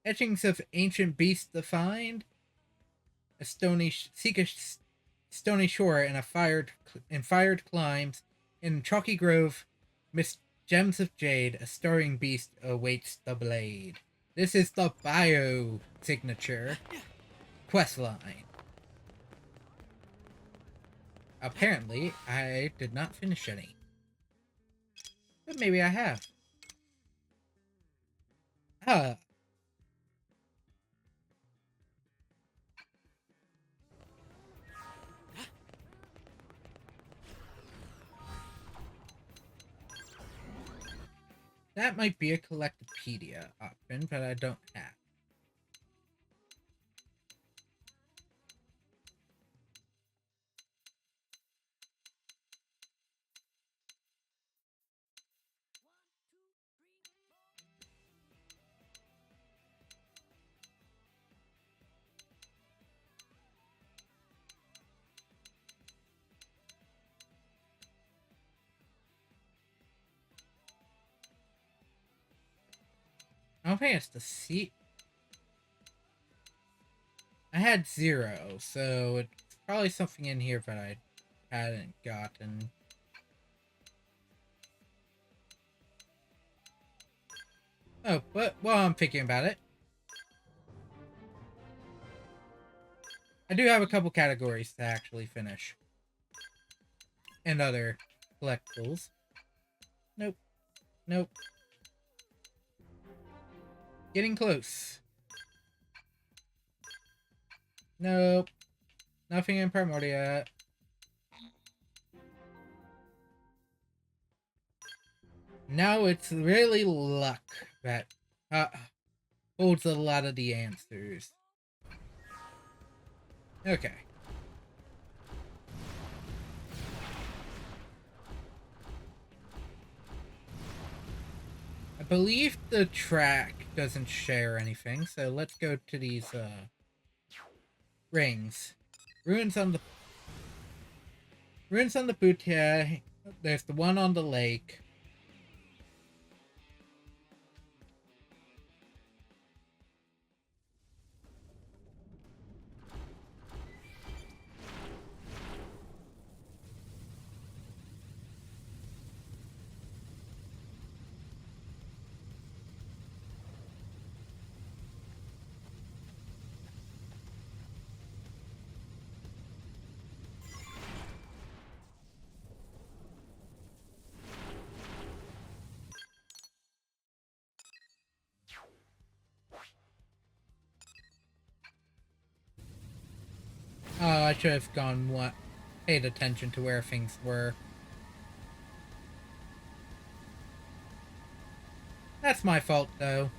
S1: Etchings of ancient beasts defined, a stony stony shore and fired climbs, in chalky grove, midst gems of jade, a stirring beast awaits the blade. This is the bio signature questline. apparently, I did not finish any. But maybe I have. Huh. That might be a Collectopedia option, but I don't have. I don't think it's the seat. I had 0, so it's probably something in here that I hadn't gotten. Oh, but while I'm thinking about it, I do have a couple categories to actually finish. And other collectibles. Nope. Nope. Getting close. Nope. Nothing in Primordia. Now it's really luck that holds a lot of the answers. Okay. I believe the track doesn't share anything, so let's go to these rings. Ruins on the Boutia. There's the one on the lake. Oh, I should have paid attention to where things were. That's my fault, though.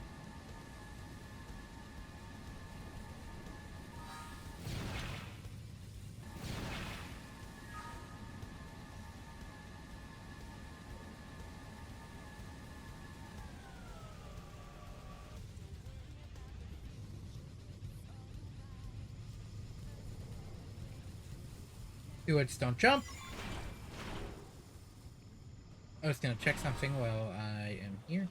S1: Stewards don't jump. I was gonna check something while I am here.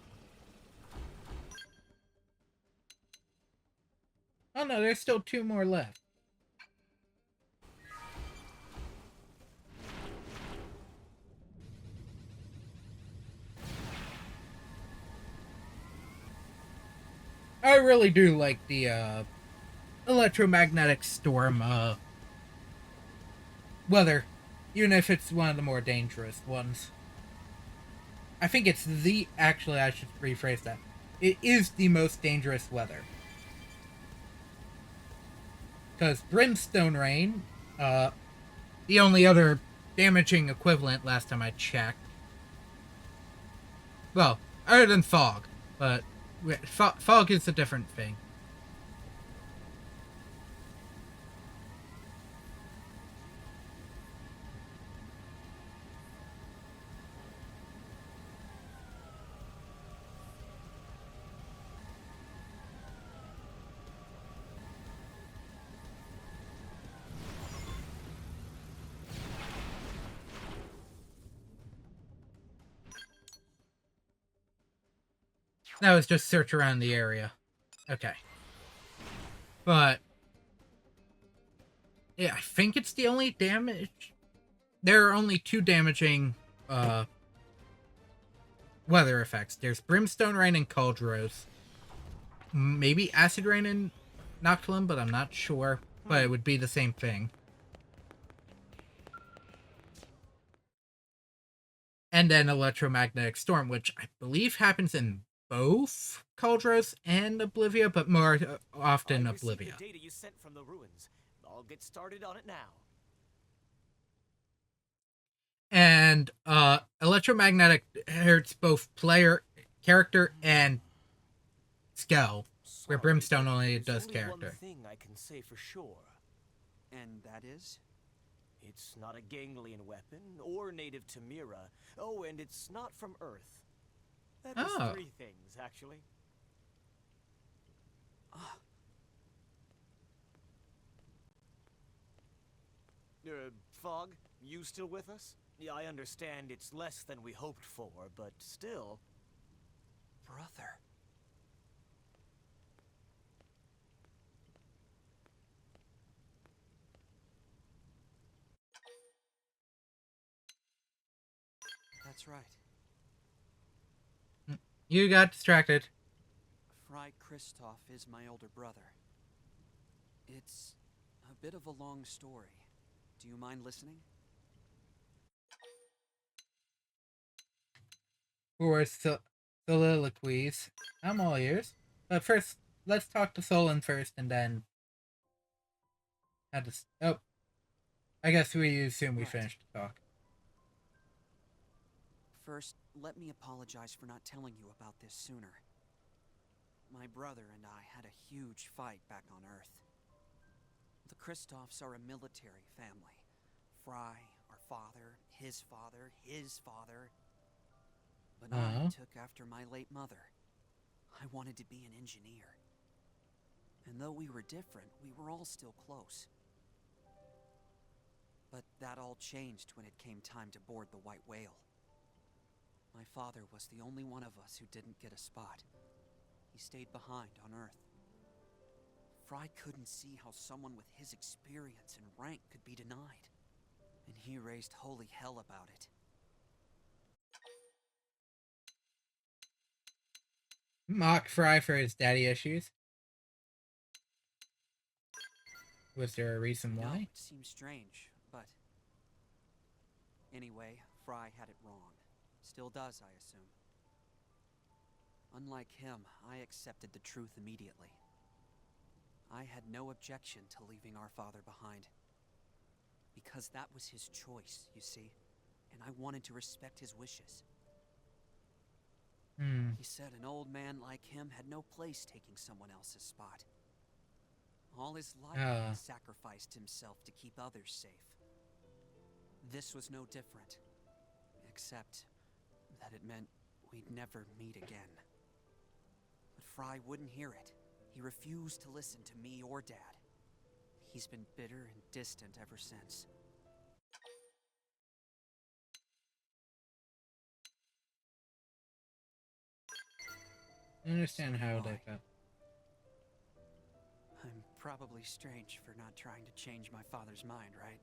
S1: Oh no, there's still 2 more left. I really do like the electromagnetic storm weather, even if it's one of the more dangerous ones. I think it's actually, I should rephrase that. It is the most dangerous weather. Because Brimstone Rain, the only other damaging equivalent last time I checked. Well, other than Fog, but Fog is a different thing. That was just search around the area. Okay. But yeah, I think it's the only damage. There are only 2 damaging weather effects. There's Brimstone Rain and Cauldros. Maybe Acid Rain and Noctilum, but I'm not sure. But it would be the same thing. and then Electromagnetic Storm, which I believe happens in both Cauldros and Oblivia, but more often
S7: I received
S1: Oblivia.
S7: the data you sent from the ruins. I'll get started on it now.
S1: And Electromagnetic hurts both player character and skill, where Brimstone only does
S7: Only
S1: character.
S7: one thing I can say for sure.
S17: And that is?
S7: It's not a ganglion weapon or native to Mira. Oh, and it's not from Earth. That is
S1: Oh.
S7: 3 things, actually. Fog, you still with us? Yeah, I understand it's less than we hoped for, but still...
S17: Brother. That's right.
S1: You got distracted.
S17: Fry Kristoff is my older brother. It's a bit of a long story. Do you mind listening?
S1: For soliloquies, I'm all ears. But first, let's talk to Solon first, and then... Oh. I guess we assume we finished the talk.
S17: First, let me apologize for not telling you about this sooner. My brother and I had a huge fight back on Earth. The Kristoffs are a military family. Fry, our father, his father, his father. But I took after my late mother. I wanted to be an engineer. And though we were different, we were all still close. But that all changed when it came time to board the White Whale. My father was the only one of us who didn't get a spot. He stayed behind on Earth. Fry couldn't see how someone with his experience and rank could be denied. And he raised holy hell about it.
S1: Mock Fry for his daddy issues. Was there a reason why?
S17: No, it seems strange, but... Anyway, Fry had it wrong. Still does, I assume. Unlike him, I accepted the truth immediately. I had no objection to leaving our father behind. Because that was his choice, you see. And I wanted to respect his wishes. He said an old man like him had no place taking someone else's spot. All his life he sacrificed himself to keep others safe. This was no different. Except that it meant we'd never meet again. But Fry wouldn't hear it. He refused to listen to me or Dad. He's been bitter and distant ever since.
S1: I understand how they felt.
S17: I'm probably strange for not trying to change my father's mind, right?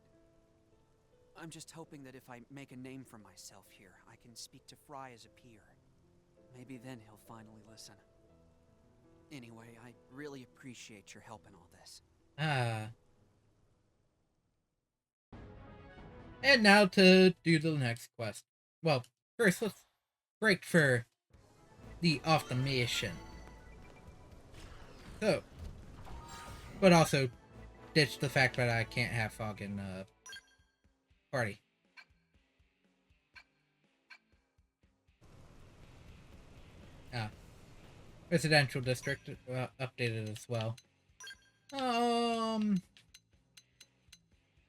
S17: I'm just hoping that if I make a name for myself here, I can speak to Fry as a peer. Maybe then he'll finally listen. Anyway, I really appreciate your help in all this.
S1: And now to do the next quest. Well, first let's break for the off the mission. So, but also ditch the fact that I can't have Fog in party. Residential district updated as well. I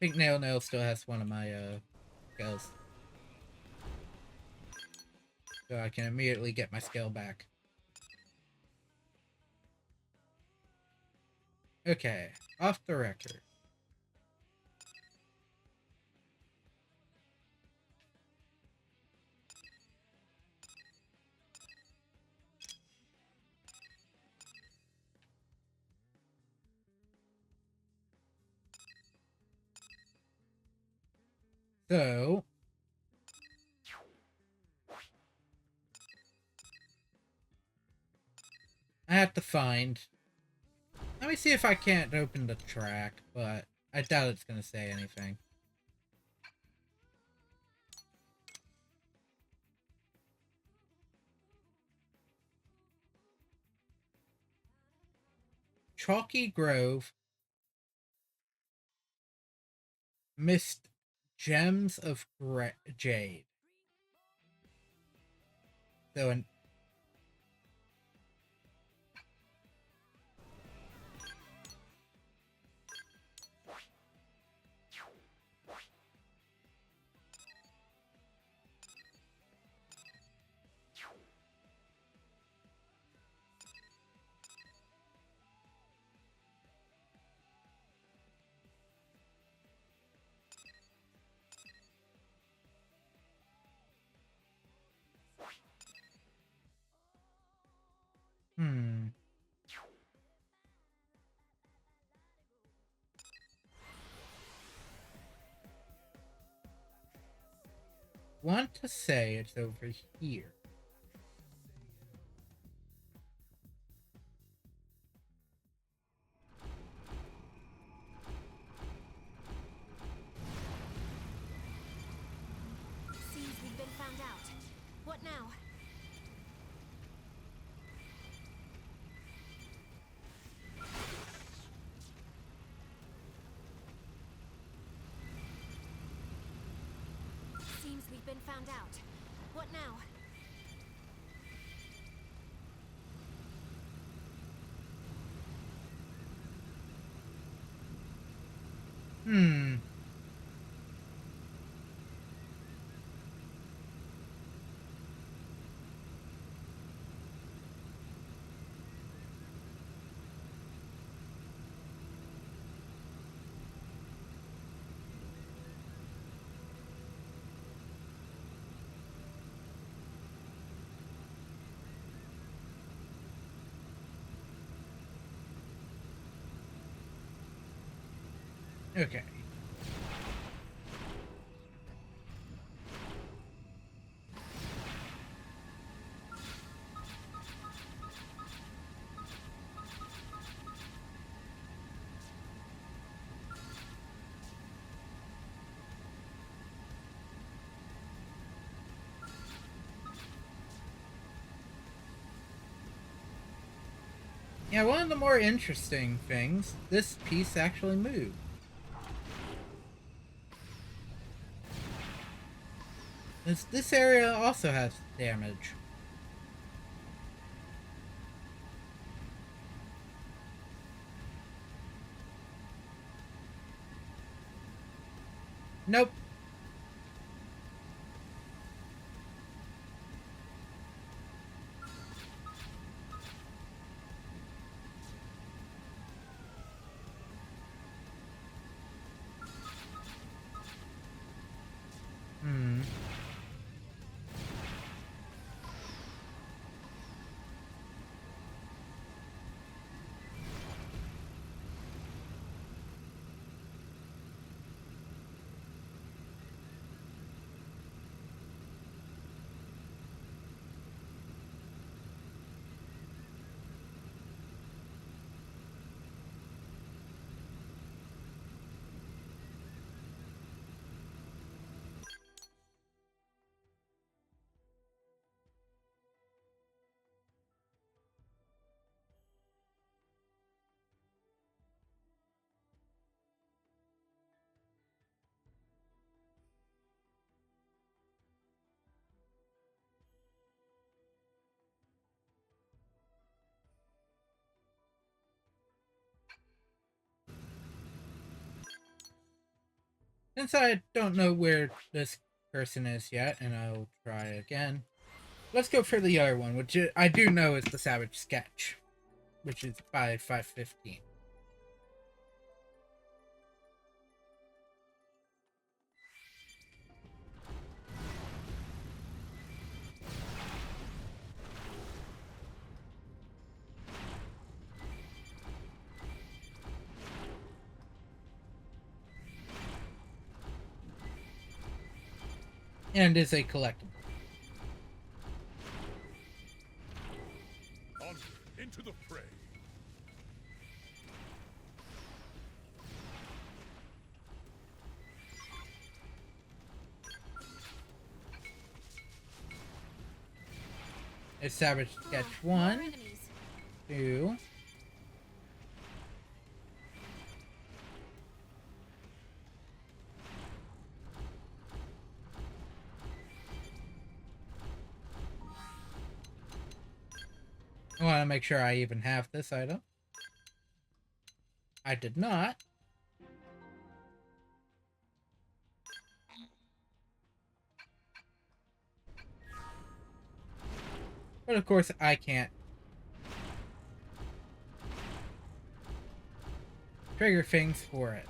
S1: think Nail still has one of my skills. So I can immediately get my skill back. Okay, off the record. So, I have to find... Let me see if I can't open the track, but I doubt it's going to say anything. Chalky Grove, missed Gems of Jade. So an want to say it's over here.
S2: Seems we've been found out. What now? Seems we've been found out. What now?
S1: Okay. Yeah, one of the more interesting things, this piece actually moved. This area also has damage. Nope. Since I don't know where this person is yet, and I'll try again, let's go for the other one, which I do know is the Savage Sketch, which is by 515. And is a collectible.
S11: Onward into the fray.
S1: A Savage Sketch 1, 2, I want to make sure I even have this item. I did not. But of course, I can't trigger things for it.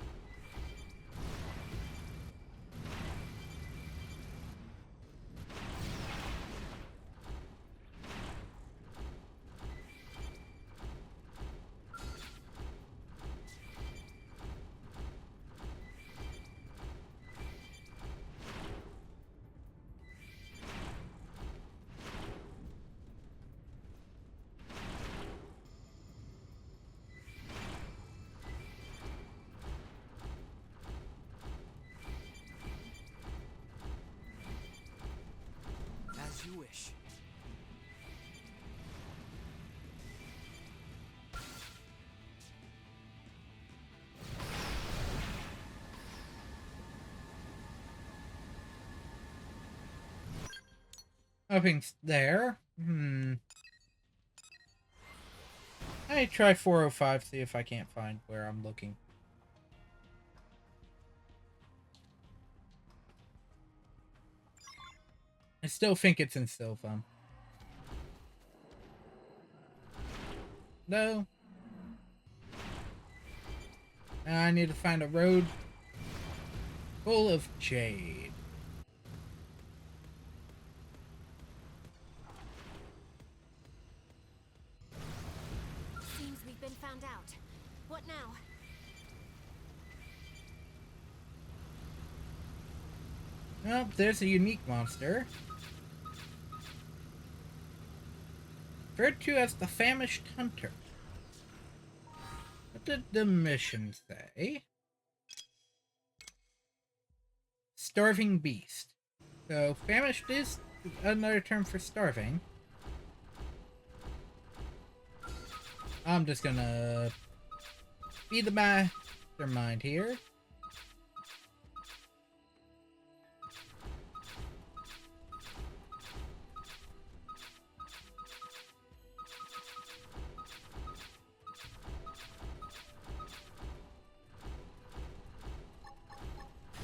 S17: As you wish.
S1: Nothing's there. I try 405, see if I can't find where I'm looking. I still think it's in Sylphum. No. Now I need to find a road full of jade.
S2: Seems we've been found out. What now?
S1: Oh, there's a unique monster. Referred to as the Famished Hunter. What did the mission say? Starving Beast. So, famished is another term for starving. I'm just gonna be the mastermind here.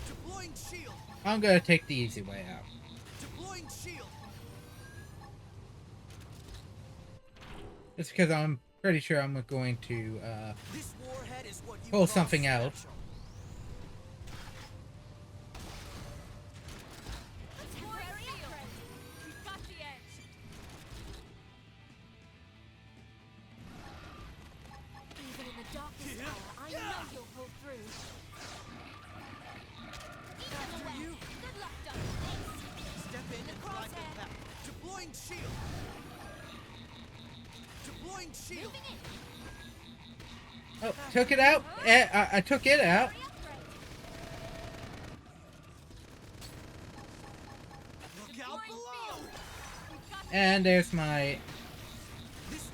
S7: Deploying shield.
S1: I'm gonna take the easy way out.
S7: Deploying shield.
S1: Just because I'm pretty sure I'm going to
S7: This warhead is what you
S1: pull
S7: call
S1: something out.
S7: special.
S10: We've got the edge.
S2: Even in the darkest hour, I know you'll pull through.
S7: After you.
S2: Good luck, Doctor.
S7: Step in and drive the path. Deploying shield. Deploying shield.
S1: Oh, took it out. I took it out.
S7: Look out below.
S1: And there's my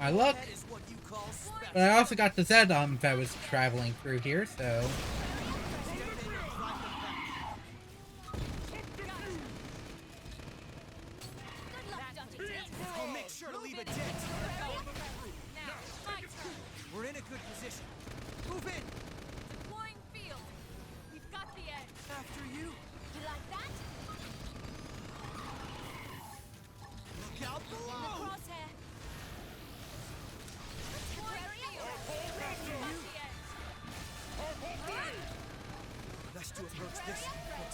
S1: luck.
S7: That is what you call special.
S1: But I also got the Zedom that was traveling through here, so...
S7: I'll make sure to leave a dent. We're in a good position. Move in.
S10: Deploying field. We've got the edge.
S7: After you.
S2: You like that?
S7: Look out below.
S2: Crosshair.
S7: Best to approach this on foot.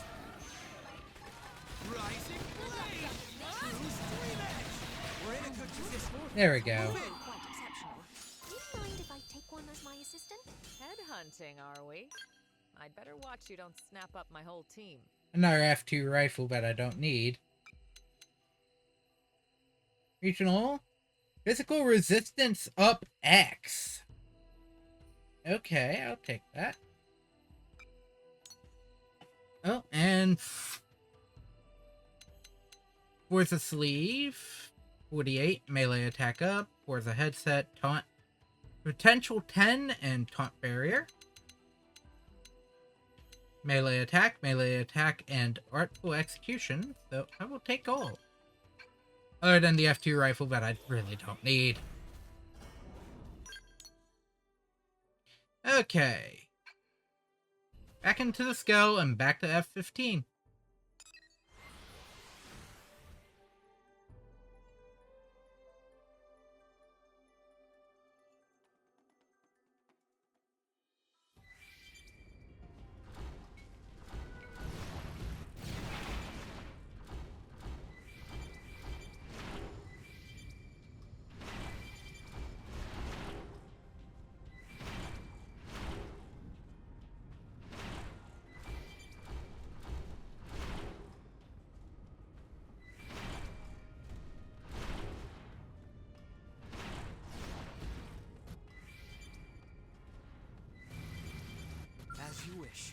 S7: Rising blade. True stream edge. We're in a good position.
S1: There we go.
S7: Move in.
S2: Quite exceptional. Do you mind if I take one as my assistant?
S5: Headhunting, are we? I'd better watch you don't snap up my whole team.
S1: Another F2 rifle that I don't need. Regional. Physical resistance up X. Okay, I'll take that. Oh, and... Forza sleeve. 48, melee attack up. Forza headset, taunt. Potential 10 and taunt barrier. Melee attack, and artful execution. So I will take all. Other than the F2 rifle that I really don't need. Okay. Back into the skull and back to F15.
S17: As you wish.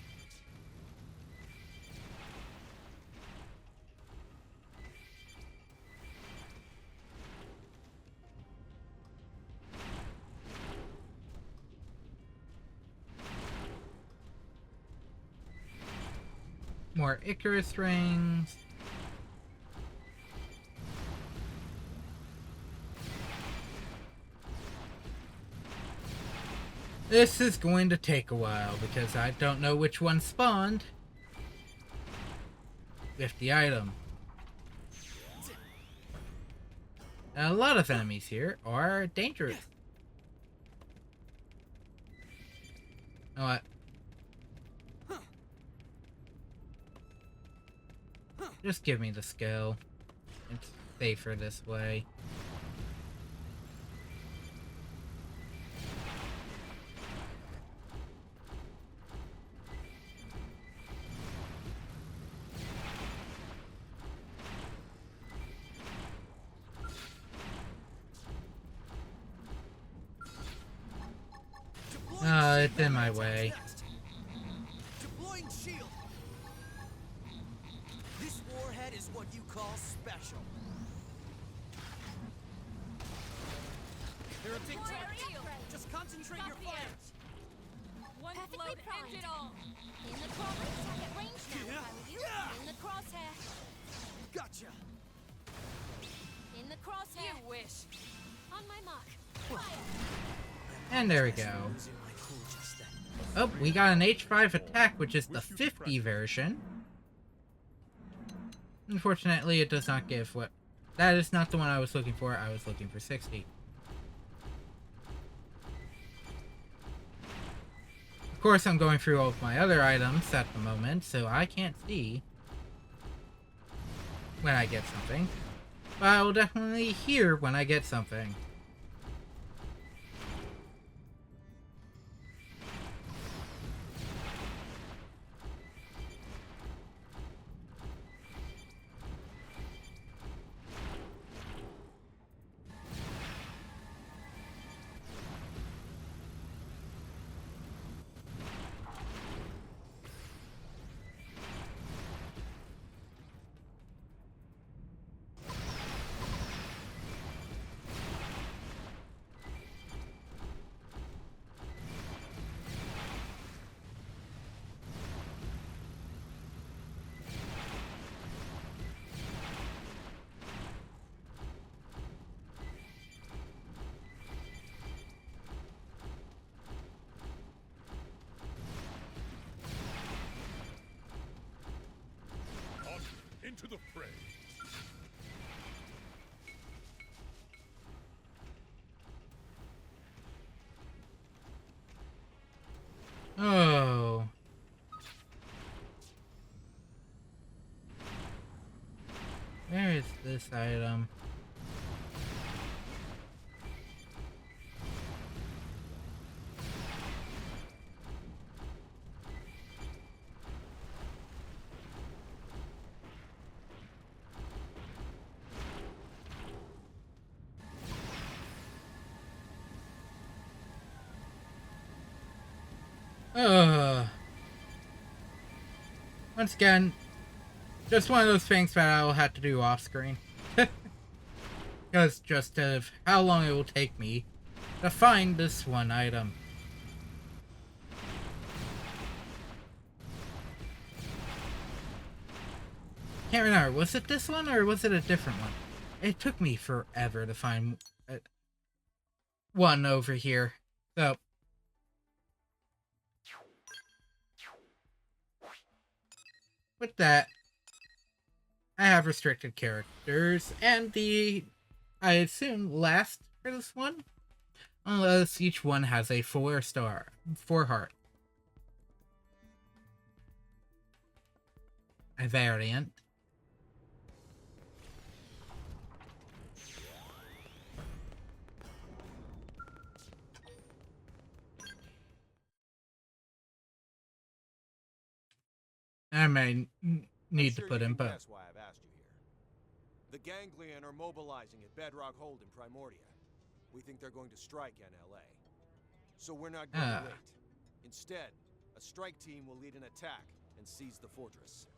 S1: More Icarus rings. This is going to take a while because I don't know which one spawned with the item. And a lot of enemies here are dangerous. You know what? Just give me the skill. It's safer this way. Oh, it's in my way.
S7: Deploying shield. This warhead is what you call special. They're a big target. Just concentrate your fire.
S10: One
S2: Perfectly
S10: float
S2: primed.
S10: ends it all.
S2: In the crosshair. Target range now, if I were you. In the crosshair.
S7: Gotcha.
S2: In the crosshair.
S10: You wish.
S2: On my mark. Fire.
S1: And there we go. Oh, we got an H5 attack, which is the 50 version. Unfortunately, it does not give what... That is not the one I was looking for. I was looking for 60. Of course, I'm going through all of my other items at the moment, so I can't see when I get something. But I will definitely hear when I get something.
S11: Into the fray.
S1: Oh. Where is this item? Once again, just one of those things that I will have to do off screen. Because just of how long it will take me to find this one item. Can't remember, was it this one or was it a different one? It took me forever to find one over here. So, with that, I have restricted characters, and I assume, last for this one, unless each one has a 4-star, 4-heart. A variant. I may need to put in both.
S18: Guess why I've asked you here. The Ganglion are mobilizing at Bedrock Hold in Primordia. We think they're going to strike NLA. So we're not going to wait. Instead, a strike team will lead an attack and seize the fortress.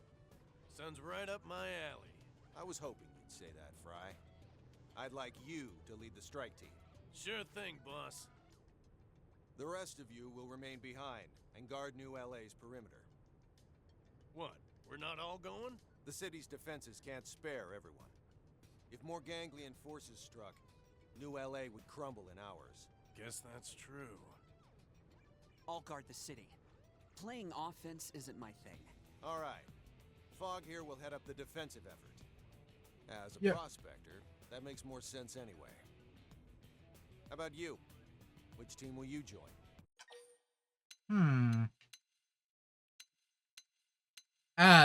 S7: Sounds right up my alley.
S18: I was hoping you'd say that, Fry. I'd like you to lead the strike team.
S7: Sure thing, boss.
S18: The rest of you will remain behind and guard New LA's perimeter.
S7: What? We're not all going?
S18: The city's defenses can't spare everyone. If more Ganglion forces struck, New LA would crumble in hours.
S7: Guess that's true.
S17: I'll guard the city. Playing offense isn't my thing.
S18: All right. Fogg here will head up the defensive effort. As a prospector, that makes more sense anyway. How about you? Which team will you join?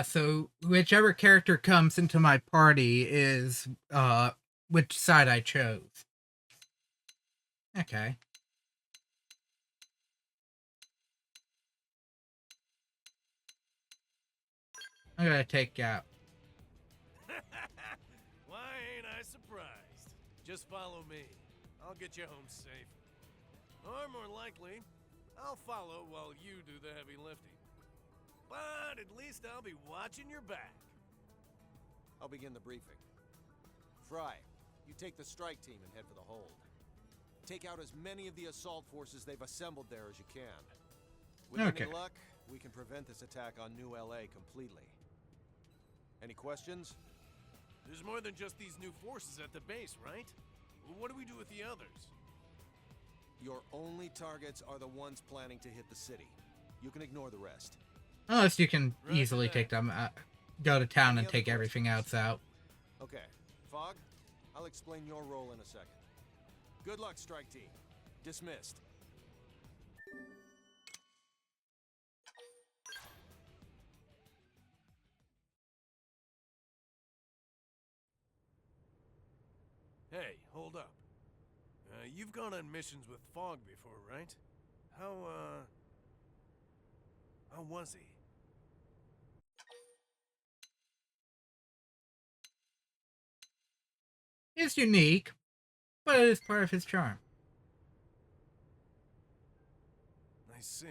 S1: So whichever character comes into my party is which side I chose. Okay. I'm gonna take out.
S7: Why ain't I surprised? Just follow me. I'll get you home safe. Or more likely, I'll follow while you do the heavy lifting. But at least I'll be watching your back.
S18: I'll begin the briefing. Fry, you take the strike team and head for the hold. Take out as many of the assault forces they've assembled there as you can. With any luck, we can prevent this attack on New LA completely. Any questions?
S7: There's more than just these new forces at the base, right? What do we do with the others?
S18: Your only targets are the ones planning to hit the city. You can ignore the rest.
S1: Unless you can easily take them, go to town and take everything else out.
S18: Okay, Fogg, I'll explain your role in a second. Good luck, strike team. Dismissed.
S7: Hey, hold up. You've gone on missions with Fogg before, right? How was he?
S1: It's unique, but it is part of his charm.
S7: I see.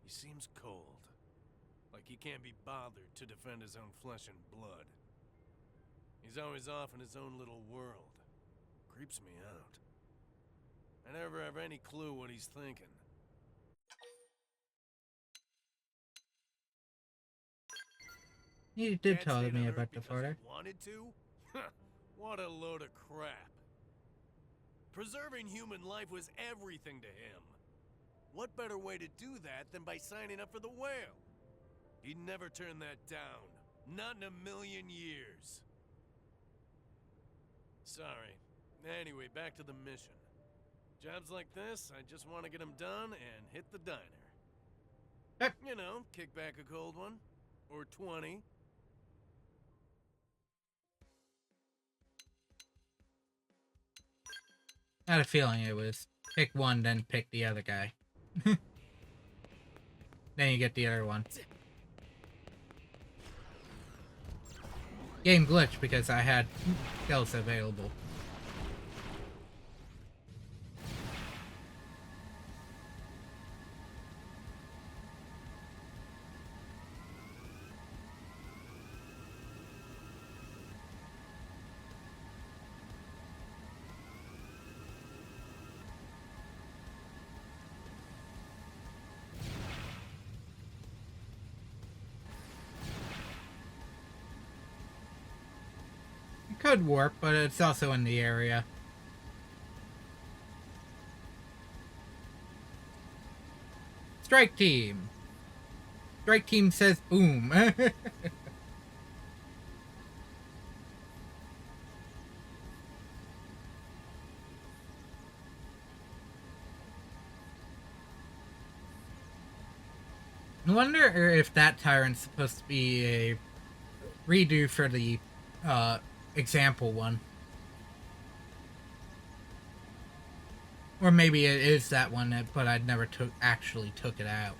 S7: He seems cold. Like he can't be bothered to defend his own flesh and blood. He's always off in his own little world. Creeps me out. I never have any clue what he's thinking.
S1: He did tell me about the photo.
S7: Wanted to? What a load of crap. Preserving human life was everything to him. What better way to do that than by signing up for the whale? He'd never turn that down. Not in a million years. Sorry. Anyway, back to the mission. Jobs like this, I just want to get them done and hit the diner. You know, kick back a cold one. Or 20.
S1: I had a feeling it was pick one, then pick the other guy. Then you get the other one. Game glitched because I had skills available. Could warp, but it's also in the area. Strike team. strike team says boom. I wonder if that tyrant's supposed to be a redo for the example one. Or maybe it is that one, but I never actually took it out.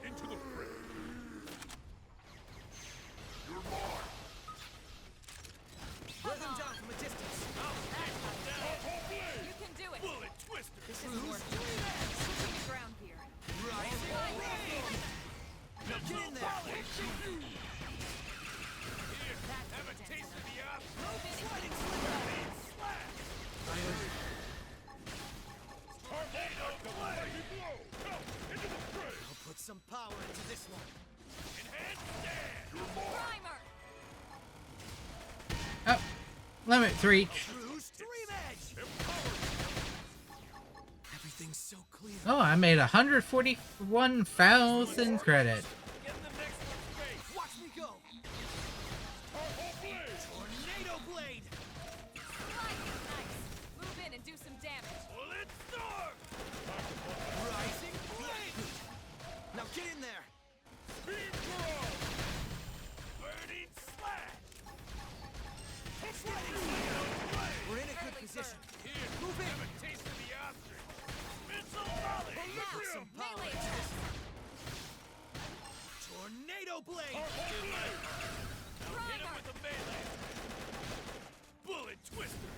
S9: Into the fray. You're mine.
S7: Run them down from a distance.
S5: You can do it.
S7: Bullet twister.
S5: This is more switching the ground gear.
S7: Rising blade. Now get in there. Here, have a taste of the up. Sliding slash. Tornado blade. Into the fray. I'll put some power into this one. Enhance stand.
S5: Primer.
S1: Oh, limits reach.
S7: True stream edge. Everything's so clear.
S1: Oh, I made 141,000 credit.
S7: Get the next one's face. Watch me go. Tornado blade.
S5: Nice. Move in and do some damage.
S7: Bullet storm. Rising blade. Now get in there. Speed throw. Burning slash. We're in a good position. Here, move in. Have a taste of the ostrich. Missile volley. Put some power into this one. Tornado blade. Now hit him with a melee. Bullet twister.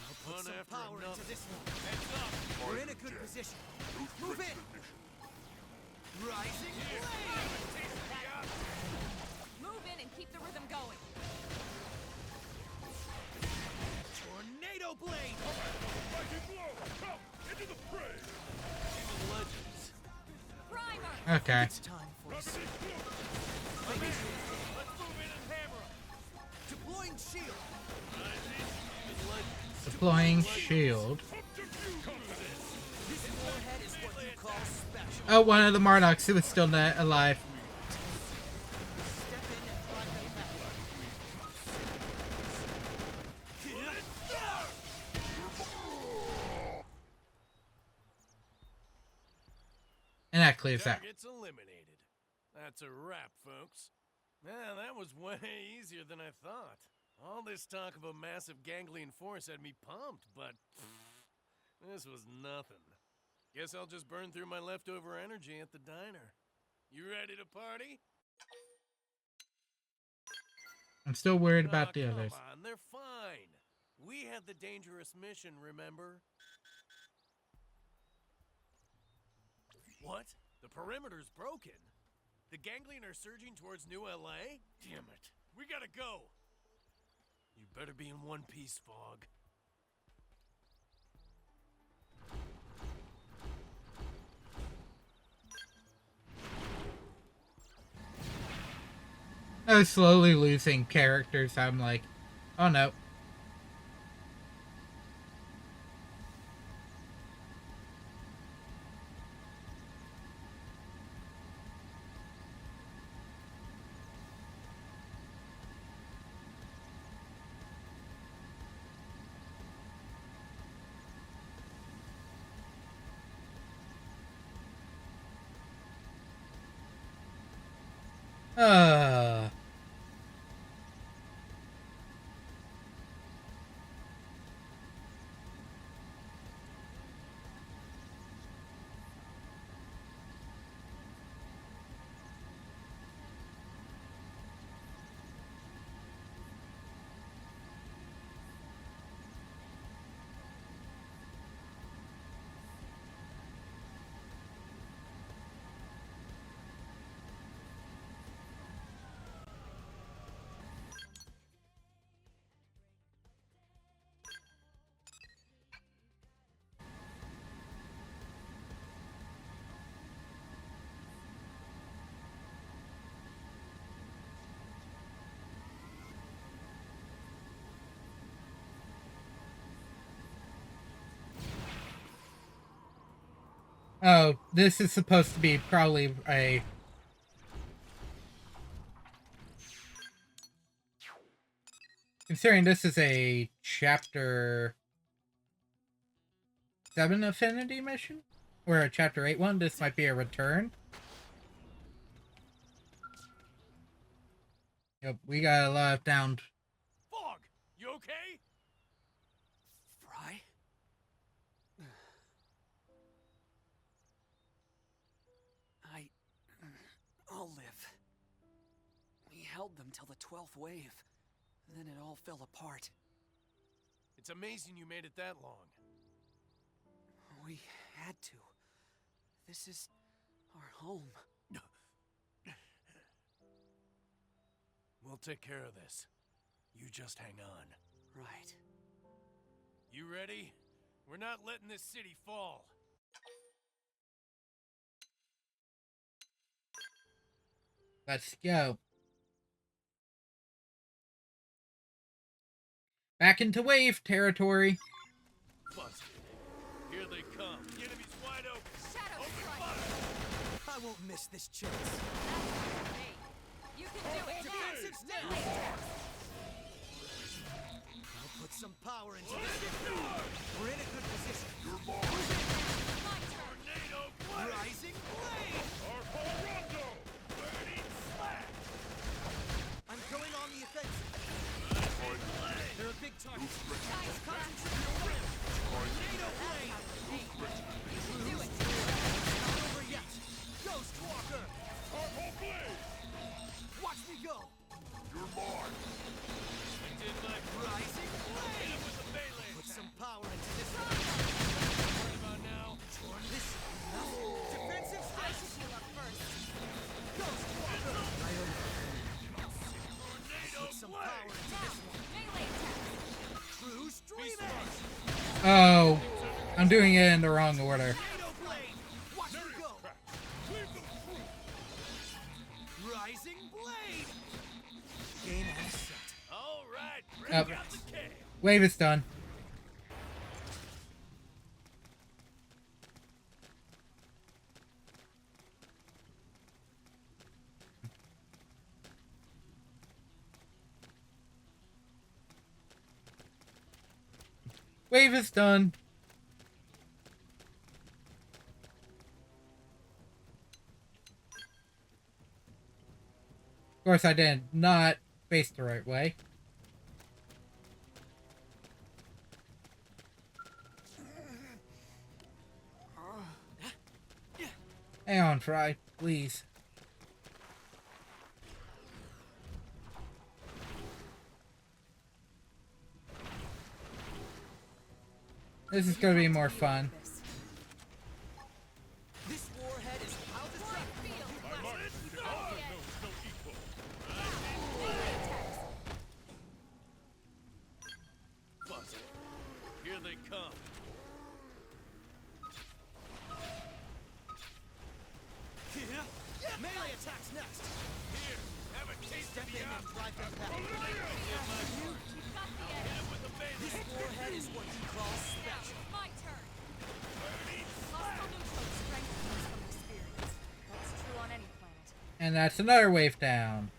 S7: I'll put some power into this one. Heads up. We're in a good position. Move in. Rising blade.
S5: Move in and keep the rhythm going.
S7: Tornado blade.
S9: Mighty blow. Come into the fray.
S7: Legends.
S5: Primer.
S1: Okay.
S7: It's time for us. Let's move in and hammer him. Deploying shield. Legends.
S1: Deploying shield.
S7: This warhead is what you call special.
S1: Oh, one of the Marduk's who was still alive.
S7: Step in and drive them back.
S1: And that clears that.
S19: Target's eliminated. That's a wrap, folks. Yeah, that was way easier than I thought. All this talk of a massive ganglion force had me pumped, but this was nothing. Guess I'll just burn through my leftover energy at the diner. You ready to party?
S1: I'm still worried about the others.
S19: Come on, they're fine. We had the dangerous mission, remember? What? The perimeter's broken? The ganglion are surging towards New LA? Damn it. We gotta go. You better be in one piece, Fog.
S1: I was slowly losing characters. I'm like, oh no. Uh. Oh, this is supposed to be probably a... Considering this is a chapter 7 affinity mission? Or a chapter 8 one, this might be a return. Yep, we got a lot of down...
S19: Fog, you okay?
S17: Fry? I'll live. We held them till the 12th wave. Then it all fell apart.
S19: It's amazing you made it that long.
S17: We had to. This is our home.
S19: We'll take care of this. You just hang on.
S17: Right.
S19: You ready? We're not letting this city fall.
S1: Let's go. Back into wave territory.
S19: Busted. Here they come. The enemy's wide open.
S10: Shadow
S19: Open
S10: strike.
S19: fire.
S17: I won't miss this chance.
S10: Hey, you can do it.
S7: Defensive step!
S10: Now.
S7: I'll put some power into this. We're in a good position.
S10: My turn.
S19: Tornado blade.
S7: Rising blade!
S19: Rondo. Burning slash.
S7: I'm going on the offensive. They're a big target.
S10: Nice
S7: Concentrate your will. Tornado blade!
S10: Do it.
S7: Not over yet. Ghost Walker! Watch me go!
S4: You're mine.
S19: I did my
S7: Rising blade!
S19: with the melee.
S7: Put some power into this.
S19: Right about now.
S7: Torn this enough. Defensive
S10: I
S7: step.
S10: should heal up first.
S7: Ghost Walker!
S19: Tornado
S7: Put some
S19: blade.
S7: power into this one.
S10: Melee attack.
S7: True stream
S1: Oh, I'm doing it in the wrong order.
S7: Tornado blade! Watch me go! Rising blade! Game all set.
S19: All right.
S1: Yep.
S19: Bring out the K.
S1: Wave is done. Wave is done. Of course, I did not face the right way. Hang on, Fry, please. This is gonna be more fun.
S7: This warhead is how destructive.
S19: Busted. Here they come.
S7: Melee attacks next.
S19: Here, have a taste
S7: Step
S19: of
S7: in
S19: the
S7: and drive them back.
S19: Did my part. Hit him with the
S7: This
S19: melee.
S7: warhead is what you call special.
S10: My turn.
S19: Burning
S10: Hostile neutral strengthens from experience.
S5: That's true on any planet.
S1: And that's another wave down.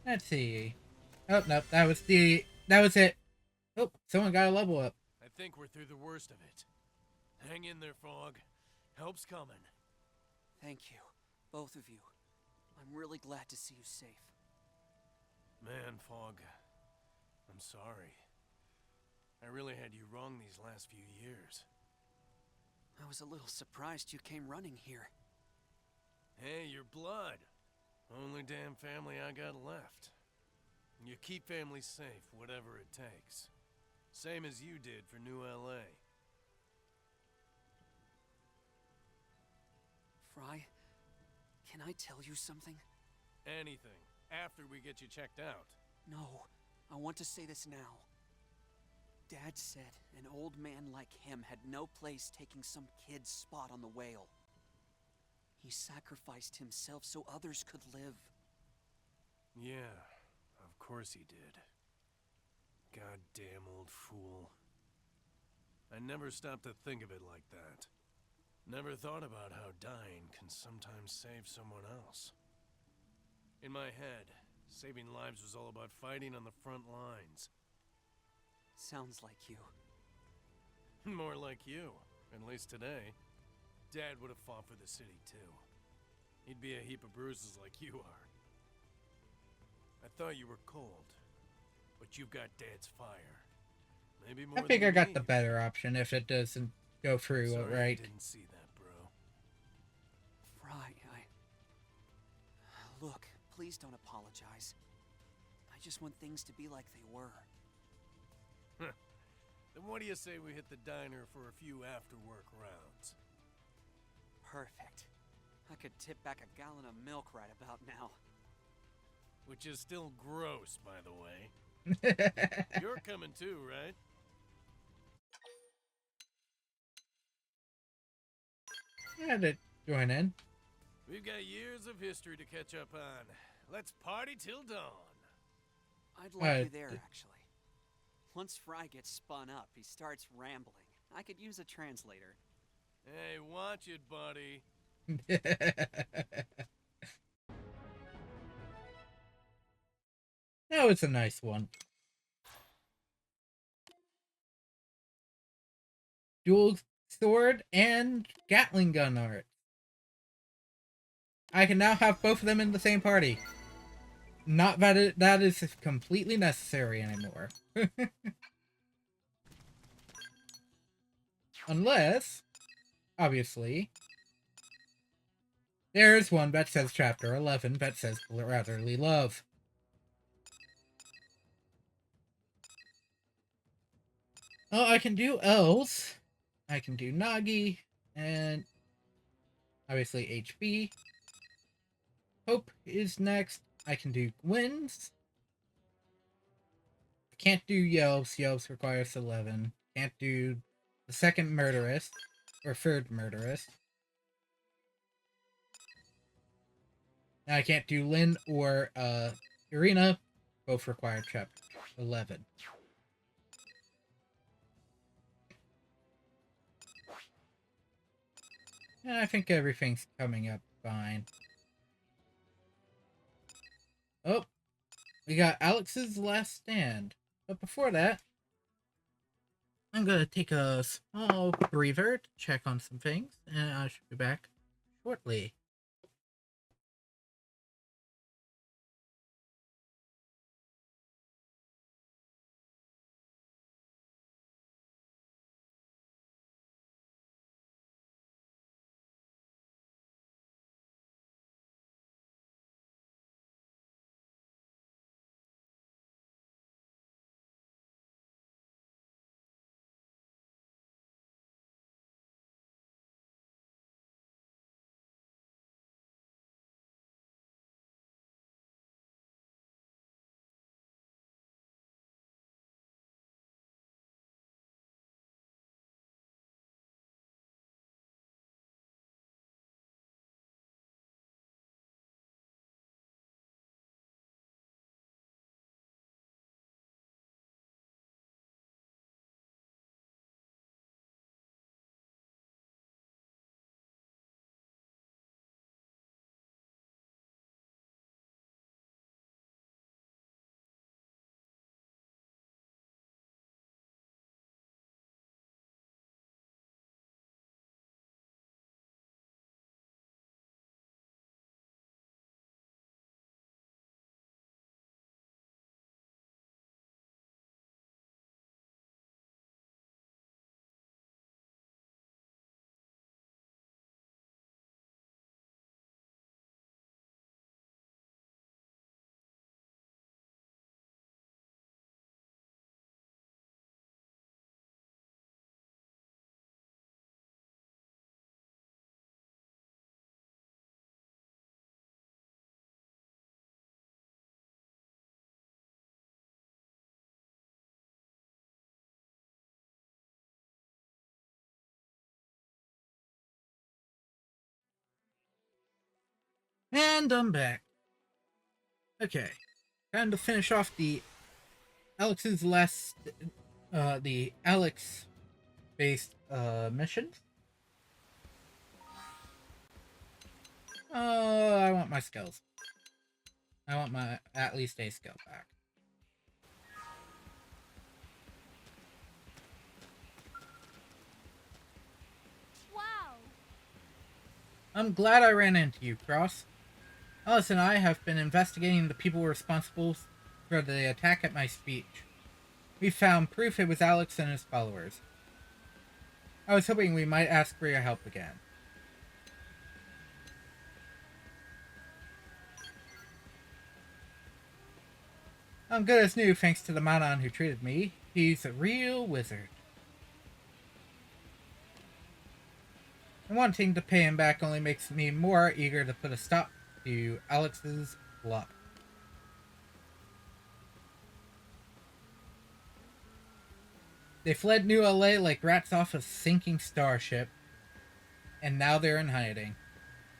S1: Let's see. Oh, no, that was it. Oh, someone got a level up.
S19: I think we're through the worst of it. Hang in there, Fog. Help's coming.
S17: Thank you, both of you. I'm really glad to see you safe.
S19: Man, Fog, I'm sorry. I really had you wrong these last few years.
S17: I was a little surprised you came running here.
S19: Hey, your blood. Only damn family I got left. You keep families safe, whatever it takes. Same as you did for New LA.
S17: Fry, can I tell you something?
S19: Anything. After we get you checked out.
S17: No, I want to say this now. Dad said an old man like him had no place taking some kid's spot on the whale. He sacrificed himself so others could live.
S19: Yeah, of course he did. Goddamn old fool. I never stopped to think of it like that. Never thought about how dying can sometimes save someone else. In my head, saving lives was all about fighting on the front lines.
S17: Sounds like you.
S19: More like you, at least today. Dad would have fought for the city, too. He'd be a heap of bruises like you are. I thought you were cold, but you've got Dad's fire. Maybe more
S1: I think
S19: than
S1: I got
S19: me.
S1: the better option if it doesn't go through
S19: Sorry I
S1: right.
S19: didn't see that, bro.
S17: Fry, Look, please don't apologize. I just want things to be like they were.
S19: Then what do you say we hit the diner for a few after-work rounds?
S17: Perfect. I could tip back a gallon of milk right about now.
S19: Which is still gross, by the way. You're coming too, right?
S1: Yeah, to join in.
S19: We've got years of history to catch up on. Let's party till dawn.
S17: I'd like you there, actually. Once Fry gets spun up, he starts rambling. I could use a translator.
S19: Hey, watch it, buddy.
S1: That was a nice one. Dual sword and Gatling gun art. I can now have both of them in the same party. Not that that is completely necessary anymore. Unless, obviously, there's one that says Chapter 11 that says Brotherly Love. Oh, I can do L's. I can do Nagi, and obviously HB. Hope is next. I can do Gwyn's. Can't do Yelps. Yelps requires 11. Can't do the second Murderess, or third Murderess. Now I can't do Lynn or Irina. Both require Chapter 11. And I think everything's coming up fine. Oh, we got Alex's Last Stand. But before that, I'm gonna take a small breather to check on some things, and I should be back shortly. And I'm back. Okay. Time to finish off the Alex's last, the Alex-based, missions. I want my skills. I want my, at least a skill back.
S14: Wow!
S1: I'm glad I ran into you, Cross. Alice and I have been investigating the people responsible for the attack at my speech. We found proof it was Alex and his followers. I was hoping we might ask for your help again. I'm good as new thanks to the Manon who treated me. He's a real wizard. And wanting to pay him back only makes me more eager to put a stop to Alex's luck. They fled New LA like rats off a sinking starship, and now they're in hiding.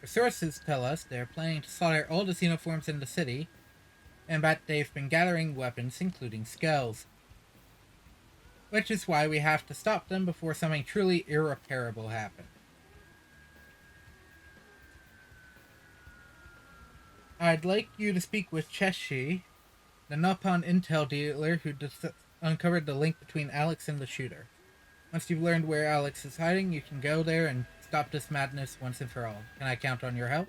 S1: The sources tell us they're planning to slaughter all the xenoforms in the city, and that they've been gathering weapons, including skulls. Which is why we have to stop them before something truly irreparable happens. I'd like you to speak with Cheshi, the Nopon intel dealer who uncovered the link between Alex and the shooter. Once you've learned where Alex is hiding, you can go there and stop this madness once and for all. Can I count on your help?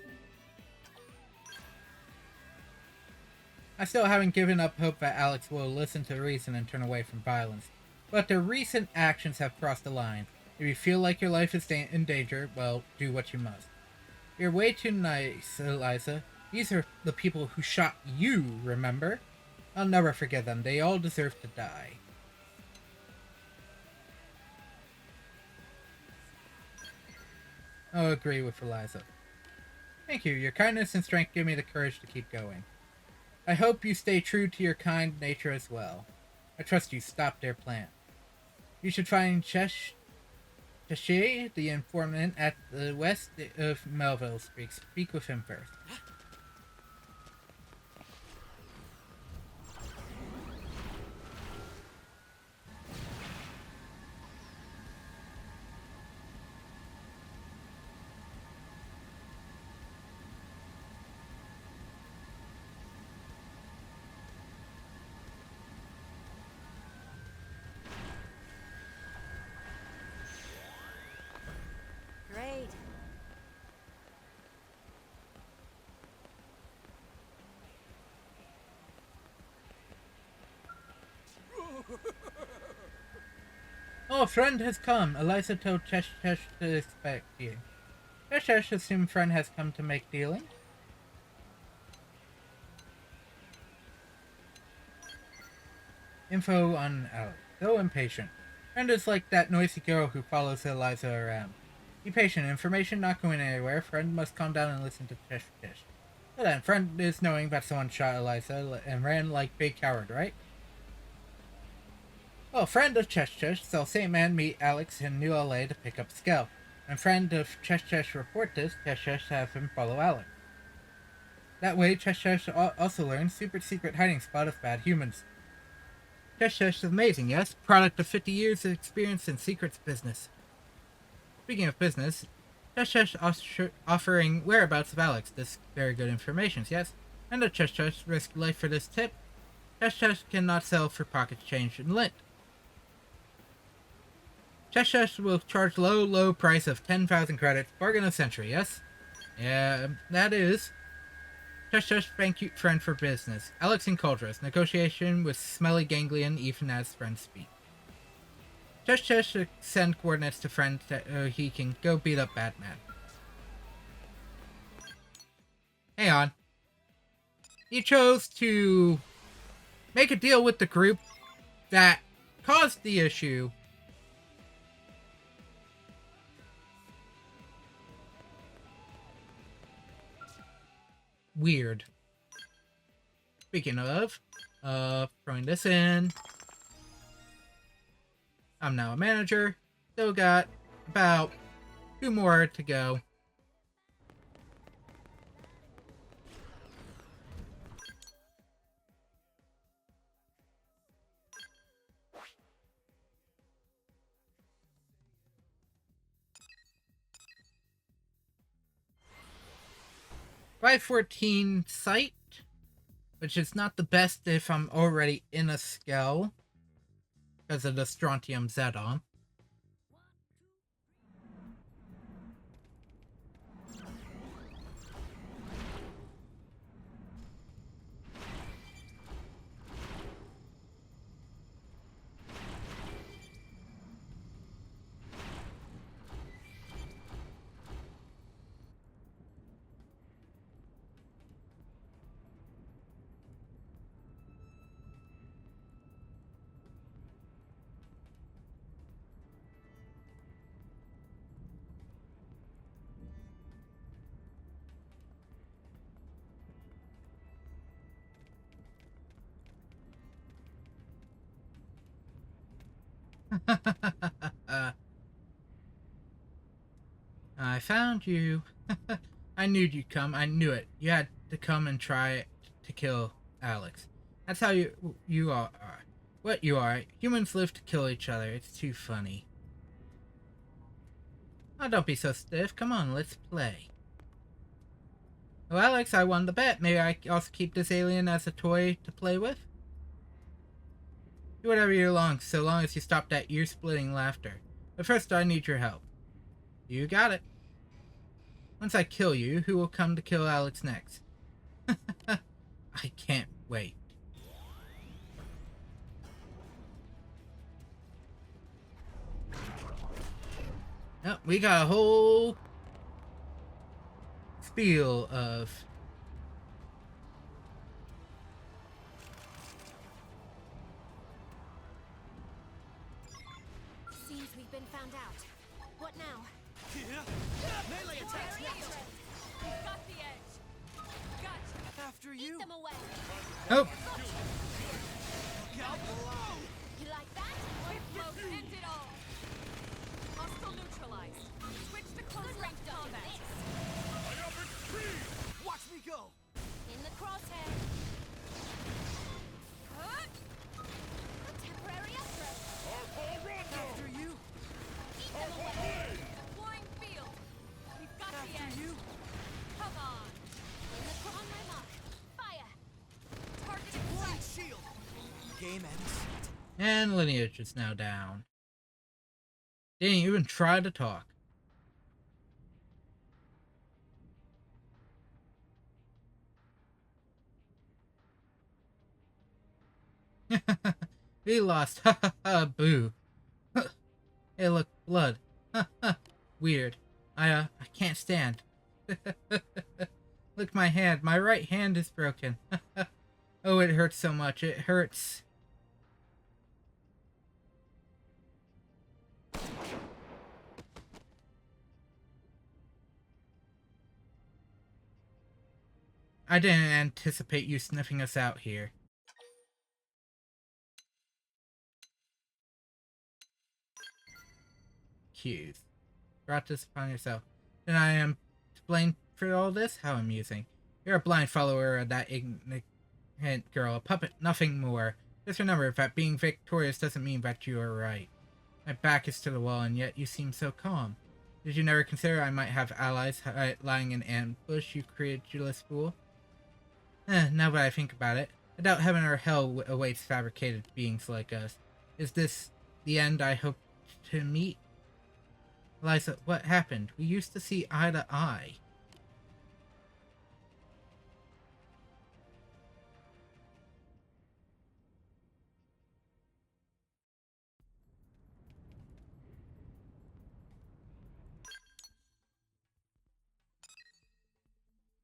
S1: I still haven't given up hope that Alex will listen to reason and turn away from violence, but their recent actions have crossed the line. If you feel like your life is in danger, well, do what you must. You're way too nice, Eliza. These are the people who shot you, remember? I'll never forget them. They all deserve to die. I'll agree with Eliza. Thank you. Your kindness and strength give me the courage to keep going. I hope you stay true to your kind nature as well. I trust you stop their plan. You should find Cheshi, the informant at the west of Melville Street. Speak with him first.
S12: Great.
S1: Oh, a friend has come. Eliza told Chesh to expect you. Chesh assumed friend has come to make dealing. Info on Alex. So impatient. Friend is like that noisy girl who follows Eliza around. Be patient. Information not going anywhere. Friend must calm down and listen to Chesh. So then, friend is knowing that someone shot Eliza and ran like big coward, right? Well, friend of Chesh saw Saint Man meet Alex in New LA to pick up Skell. And friend of Chesh report this, Chesh have him follow Alex. That way, Chesh also learns super secret hiding spot of bad humans. Chesh is amazing, yes? Product of 50 years of experience in secrets business. Speaking of business, Chesh offering whereabouts of Alex. This very good information, yes? And the Chesh risk life for this tip. Chesh cannot sell for pocket change and lint. Chesh will charge low price of 10,000 credits. Bargain of century, yes? Yeah, that is. Chesh thank you, friend, for business. Alex and Coldress. Negotiation with smelly ganglion even as friends speak. Chesh send coordinates to friend that he can go beat up Batman. Hang on. He chose to make a deal with the group that caused the issue. Weird. Speaking of, throwing this in. I'm now a manager. Still got about 2 more to go. 514 sight, which is not the best if I'm already in a skull because of the strontium Zedon. I found you. I knew you'd come. I knew it. You had to come and try to kill Alex. That's how you are. What you are. Humans live to kill each other. It's too funny. Oh, don't be so stiff. Come on, let's play. Oh, Alex, I won the bet. May I also keep this alien as a toy to play with? Do whatever you long, so long as you stop that ear-splitting laughter. But first, I need your help. You got it. Once I kill you, who will come to kill Alex next? I can't wait. Oh, we got a whole spiel of
S2: Seems we've been found out. What now?
S7: Melee attacks next!
S10: We've got the edge. Gotcha.
S7: After you!
S2: Eat them away.
S1: Oh.
S7: Look out below!
S10: You like that? Workflow end it all. Hostile neutralized. Switch to close range combat.
S7: Watch me go!
S2: In the crosshair. A temporary upgrade.
S7: After you!
S2: Eat them away.
S10: Deploying field. We've got the
S7: After
S10: edge.
S7: you!
S10: Come on.
S2: In the on my mark. Fire.
S10: Target
S7: Deploying
S10: sight.
S7: shield! Game ends.
S1: and Lineage is now down. Didn't even try to talk. We lost. Ha ha ha. Boo. Hey, look, blood. Weird. I can't stand. Look, my hand. My right hand is broken. Oh, it hurts so much. It hurts. I didn't anticipate you sniffing us out here. Cues. Brought this upon yourself. Then I am to blame for all this? How amusing. You're a blind follower of that ignorant girl, a puppet, nothing more. Just remember that being victorious doesn't mean that you are right. My back is to the wall, and yet you seem so calm. Did you never consider I might have allies lying in ambush, you credulous fool? Now that I think about it, I doubt heaven or hell awaits fabricated beings like us. Is this the end I hope to meet? Eliza, what happened? We used to see eye to eye.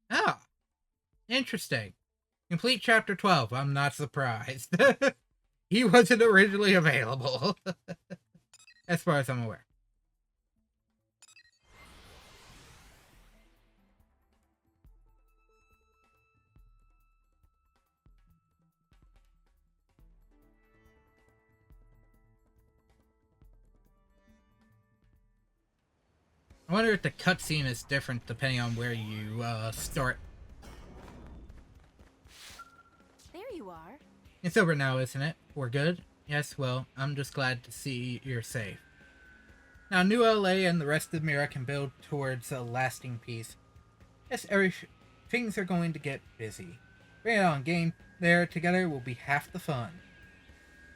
S1: Ah, interesting. Complete chapter 12. I'm not surprised. He wasn't originally available. As far as I'm aware. I wonder if the cutscene is different depending on where you start.
S14: There you are.
S1: It's over now, isn't it? We're good? Yes, well, I'm just glad to see you're safe. Now, New LA and the rest of Mira can build towards a lasting peace. Yes, every things are going to get busy. Bring it on, game. There together will be half the fun.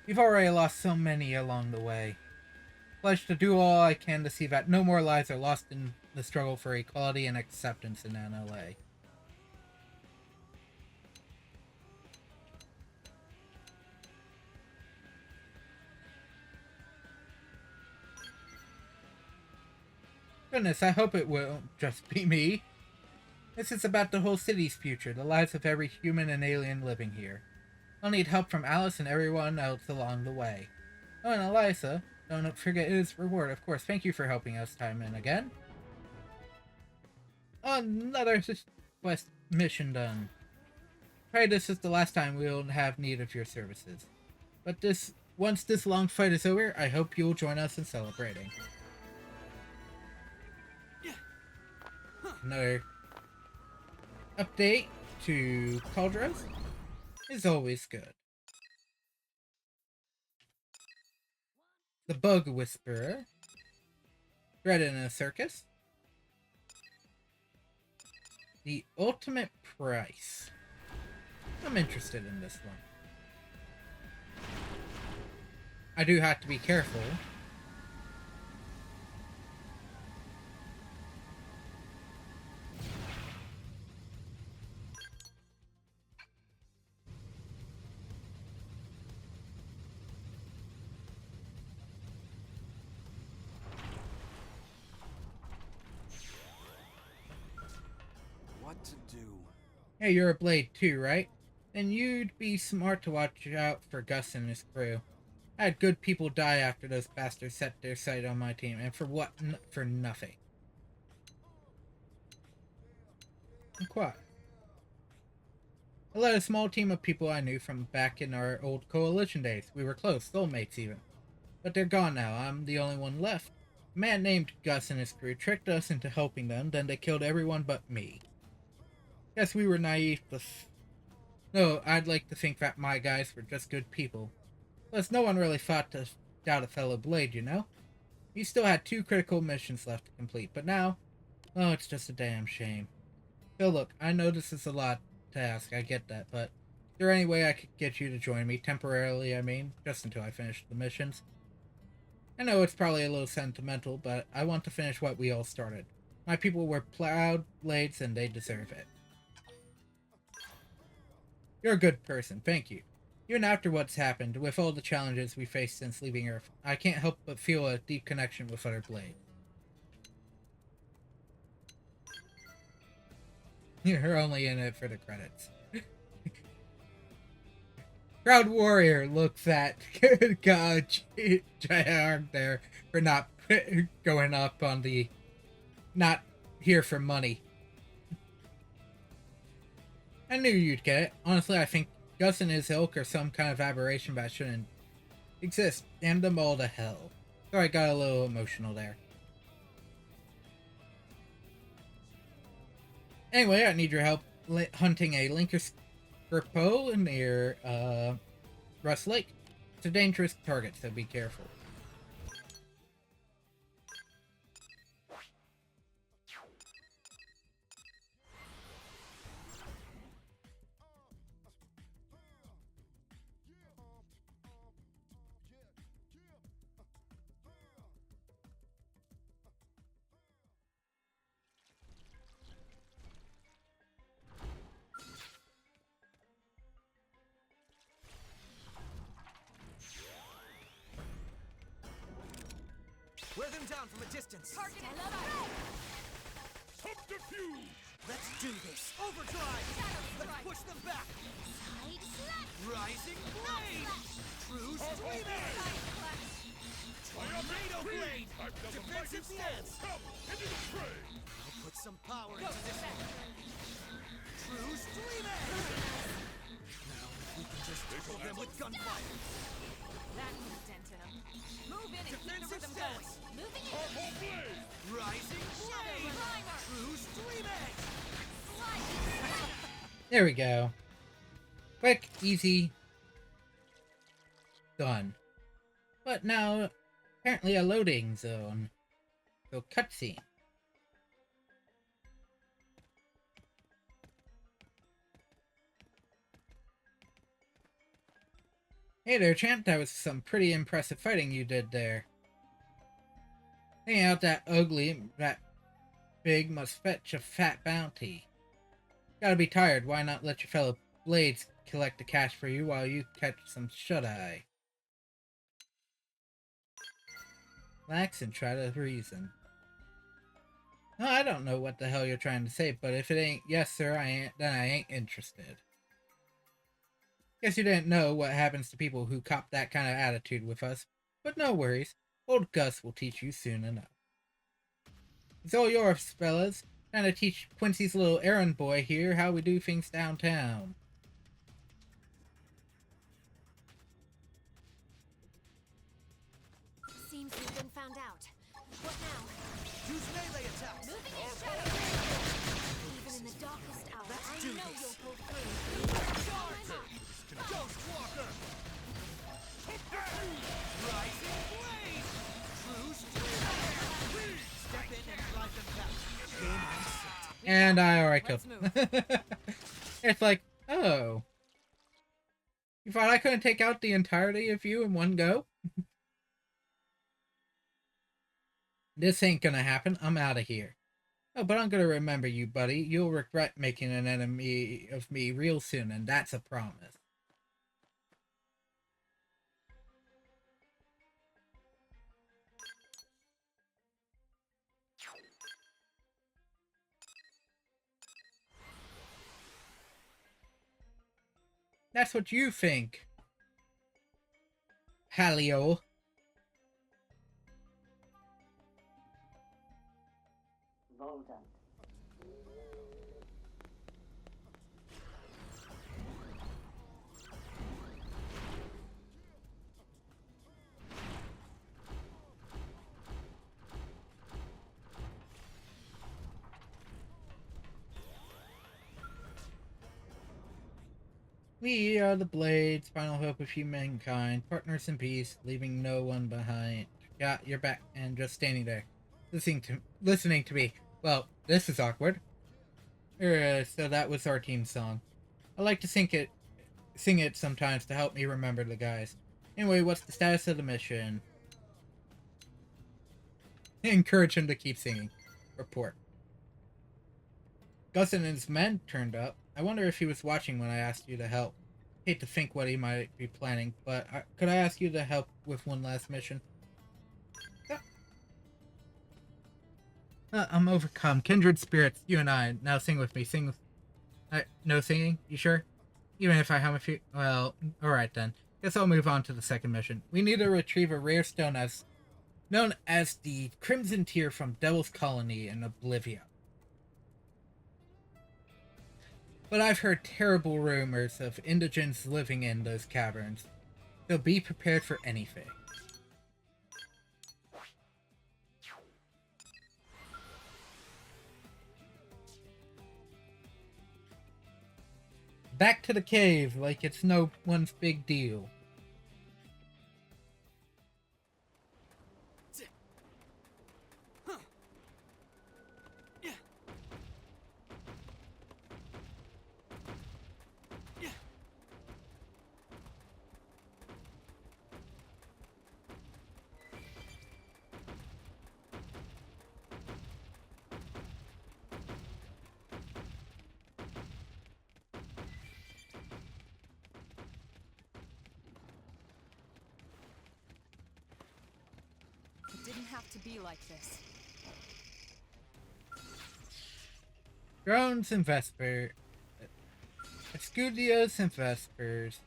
S1: We've already lost so many along the way. Pledge to do all I can to see that no more lives are lost in the struggle for equality and acceptance in NLA. Goodness, I hope it won't just be me. This is about the whole city's future, the lives of every human and alien living here. I'll need help from Alice and everyone else along the way. Oh, and Eliza, don't forget his reward, of course. Thank you for helping us time and again. Another quest mission done. Pray this is the last time we'll have need of your services. But once this long fight is over, I hope you'll join us in celebrating. Another update to Cauldros is always good. The Bug Whisperer. Dread in a Circus. The Ultimate Price. I'm interested in this one. I do have to be careful.
S17: What to do?
S1: Hey, you're a Blade too, right? Then you'd be smart to watch out for Gus and his crew. I had good people die after those bastards set their sight on my team, and for what? For nothing. I'm quiet. I led a small team of people I knew from back in our old coalition days. We were close, soulmates even. But they're gone now. I'm the only one left. A man named Gus and his crew tricked us into helping them, then they killed everyone but me. Guess we were naive, no, I'd like to think that my guys were just good people. Plus, no one really fought to doubt a fellow Blade, you know? We still had 2 critical missions left to complete, but now, oh, it's just a damn shame. So look, I know this is a lot to ask, I get that, but is there any way I could get you to join me, temporarily I mean, just until I finish the missions? I know it's probably a little sentimental, but I want to finish what we all started. My people were proud Blades and they deserve it. You're a good person, thank you. Even after what's happened, with all the challenges we faced since leaving Earth, I can't help but feel a deep connection with other Blades. You're only in it for the credits. Proud Warrior looks at God Jayarg there for not going up on the not here for money. I knew you'd get it. Honestly, I think Gus and his ilk are some kind of aberration that shouldn't exist. Damn them all to hell. So I got a little emotional there. Anyway, I need your help hunting a Linker Scripo near Rust Lake. It's a dangerous target, so be careful.
S7: Wear them down from a distance.
S10: Target
S9: Subterfuge!
S7: Let's do this. Overdrive! Let's push them back.
S2: Side slash!
S7: Rising blade! True streamer! Tornado blade! Defensive stance!
S9: Into the fray!
S7: I'll put some power into this one. True streamer! Now, if we can just kill them with gunfire.
S5: That put a dent in him. Move in and keep the
S7: Defensive
S5: rhythm
S7: stance!
S5: going.
S2: Moving in!
S9: Purple blade!
S7: Rising blade! True stream edge!
S1: There we go. Quick, easy, done. But now, apparently a loading zone. So, cutscene. Hey there, champ. That was some pretty impressive fighting you did there. Hanging out that ugly, that big must fetch a fat bounty. Gotta be tired. Why not let your fellow blades collect the cash for you while you catch some shut-eye? Relax and try to reason. No, I don't know what the hell you're trying to say, but if it ain't yes, sir, then I ain't interested. Guess you didn't know what happens to people who cop that kind of attitude with us, but no worries. Old Gus will teach you soon enough. It's all yours, fellas. Trying to teach Quincy's little errand boy here how we do things downtown.
S2: Seems we've been found out. What now?
S7: Use melee attacks.
S2: Moving in shadow. Even in the darkest hour, I know you'll pull through.
S7: Ghost Walker. Rising Blade. True Streamer. Step in and drive them back. Game on set.
S1: And I already killed him. It's like, oh. You thought I couldn't take out the entirety of you in one go? This ain't gonna happen. I'm out of here. Oh, but I'm gonna remember you, buddy. You'll regret making an enemy of me real soon, and that's a promise. That's what you think, Halio.
S16: Volta.
S1: We are the Blades, final hope of humankind, partners in peace, leaving no one behind. Yeah, you're back and just standing there, listening to me. Well, this is awkward. So that was our team song. I like to sing it sometimes to help me remember the guys. Anyway, what's the status of the mission? Encourage him to keep singing. Report. Gus and his men turned up. I wonder if he was watching when I asked you to help. Hate to think what he might be planning, but could I ask you to help with one last mission? I'm overcome. Kindred spirits, you and I. Now sing with me. Sing with... no singing? You sure? Even if I hum a few... Well, alright then. Guess I'll move on to the second mission. We need to retrieve a rare stone known as the Crimson Tear from Devil's Colony in Oblivia. But I've heard terrible rumors of indigents living in those caverns, so be prepared for anything. Back to the cave like it's no one's big deal.
S5: It didn't have to be like this.
S1: Drones and Vesper. Escudios and Vespers.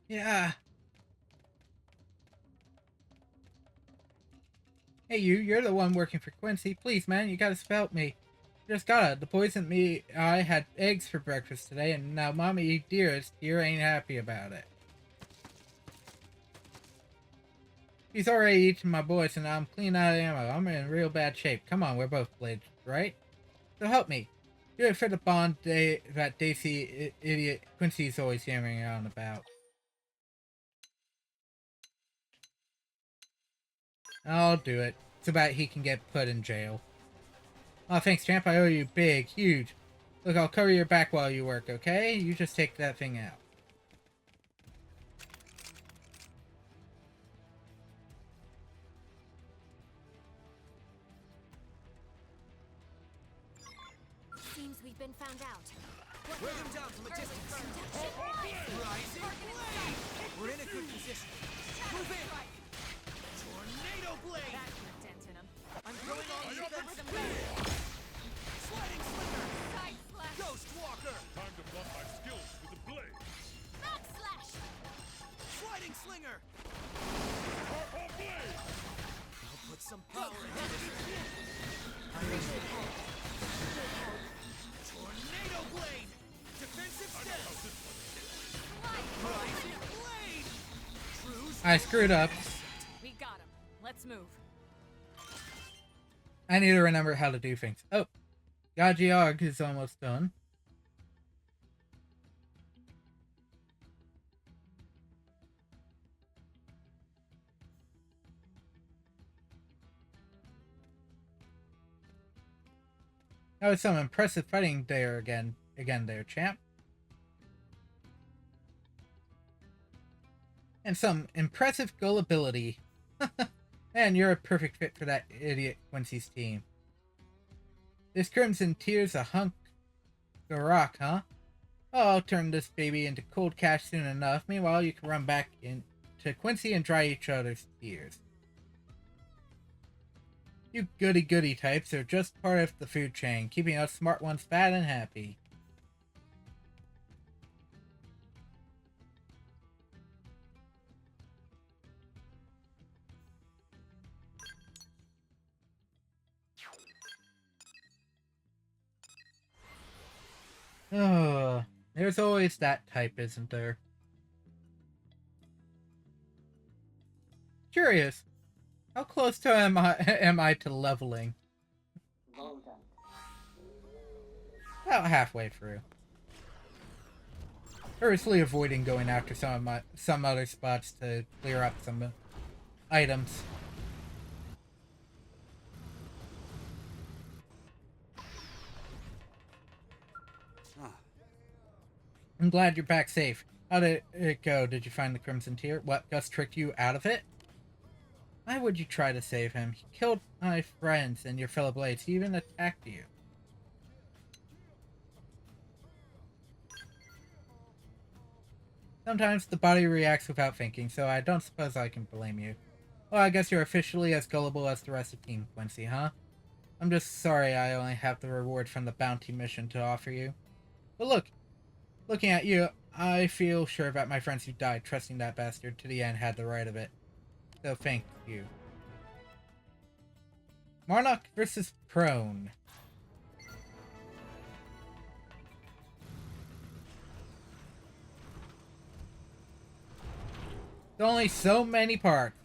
S1: Yeah. Hey, you're the one working for Quincy. Please, man, you gotta help me. Just gotta. The poisoned me. I had eggs for breakfast today, and now Mommy Dearest here ain't happy about it. He's already eaten my boys, and I'm clean out of ammo. I'm in real bad shape. Come on, we're both Blades, right? So help me. Do it for the bond that Daisy idiot Quincy's always yammering on about. I'll do it. So that he can get put in jail. Oh, thanks, champ. I owe you big, huge. Look, I'll cover your back while you work, okay? You just take that thing out.
S2: Seems we've been found out.
S7: Wear them down from a distance. Rising blade! We're in a good position. Move in! Tornado blade!
S5: That put a dent in him.
S7: I'm throwing all the
S5: Over
S7: defense.
S5: the moon.
S7: Sliding slinger!
S5: Side slash.
S7: Ghost walker!
S11: Time to blunt my skills with the blade.
S2: Back slash!
S7: Sliding slinger!
S11: Purple blade!
S7: I'll put some power into this. Tornado blade! Defensive stance! Rising blade! Cruise
S1: I screwed up.
S5: We got him. Let's move.
S1: I need to remember how to do things. Oh, Gajiog is almost done. That was some impressive fighting there again there, champ. And some impressive gullibility. Man, you're a perfect fit for that idiot Quincy's team. This Crimson Tear's a hunk of rock, huh? Oh, I'll turn this baby into cold cash soon enough. Meanwhile, you can run back into Quincy and dry each other's tears. You goody-goody types are just part of the food chain, keeping us smart ones fat and happy. Oh, there's always that type, isn't there? Curious, how close to am I to leveling? About halfway through. Purposely avoiding going after some other spots to clear up some items. I'm glad you're back safe. How did it go? Did you find the Crimson Tear? What, Gus tricked you out of it? Why would you try to save him? He killed my friends and your fellow blades. He even attacked you. Sometimes the body reacts without thinking, so I don't suppose I can blame you. Well, I guess you're officially as gullible as the rest of Team Quincy, huh? I'm just sorry I only have the reward from the bounty mission to offer you. But look, looking at you, I feel sure that my friends who died trusting that bastard to the end had the right of it. So thank you. Marnock versus Prone. There's only so many parts.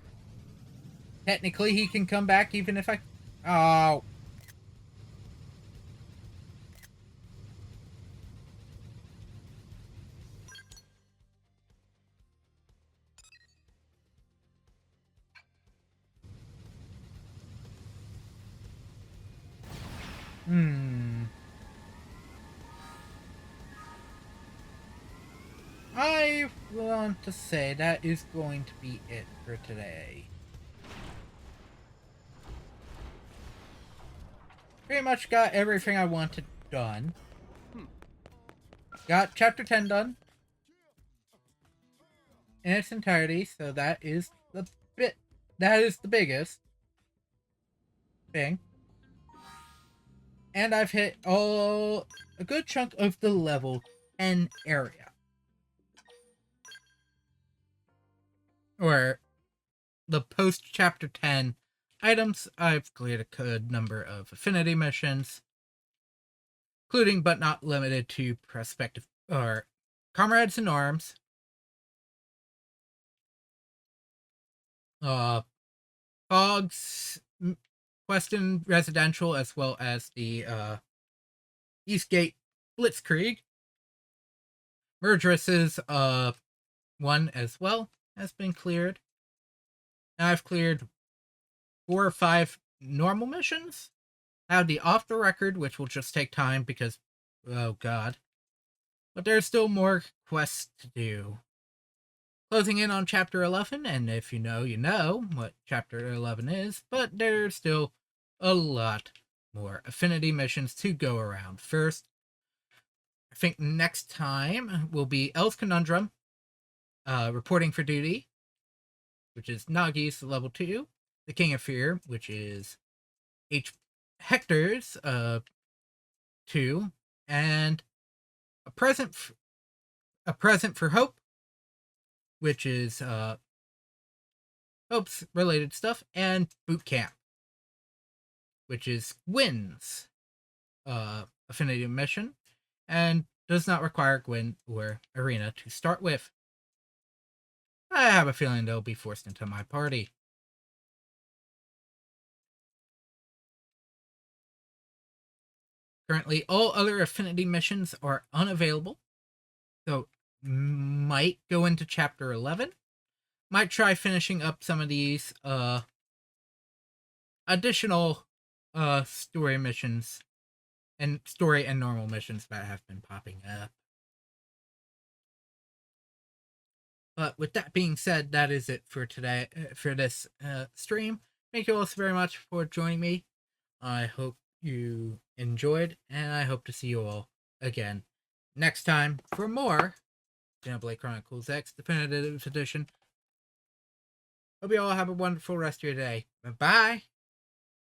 S1: Technically, he can come back even if I... Oh. I want to say that is going to be it for today. Pretty much got everything I wanted done. Got chapter 10 done in its entirety, so that is the biggest thing. And I've hit a good chunk of the level 10 area. Or the post chapter 10 items. I've cleared a good number of affinity missions, including but not limited to prospective or comrades in arms, Fogs, Weston Residential, as well as the Eastgate Blitzkrieg. Murderess's one as well has been cleared. Now I've cleared 4 or 5 normal missions. That would be off the record, which will just take time because, oh god. But there's still more quests to do. Closing in on Chapter 11, and if you know what Chapter 11 is, but there's still a lot more Affinity missions to go around. First, I think next time will be Elle's Conundrum, reporting for duty, which is Nagi's level 2, the King of Fear, which is Hector's 2, and a present for Hope, which is Hope's related stuff, and Boot Camp, which is Gwyn's Affinity mission, and does not require Gwyn or Irina to start with. I have a feeling they'll be forced into my party. Currently, all other Affinity missions are unavailable, so might go into Chapter 11. Might try finishing up some of these additional story missions and story and normal missions that have been popping up. But with that being said, that is it for today, for this stream. Thank you all so very much for joining me. I hope you enjoyed, and I hope to see you all again next time for more Xenoblade Chronicles X Definitive Edition. Hope you all have a wonderful rest of your day. Bye-bye.